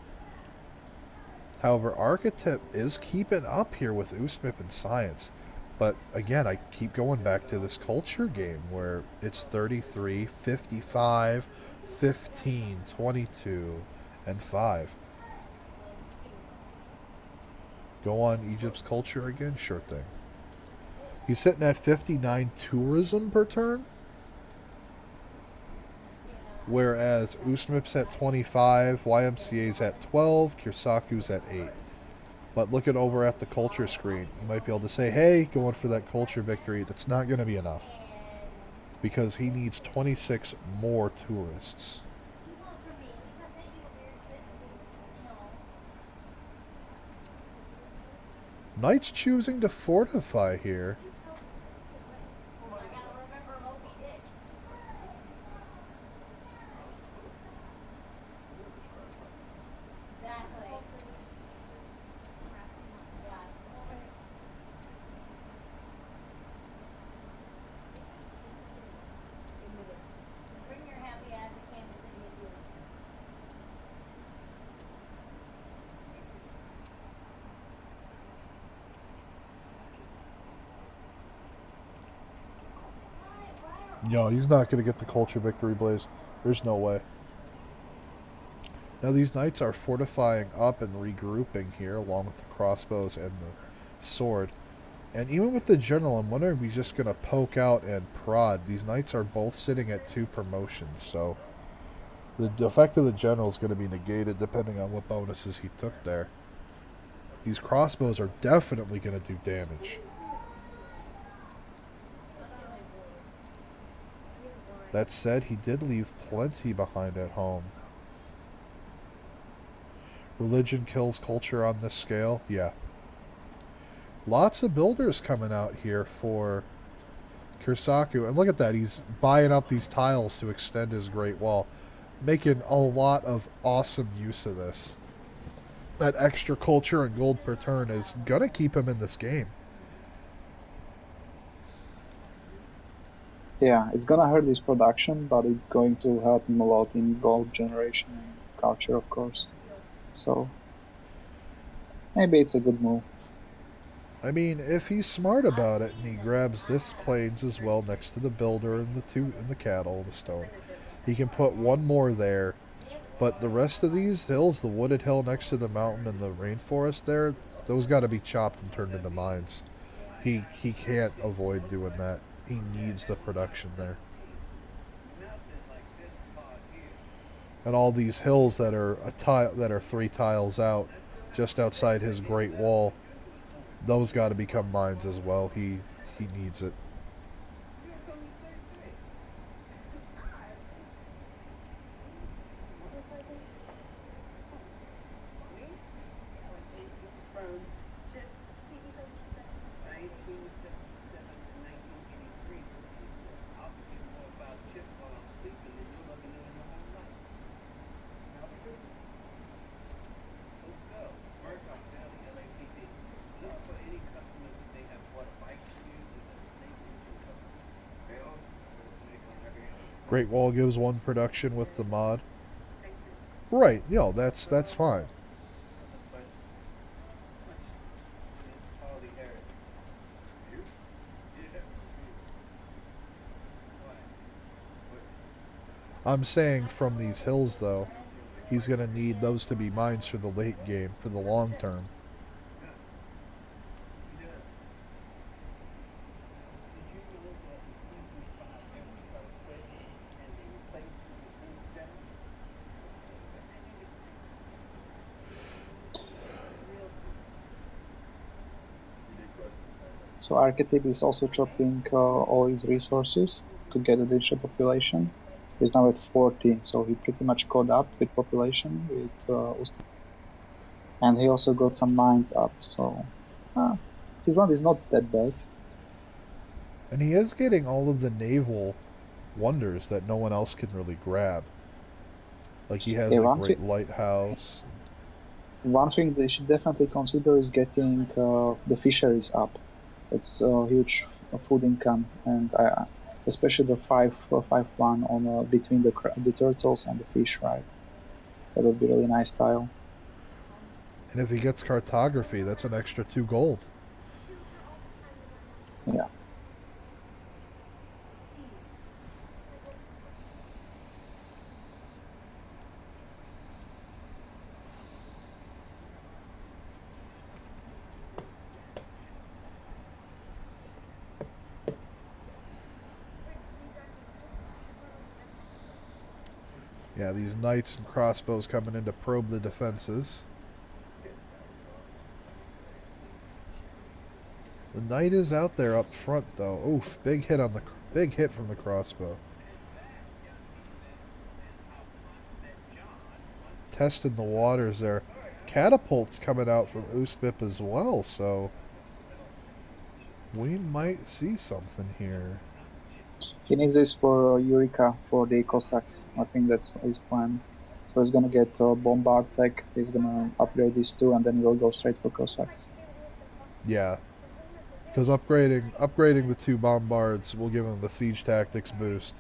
However, Architect is keeping up here with Ustmip and science. But again, I keep going back to this culture game where it's 33, 55, 15, 22, and 5. Go on Egypt's culture again? Sure thing. He's sitting at 59 tourism per turn. Whereas Ustmip's at 25, YMCA's at 12, Kirsaku's at 8. But looking over at the culture screen, you might be able to say, hey, going for that culture victory. That's not going to be enough. Because he needs 26 more tourists. Knight's choosing to fortify here. No, he's not going to get the culture victory blaze. There's no way. Now these knights are fortifying up and regrouping here, along with the crossbows and the sword. And even with the general, I'm wondering if he's just going to poke out and prod. These knights are both sitting at 2 promotions, so the effect of the general is going to be negated depending on what bonuses he took there. These crossbows are definitely going to do damage. That said, he did leave plenty behind at home. Religion kills culture on this scale? Yeah. Lots of builders coming out here for Kursaku. And look at that, he's buying up these tiles to extend his Great Wall. Making a lot of awesome use of this. That extra culture and gold per turn is going to keep him in this game. Yeah, it's gonna hurt his production, but it's going to help him a lot in gold generation and culture, of course. So maybe it's a good move. I mean, if he's smart about it and he grabs this plains as well next to the builder and the cattle, the stone, he can put one more there. But the rest of these hills, the wooded hill next to the mountain and the rainforest there, those got to be chopped and turned into mines. He can't avoid doing that. He needs the production there. And all these hills that are 3 tiles out, just outside his Great Wall, those got to become mines as well. He needs it. Great Wall gives 1 production with the mod. Right, that's fine. I'm saying from these hills, though, he's going to need those to be mines for the late game, for the long term. So Archetype is also chopping all his resources to get a digital population. He's now at 14, so he pretty much caught up with population with Ustmip. And he also got some mines up, so his land is not that bad. And he is getting all of the naval wonders that no one else can really grab. Like he has a great lighthouse. One thing they should definitely consider is getting the fisheries up. It's a huge food income, and especially the 5-1 on between the turtles and the fish, right? That would be a really nice tile. And if he gets cartography, that's an extra 2 gold. Yeah. Yeah, these knights and crossbows coming in to probe the defenses. The knight is out there up front, though. Oof, big hit from the crossbow. Testing the waters there. Catapults coming out from Ustmip as well, so we might see something here. He needs this for Eureka for the Cossacks. I think that's his plan. So he's gonna get bombard tech. He's gonna upgrade these 2, and then he'll go straight for Cossacks. Yeah, because upgrading the 2 bombards will give him the siege tactics boost.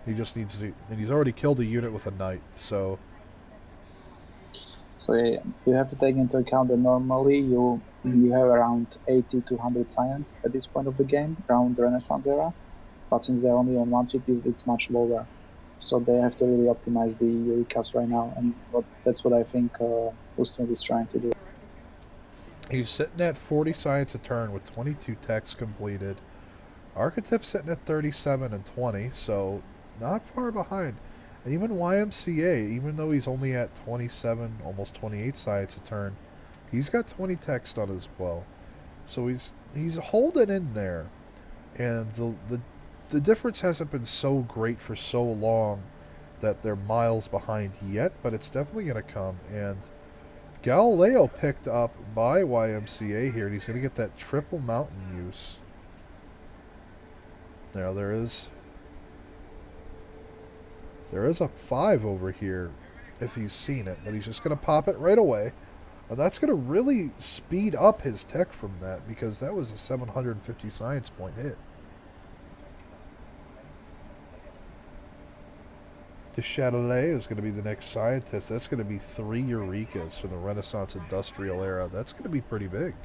He just needs to, and he's already killed a unit with a knight, so. So yeah, you have to take into account that normally you have around 80 to 100 science at this point of the game, around the Renaissance era. but since they're only on one city, it's much lower. So they have to really optimize the recast right now, and that's what I think Ustmip is trying to do. He's sitting at 40 science a turn with 22 techs completed. Archetype's sitting at 37 and 20, so not far behind. And even YMCA, even though he's only at 27, almost 28 science a turn, he's got 20 techs done as well. So he's holding in there. And the difference hasn't been so great for so long that they're miles behind yet, but it's definitely going to come. And Galileo picked up by YMCA here, and he's going to get that triple mountain use. Now there is a 5 over here if he's seen it, but he's just going to pop it right away. And that's going to really speed up his tech from that, because that was a 750 science point hit. De Châtelet is going to be the next scientist. That's going to be 3 Eurekas from the Renaissance Industrial Era. That's going to be pretty big.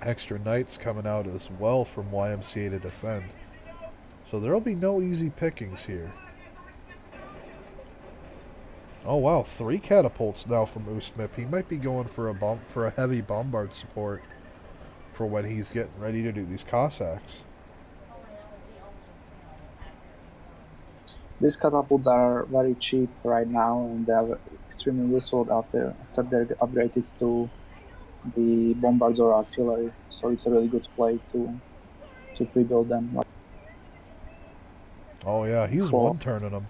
Extra Knights coming out as well from YMCA to defend. So there'll be no easy pickings here. Oh wow, 3 catapults now from Ustmip. He might be going for a heavy bombard support for when he's getting ready to do these Cossacks. These catapults are very cheap right now, and they are extremely useful out there after they're upgraded to the bombards or artillery. So it's a really good play to pre-build them. Oh yeah, he's one turning them.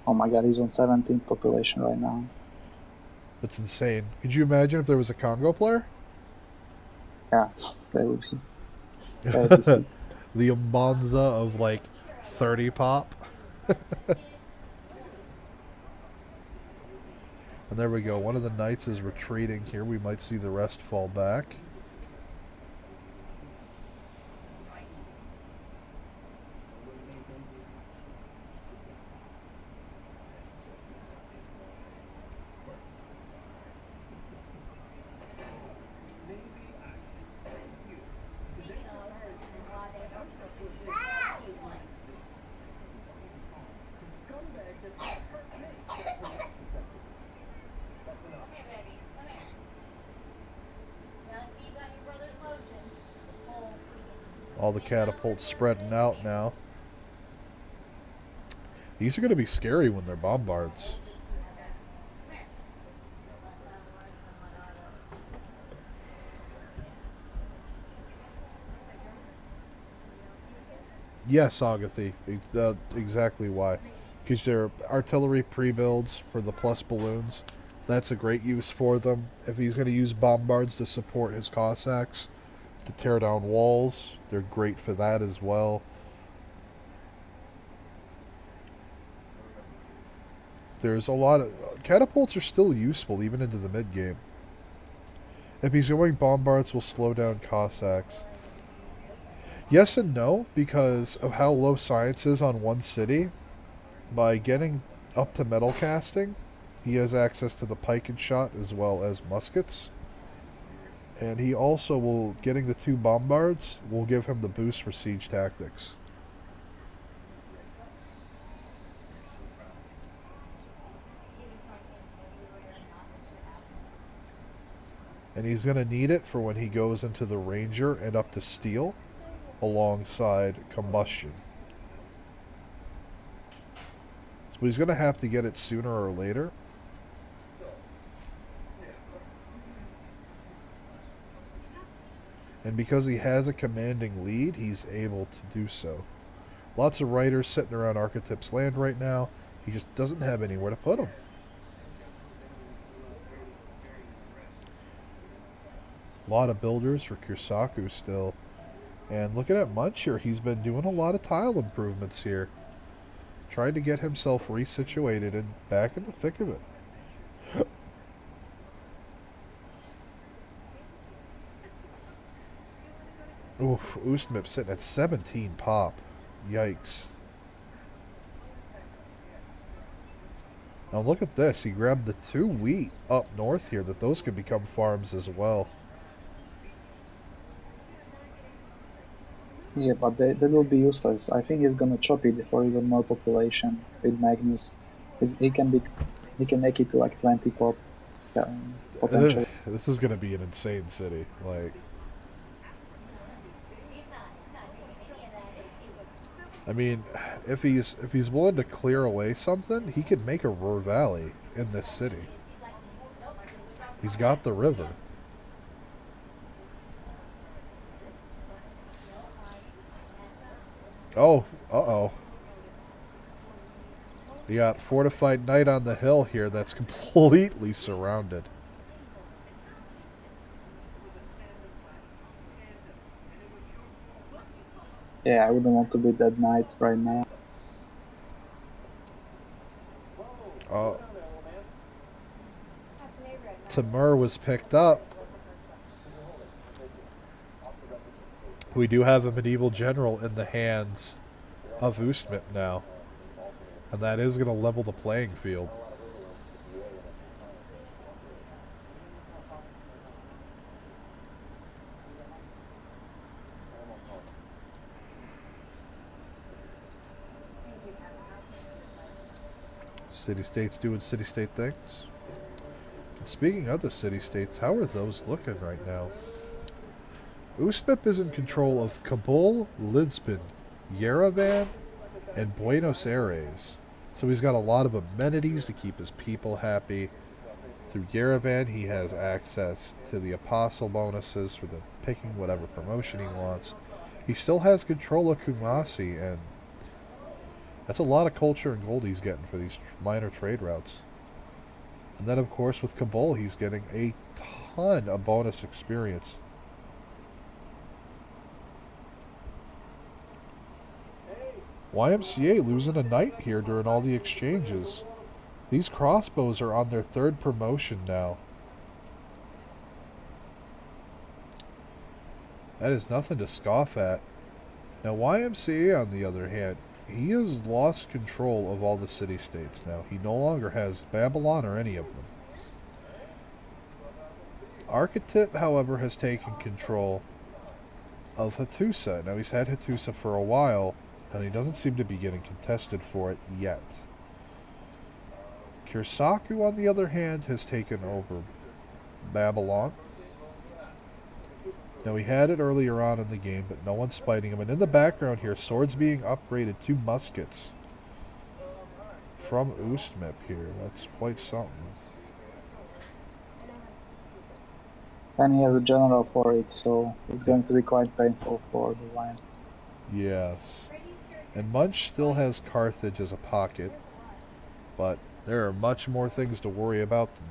Oh my god, he's on 17 population right now. That's insane. Could you imagine if there was a Congo player? Yeah, they would be sick. The Mbanza of like 30 pop. And there we go. One of the knights is retreating here. We might see the rest fall back. All the catapults spreading out now. These are going to be scary when they're bombards. Yes, Agathy. Exactly why. Because they're artillery pre-builds for the plus balloons. That's a great use for them. If he's going to use bombards to support his Cossacks, to tear down walls, they're great for that as well. There's a lot of... catapults are still useful even into the mid-game. If he's going bombards, will slow down Cossacks. Yes and no, because of how low science is on one city. By getting up to metal casting, he has access to the pike and shot as well as muskets. And he also will, getting the 2 bombards, will give him the boost for siege tactics. And he's going to need it for when he goes into the Ranger and up to Steel, alongside Combustion. So he's going to have to get it sooner or later. And because he has a commanding lead, he's able to do so. Lots of riders sitting around Archetyp's land right now. He just doesn't have anywhere to put them. A lot of builders for Kursaku still. And looking at Muncher, he's been doing a lot of tile improvements here. Trying to get himself resituated and back in the thick of it. Oof, Ustmip sitting at 17 pop. Yikes. Now look at this. He grabbed the 2 wheat up north here, that those could become farms as well. Yeah, but that will be useless. I think he's gonna chop it for even more population with Magnus. He can make it to like 20 pop potential. This is going to be an insane city. Like, I mean, if he's willing to clear away something, he could make a Ruhr Valley in this city. He's got the river. Oh, uh-oh. You got fortified knight on the hill here that's completely surrounded. Yeah, I wouldn't want to be that knight right now. Timur was picked up. We do have a medieval general in the hands of Ustmip now. And that is going to level the playing field. City-states doing city-state things. And speaking of the city-states, how are those looking right now? Ustmip is in control of Kabul, Lisbon, Yerevan, and Buenos Aires. So he's got a lot of amenities to keep his people happy. Through Yerevan, he has access to the apostle bonuses for the picking whatever promotion he wants. He still has control of Kumasi, and that's a lot of culture and gold he's getting for these minor trade routes. And then, of course, with Kabul, he's getting a ton of bonus experience. YMCA losing a knight here during all the exchanges. These crossbows are on their 3rd promotion now. That is nothing to scoff at. Now YMCA, on the other hand, he has lost control of all the city-states now. He no longer has Babylon or any of them. Archetype, however, has taken control of Hattusa. Now he's had Hattusa for a while, and he doesn't seem to be getting contested for it yet. Kirsaku, on the other hand, has taken over Babylon. Now, he had it earlier on in the game, but no one's fighting him. And in the background here, swords being upgraded to muskets from Ustmip here. That's quite something. And he has a general for it, so it's going to be quite painful for the line. Yes. And Munch still has Carthage as a pocket, but there are much more things to worry about than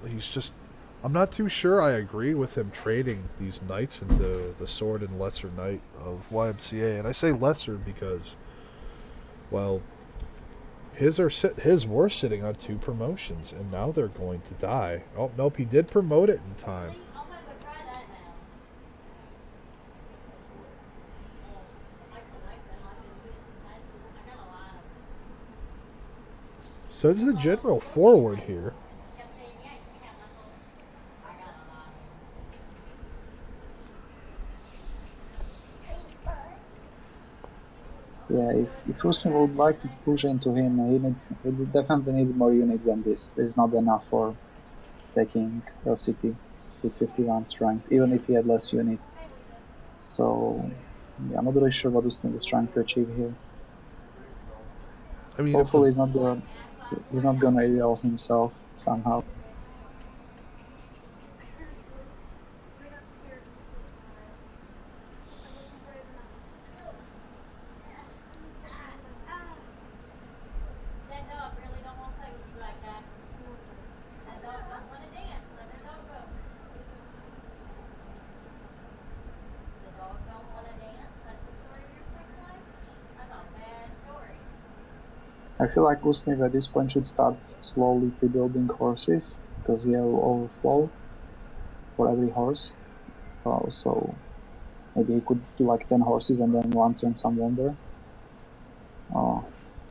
he's just... I'm not too sure I agree with him trading these knights into the sword and lesser knight of YMCA. And I say lesser because, well, his were sitting on 2 promotions, and now they're going to die. Oh, nope, he did promote it in time. Sends the general forward here. Yeah, if Ruskin would like to push into him, it definitely needs more units than this. It's not enough for taking a city with 51 strength, even if he had less unit. So, yeah, I'm not really sure what Ruskin is trying to achieve here. I mean, hopefully he's not gonna AL himself somehow. I feel like Ustmip at this point should start slowly pre-building horses, because he has overflow for every horse. Maybe he could do like 10 horses and then one turn some wonder.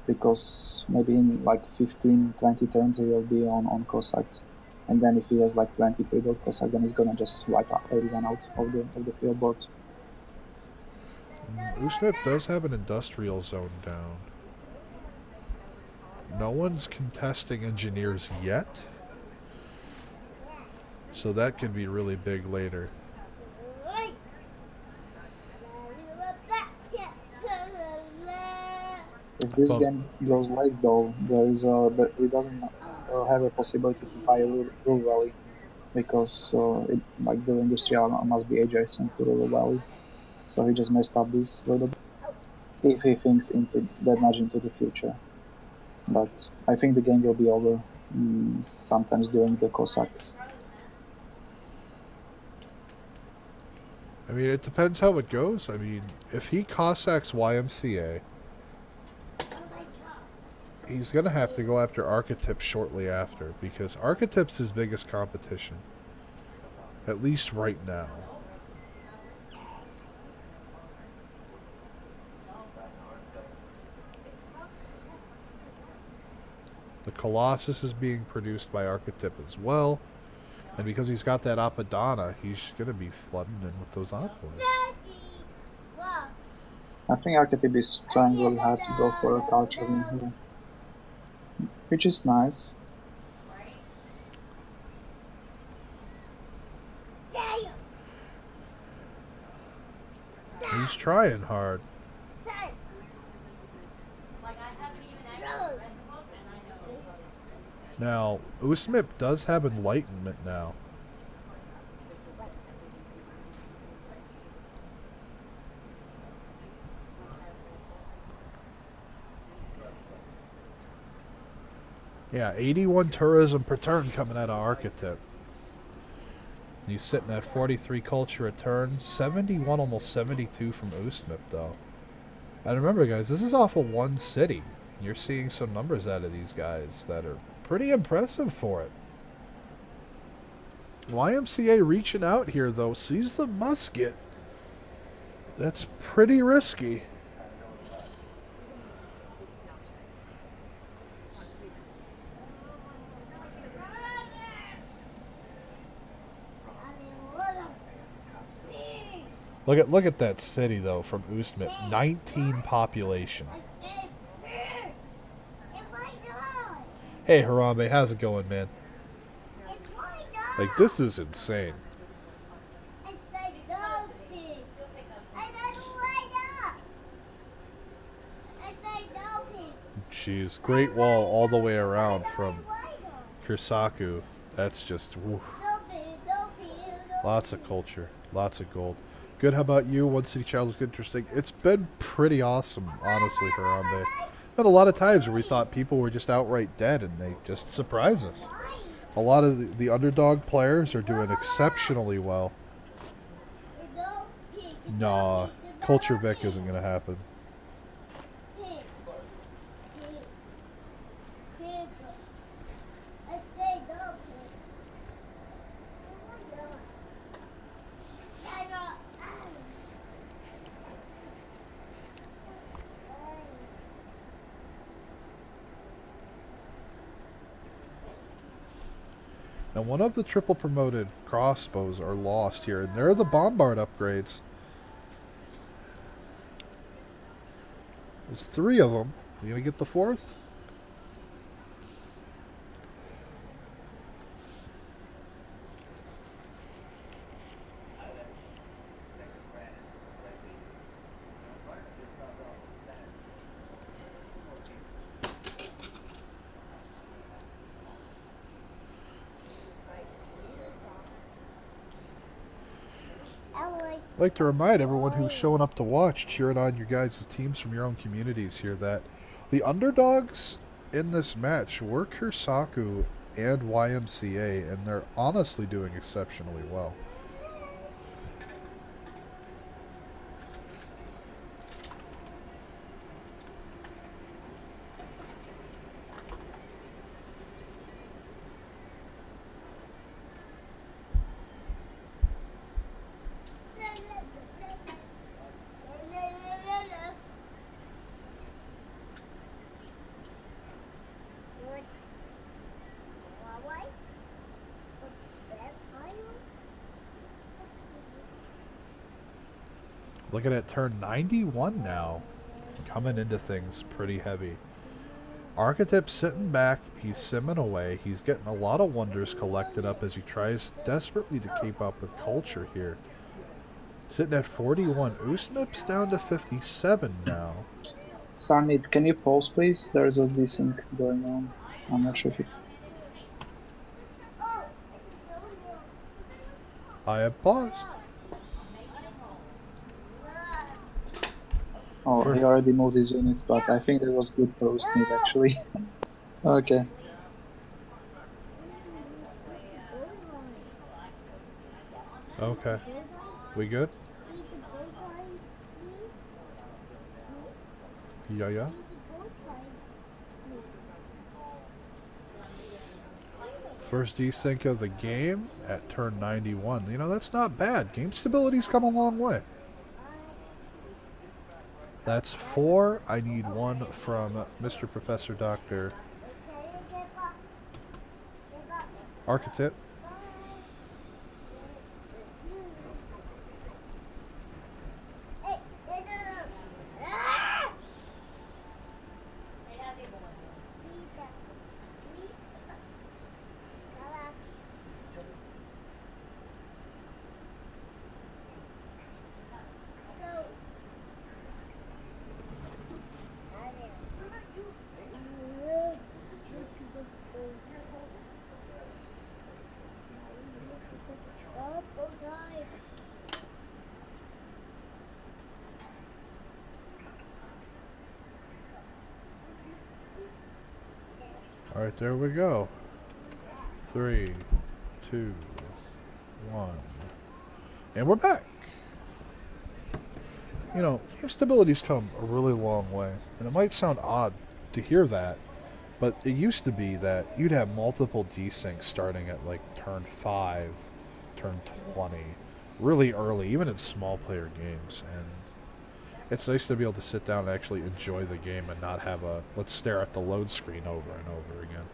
Because maybe in like 15, 20 turns he will be on Cossacks. And then if he has like 20 pre-built Cossack, then he's gonna just wipe everyone out of the field board. Ustmip does have an industrial zone down. No one's contesting engineers yet. So that could be really big later. If this Well, game goes late though, he doesn't have a possibility to buy a Rule Valley because like the industrial must be adjacent to Rule Valley. So he just messed up this little bit if he thinks into that much into the future. But I think the game will be over sometimes during the Cossacks. I mean, it depends how it goes. I mean, if he Cossacks YMCA, he's going to have to go after Archetypes shortly after, because Archetypes is his biggest competition. At least right now. The Colossus is being produced by Archetype as well. And because he's got that Apadana, he's going to be flooding in with those envoys. I think Archetype is trying really hard to go for a culture win here, which is nice. He's trying hard. Now, Ustmip does have Enlightenment now. Yeah, 81 tourism per turn coming out of Archetype. He's sitting at 43 culture a turn, 71, almost 72 from Ustmip though. And remember guys, this is off of One City. You're seeing some numbers out of these guys that are pretty impressive for it. YMCA reaching out here though, sees the musket. That's pretty risky. Look at that city though from Ustmip. 19 population. Hey Harambe, how's it going, man? Like, this is insane. Jeez, Great Wall all the way around from Kursaku. That's just, woof. Lots of culture, lots of gold. Good, how about you? One City Challenge was interesting. It's been pretty awesome, honestly, Harambe. Been a lot of times where we thought people were just outright dead, and they just surprise us. A lot of the underdog players are doing exceptionally well. Nah, Culture Vic isn't going to happen. Now, one of the triple promoted crossbows are lost here, and they're the Bombard upgrades. There's 3 of them. You gonna get the 4th? I'd like to remind everyone who's showing up to watch, cheering on your guys' teams from your own communities here, that the underdogs in this match were Kursaku and YMCA, and they're honestly doing exceptionally well. Looking at turn 91 now. Coming into things pretty heavy. Archetype sitting back. He's simming away. He's getting a lot of wonders collected up as he tries desperately to keep up with culture here. Sitting at 41. Ustmip's down to 57 now. Sarnit, can you pause, please? There's a desync going on. I'm not sure if you... I have paused. Oh, he already moved his units, but I think that was good for Ustmip, actually. Okay. Okay. We good? Yeah. First desync of the game at turn 91. You know, that's not bad. Game stability's come a long way. That's 4. I need 1 from Mr. Professor Doctor Architect. Alright, there we go. 3, 2, 1. And we're back. You know, game stability's come a really long way. And it might sound odd to hear that, but it used to be that you'd have multiple desyncs starting at like turn 5, turn 20, really early, even in small player games. And it's nice to be able to sit down and actually enjoy the game and not have a, let's stare at the load screen over and over again.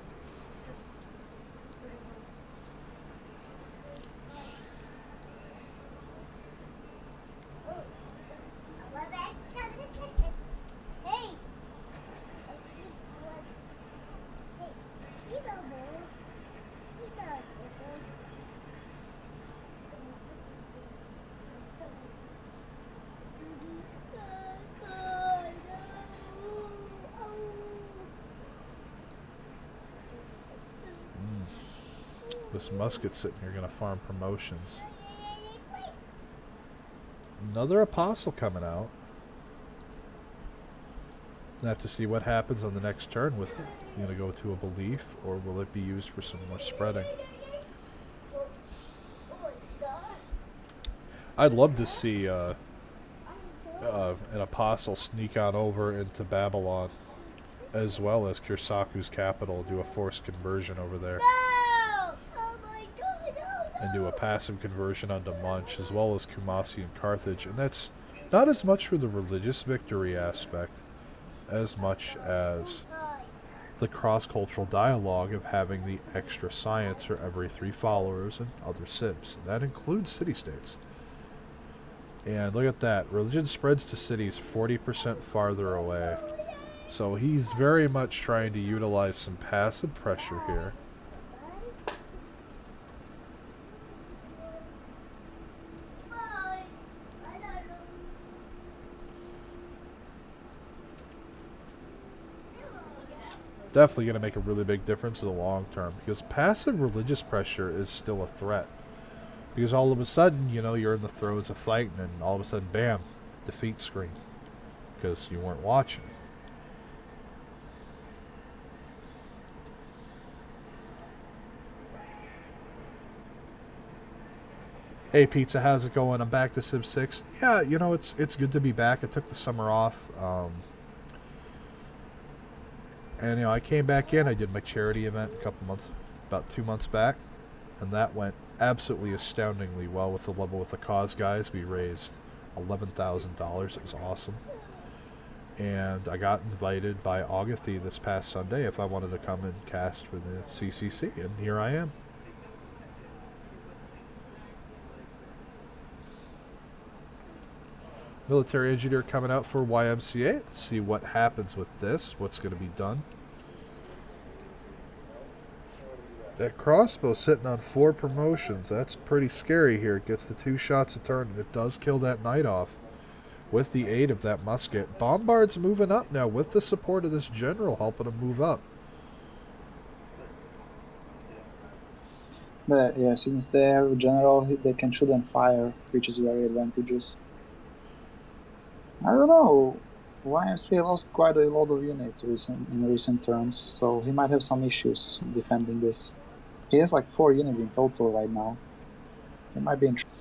This musket sitting here gonna farm promotions. Another apostle coming out. We'll have to see what happens on the next turn with it. You gonna go to a belief, or will it be used for some more spreading? I'd love to see an apostle sneak on over into Babylon, as well as Kursaku's capital, do a forced conversion over there. And do a passive conversion onto Munch, as well as Kumasi and Carthage. And that's not as much for the religious victory aspect, as much as the cross-cultural dialogue of having the extra science for every 3 followers and other civs. And that includes city-states. And look at that. Religion spreads to cities 40% farther away. So he's very much trying to utilize some passive pressure here. Definitely going to make a really big difference in the long term, because passive religious pressure is still a threat. Because all of a sudden, you know, you're in the throes of fighting, and all of a sudden, bam, defeat screen, because you weren't watching. Hey Pizza, how's it going? I'm back to Civ 6. Yeah, you know, it's good to be back. I took the summer off. And, you know, I came back in. I did my charity event about 2 months back. And that went absolutely astoundingly well with the Level with the Cause guys. We raised $11,000. It was awesome. And I got invited by Agathy this past Sunday if I wanted to come and cast for the CCC. And here I am. Military engineer coming out for YMCA to see what happens with this, what's going to be done. That crossbow sitting on 4 promotions. That's pretty scary here. It gets the 2 shots a turn, and it does kill that knight off with the aid of that musket. Bombard's moving up now with the support of this general helping him move up. Yeah, since they're general, they can shoot and fire, which is very advantageous. I don't know. YMCA lost quite a lot of units in recent turns, so he might have some issues defending this. He has like 4 units in total right now. He might be in trouble.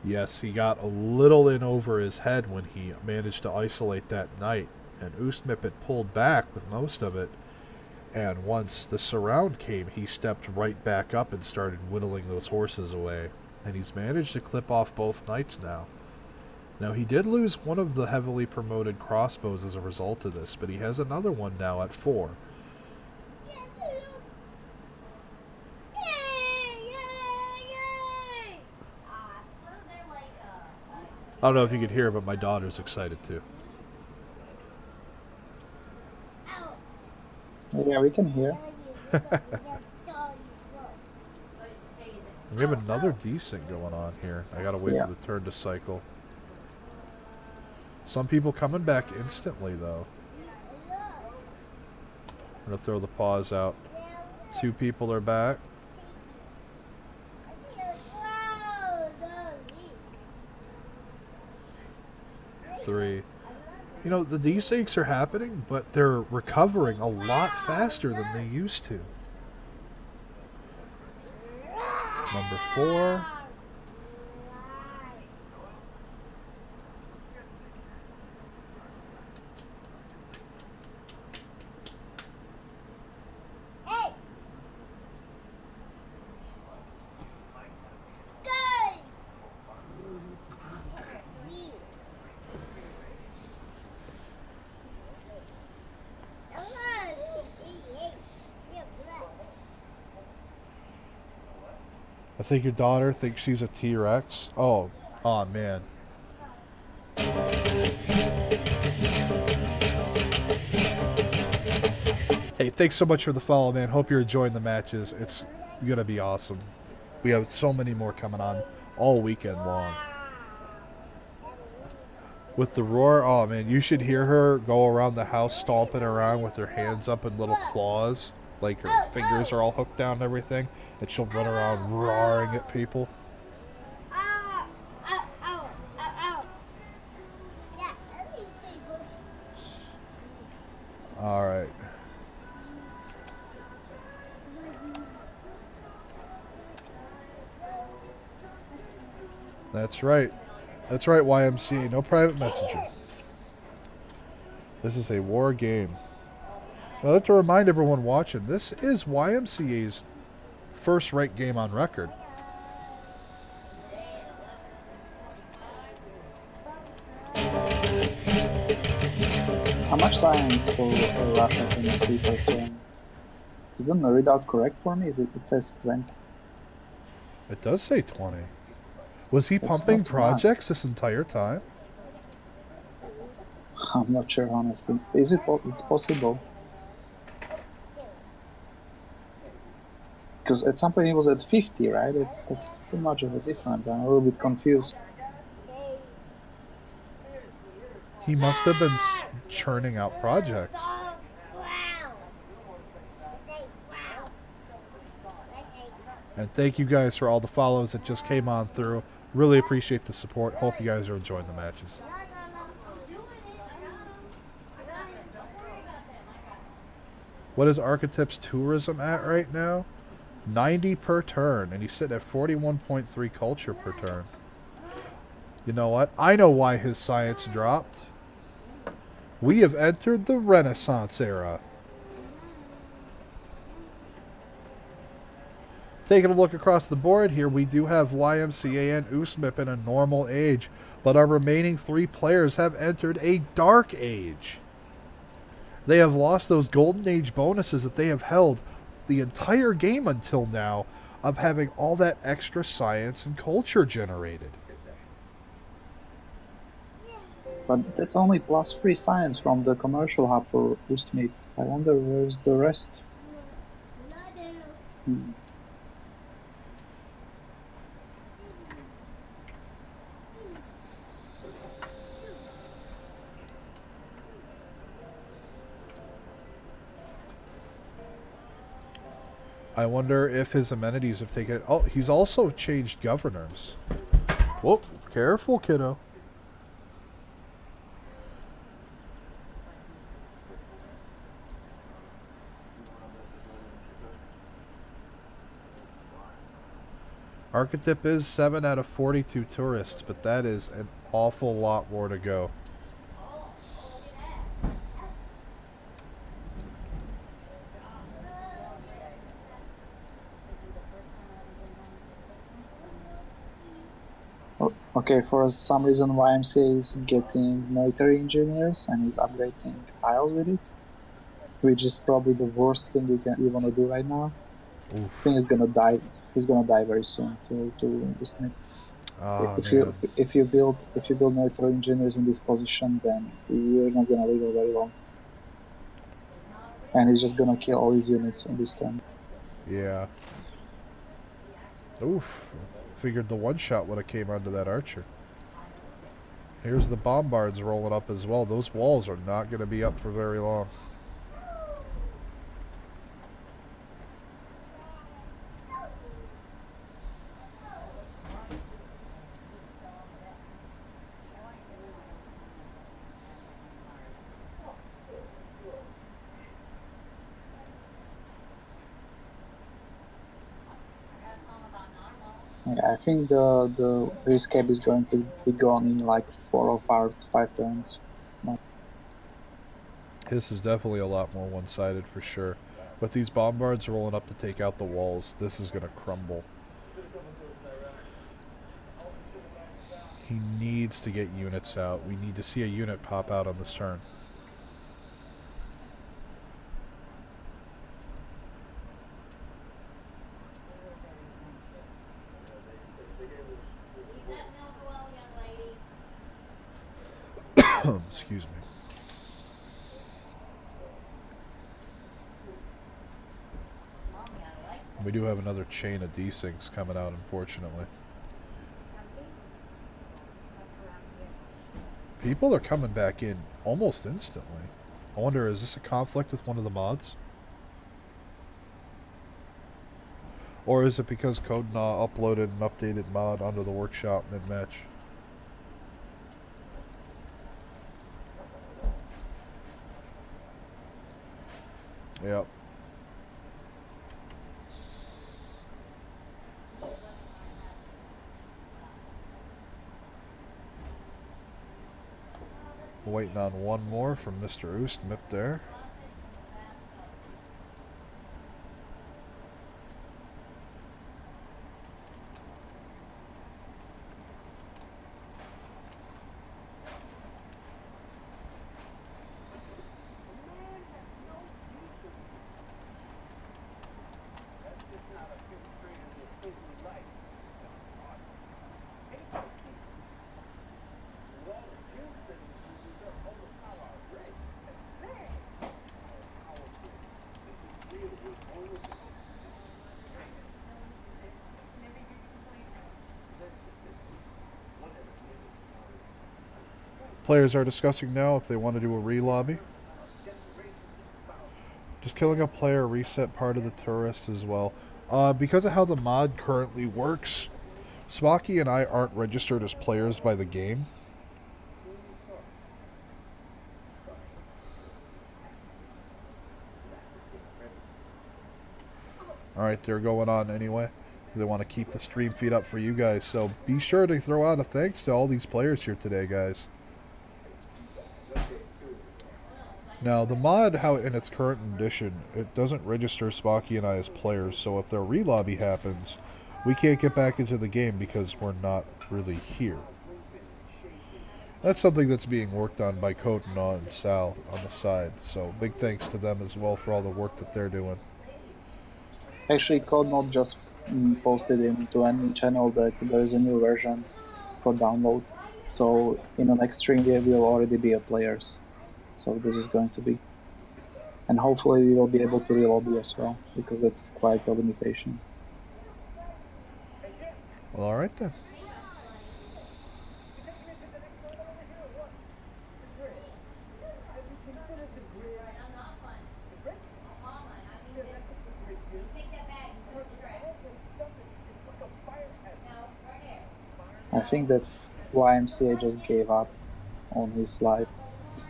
Yes, he got a little in over his head when he managed to isolate that knight, and Ustmip had pulled back with most of it. And once the surround came, he stepped right back up and started whittling those horses away. And he's managed to clip off both knights now. Now, he did lose one of the heavily promoted crossbows as a result of this, but he has another one now at 4. I don't know if you could hear, but my daughter's excited too. Yeah, we can hear. We have another decent going on here. I gotta wait for the turn to cycle. Some people coming back instantly, though. I'm gonna throw the pause out. 2 people are back. 3. You know, the desinks are happening, but they're recovering a lot faster than they used to. Number 4. I think your daughter thinks she's a T-Rex. Oh man. Hey, thanks so much for the follow, man. Hope you're enjoying the matches. It's gonna be awesome. We have so many more coming on all weekend long. With the roar, oh man, you should hear her go around the house stomping around with her hands up in little claws. Like her fingers are all hooked down and everything. And she'll run around roaring at people. Alright. That's right. That's right, YMCA. No private messaging. This is a war game. I'd like to remind everyone watching, this is YMCA's first ranked game on record. How much science for Russia can you see per turn? Is the readout correct for me? It says 20. It does say 20. Was he That's pumping not too projects this entire time? I'm not sure, honestly. Is it? It's possible. Because at some point he was at 50, right? That's too much of a difference. I'm a little bit confused. He must have been churning out projects. And thank you guys for all the follows that just came on through. Really appreciate the support. Hope you guys are enjoying the matches. What is Archetyp's tourism at right now? 90 per turn, and he's sitting at 41.3 culture per turn. You know what? I know why his science dropped. We have entered the Renaissance era. Taking a look across the board here, we do have YMCA and Ustmip in a normal age, but our remaining 3 players have entered a dark age. They have lost those golden age bonuses that they have held the entire game until now of having all that extra science and culture generated. But that's only +3 science from the commercial hub for Ustmip. I wonder where's the rest. Hmm. I wonder if his amenities have taken it. Oh, he's also changed governors. Whoop, careful, kiddo. Archetype is 7 out of 42 tourists, but that is an awful lot more to go. Okay, for some reason YMCA is getting military engineers and is upgrading tiles with it, which is probably the worst thing you want to do right now. Oof. I think he's gonna die. He's gonna die very soon to Ustmip. Ah, If man. you build military engineers in this position, then you're not gonna live very long. And he's just gonna kill all his units on this turn. Yeah. Oof. Figured the one shot would have came onto that archer. Here's the bombards rolling up as well. Those walls are not going to be up for very long. Yeah, I think the escape is going to be gone in like 4 or 5 turns. This is definitely a lot more one-sided for sure. With these bombards rolling up to take out the walls, this is going to crumble. He needs to get units out. We need to see a unit pop out on this turn. Excuse me. We do have another chain of desyncs coming out, unfortunately. People are coming back in almost instantly. I wonder, is this a conflict with one of the mods? Or is it because Codenaw uploaded an updated mod onto the workshop mid-match? Yep. Waiting on one more from Mr. Ustmip there. Players are discussing now if they want to do a re-lobby. Just killing a player reset part of the tourist as well. Because of how the mod currently works, Smoky and I aren't registered as players by the game. Alright, they're going on anyway. They want to keep the stream feed up for you guys, so be sure to throw out a thanks to all these players here today, guys. Now, the mod, how in its current edition, it doesn't register Spocky and I as players, so if their re-lobby happens, we can't get back into the game because we're not really here. That's something that's being worked on by Codenaw and Sal on the side, so big thanks to them as well for all the work that they're doing. Actually, CodeNode just posted into any channel that there is a new version for download. So in the next stream we will already be a players. So this is going to be. And hopefully we will be able to re-lobby as well, because that's quite a limitation. Well, all right then. I think that YMCA just gave up on his life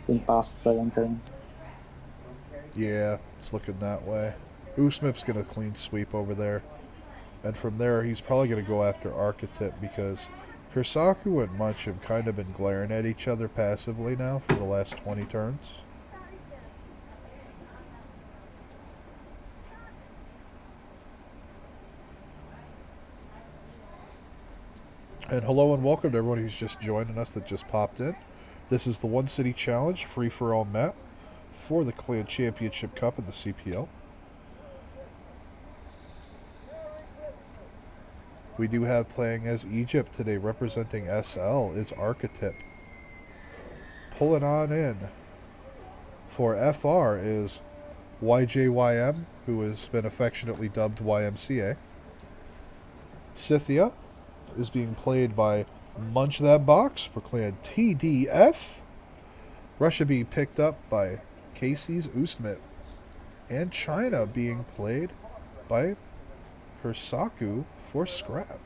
in past 7 turns. Yeah, it's looking that way. Ustmip's going to clean sweep over there. And from there, he's probably going to go after Archetype because Kursaku and Munch have kind of been glaring at each other passively now for the last 20 turns. And hello and welcome to everyone who's just joining us that just popped in. This is the One City Challenge free-for-all map for the Clan Championship Cup of the CPL. We do have playing as Egypt today, representing SL is Archetype. Pulling on in for FR is YJYM, who has been affectionately dubbed YMCA. Scythia is being played by Munch That Box for clan TDF. Russia being picked up by Casey's Ustmip. And China being played by Kursaku for Scrap.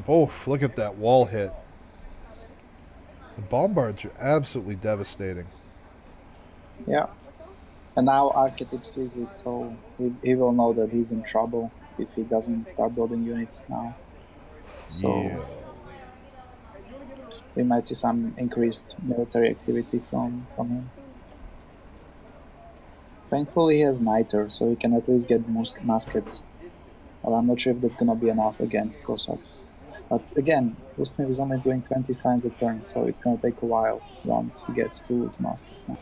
Oh, look at that wall hit. The bombards are absolutely devastating. Yeah. And now Archetype sees it, so he will know that he's in trouble if he doesn't start building units now. So Yeah. we might see some increased military activity from him. Thankfully he has Niter, so he can at least get muskets. But I'm not sure if that's gonna be enough against Cossacks. But again, Ustmip is only doing 20 signs a turn, so it's gonna take a while once he gets to muskets now.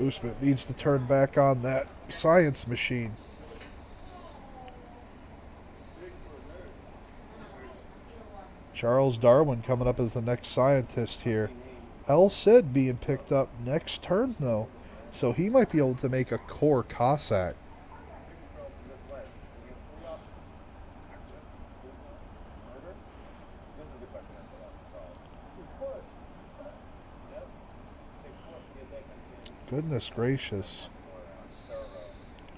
Ustmip needs to turn back on that science machine. Charles Darwin coming up as the next scientist here. El Cid being picked up next turn, though. So he might be able to make a core Cossack. Goodness gracious.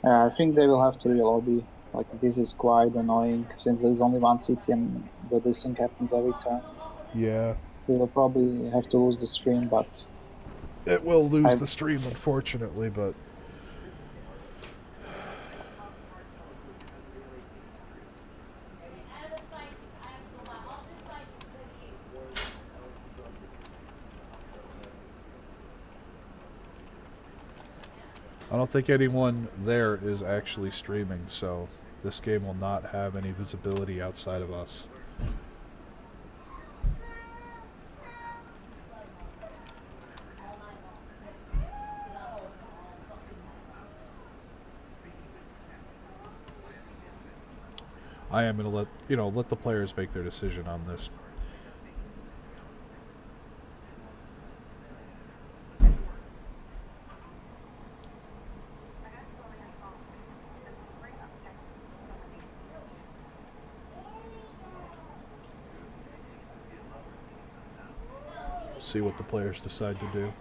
I think they will have to re-lobby. Like, this is quite annoying, since there's only one city and this thing happens every turn. Yeah. We will probably have to lose the stream, but... It will lose the stream, unfortunately, but... I don't think anyone there is actually streaming, so this game will not have any visibility outside of us. I am going to let the players make their decision on this. See what the players decide to do.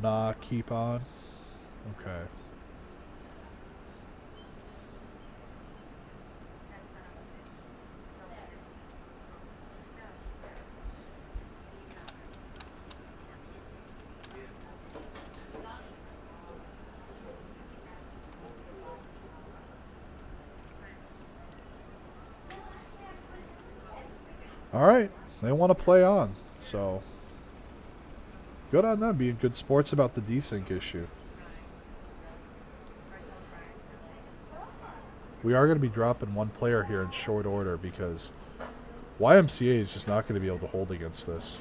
Nah, keep on. Okay. Alright, they want to play on, so good on them being good sports about the desync issue. We are going to be dropping one player here in short order because YMCA is just not going to be able to hold against this.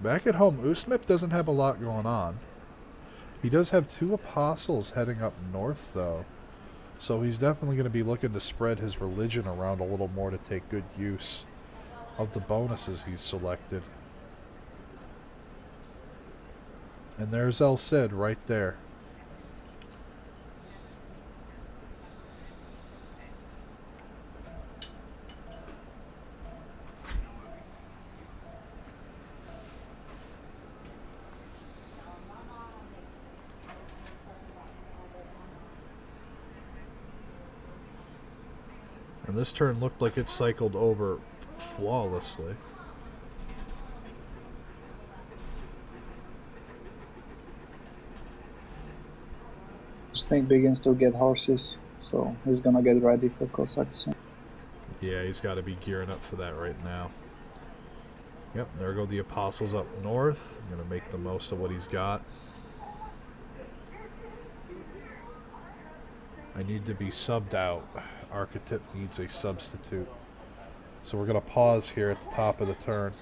Back at home, Ustmip doesn't have a lot going on. He does have 2 apostles heading up north, though. So he's definitely going to be looking to spread his religion around a little more to take good use of the bonuses he's selected. And there's El Cid right there. And this turn looked like it cycled over flawlessly. Snake begins to get horses, so he's gonna get ready for Cossacks soon. Yeah, he's got to be gearing up for that right now. Yep, there go the apostles up north. I'm going to make the most of what he's got. I need to be subbed out. Archetype needs a substitute. So we're going to pause here at the top of the turn.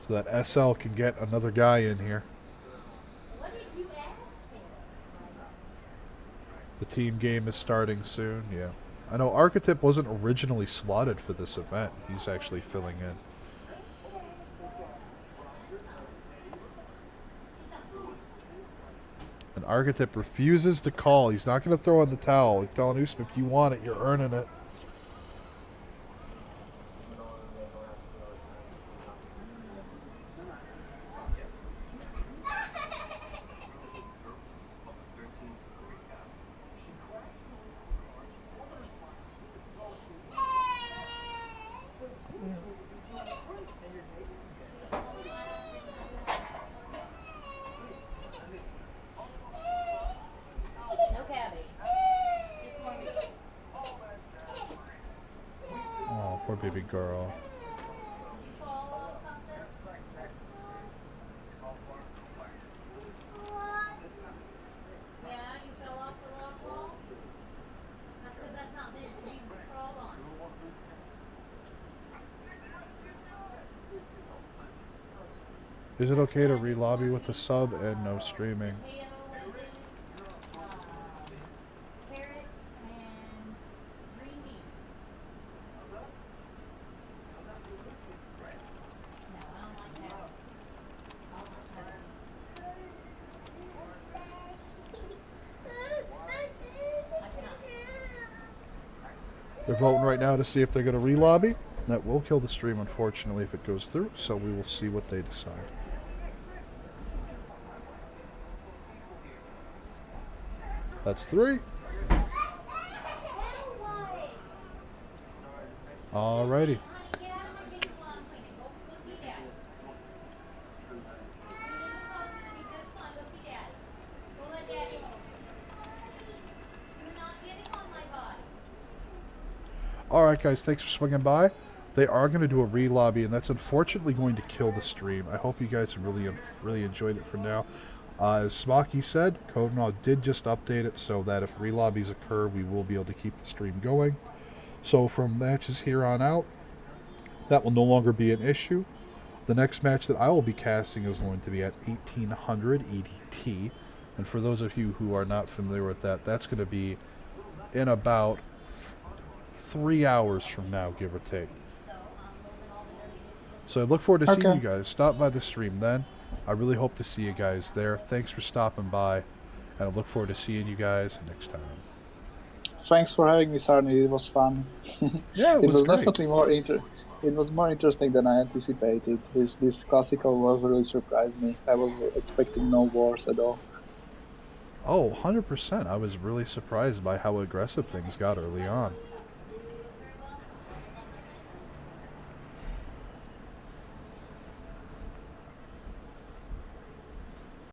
So that SL can get another guy in here. The team game is starting soon, yeah. I know Archetype wasn't originally slotted for this event. He's actually filling in. And Archetype refuses to call. He's not going to throw in the towel. He's telling Ustmip, you want it, you're earning it. Oh, poor baby girl. Is it okay to re-lobby with a sub and no streaming? They're voting right now to see if they're going to re-lobby. That will kill the stream, unfortunately, if it goes through, so we will see what they decide. That's 3. Alrighty. Alright guys, thanks for swinging by. They are going to do a re-lobby, and that's unfortunately going to kill the stream. I hope you guys really enjoyed it for now. As Smoky said, Codenaw did just update it so that if re-lobbies occur, we will be able to keep the stream going. So from matches here on out, that will no longer be an issue. The next match that I will be casting is going to be at 1800 EDT. And for those of you who are not familiar with that, that's going to be in about 3 hours from now, give or take. So I look forward to seeing you guys. Stop by the stream then. I really hope to see you guys there. Thanks for stopping by, and I look forward to seeing you guys next time. Thanks for having me, Sarni. It was fun. Yeah, it was great. Definitely it was more interesting than I anticipated. This classical wars really surprised me. I was expecting no wars at all. Oh, 100%. I was really surprised by how aggressive things got early on.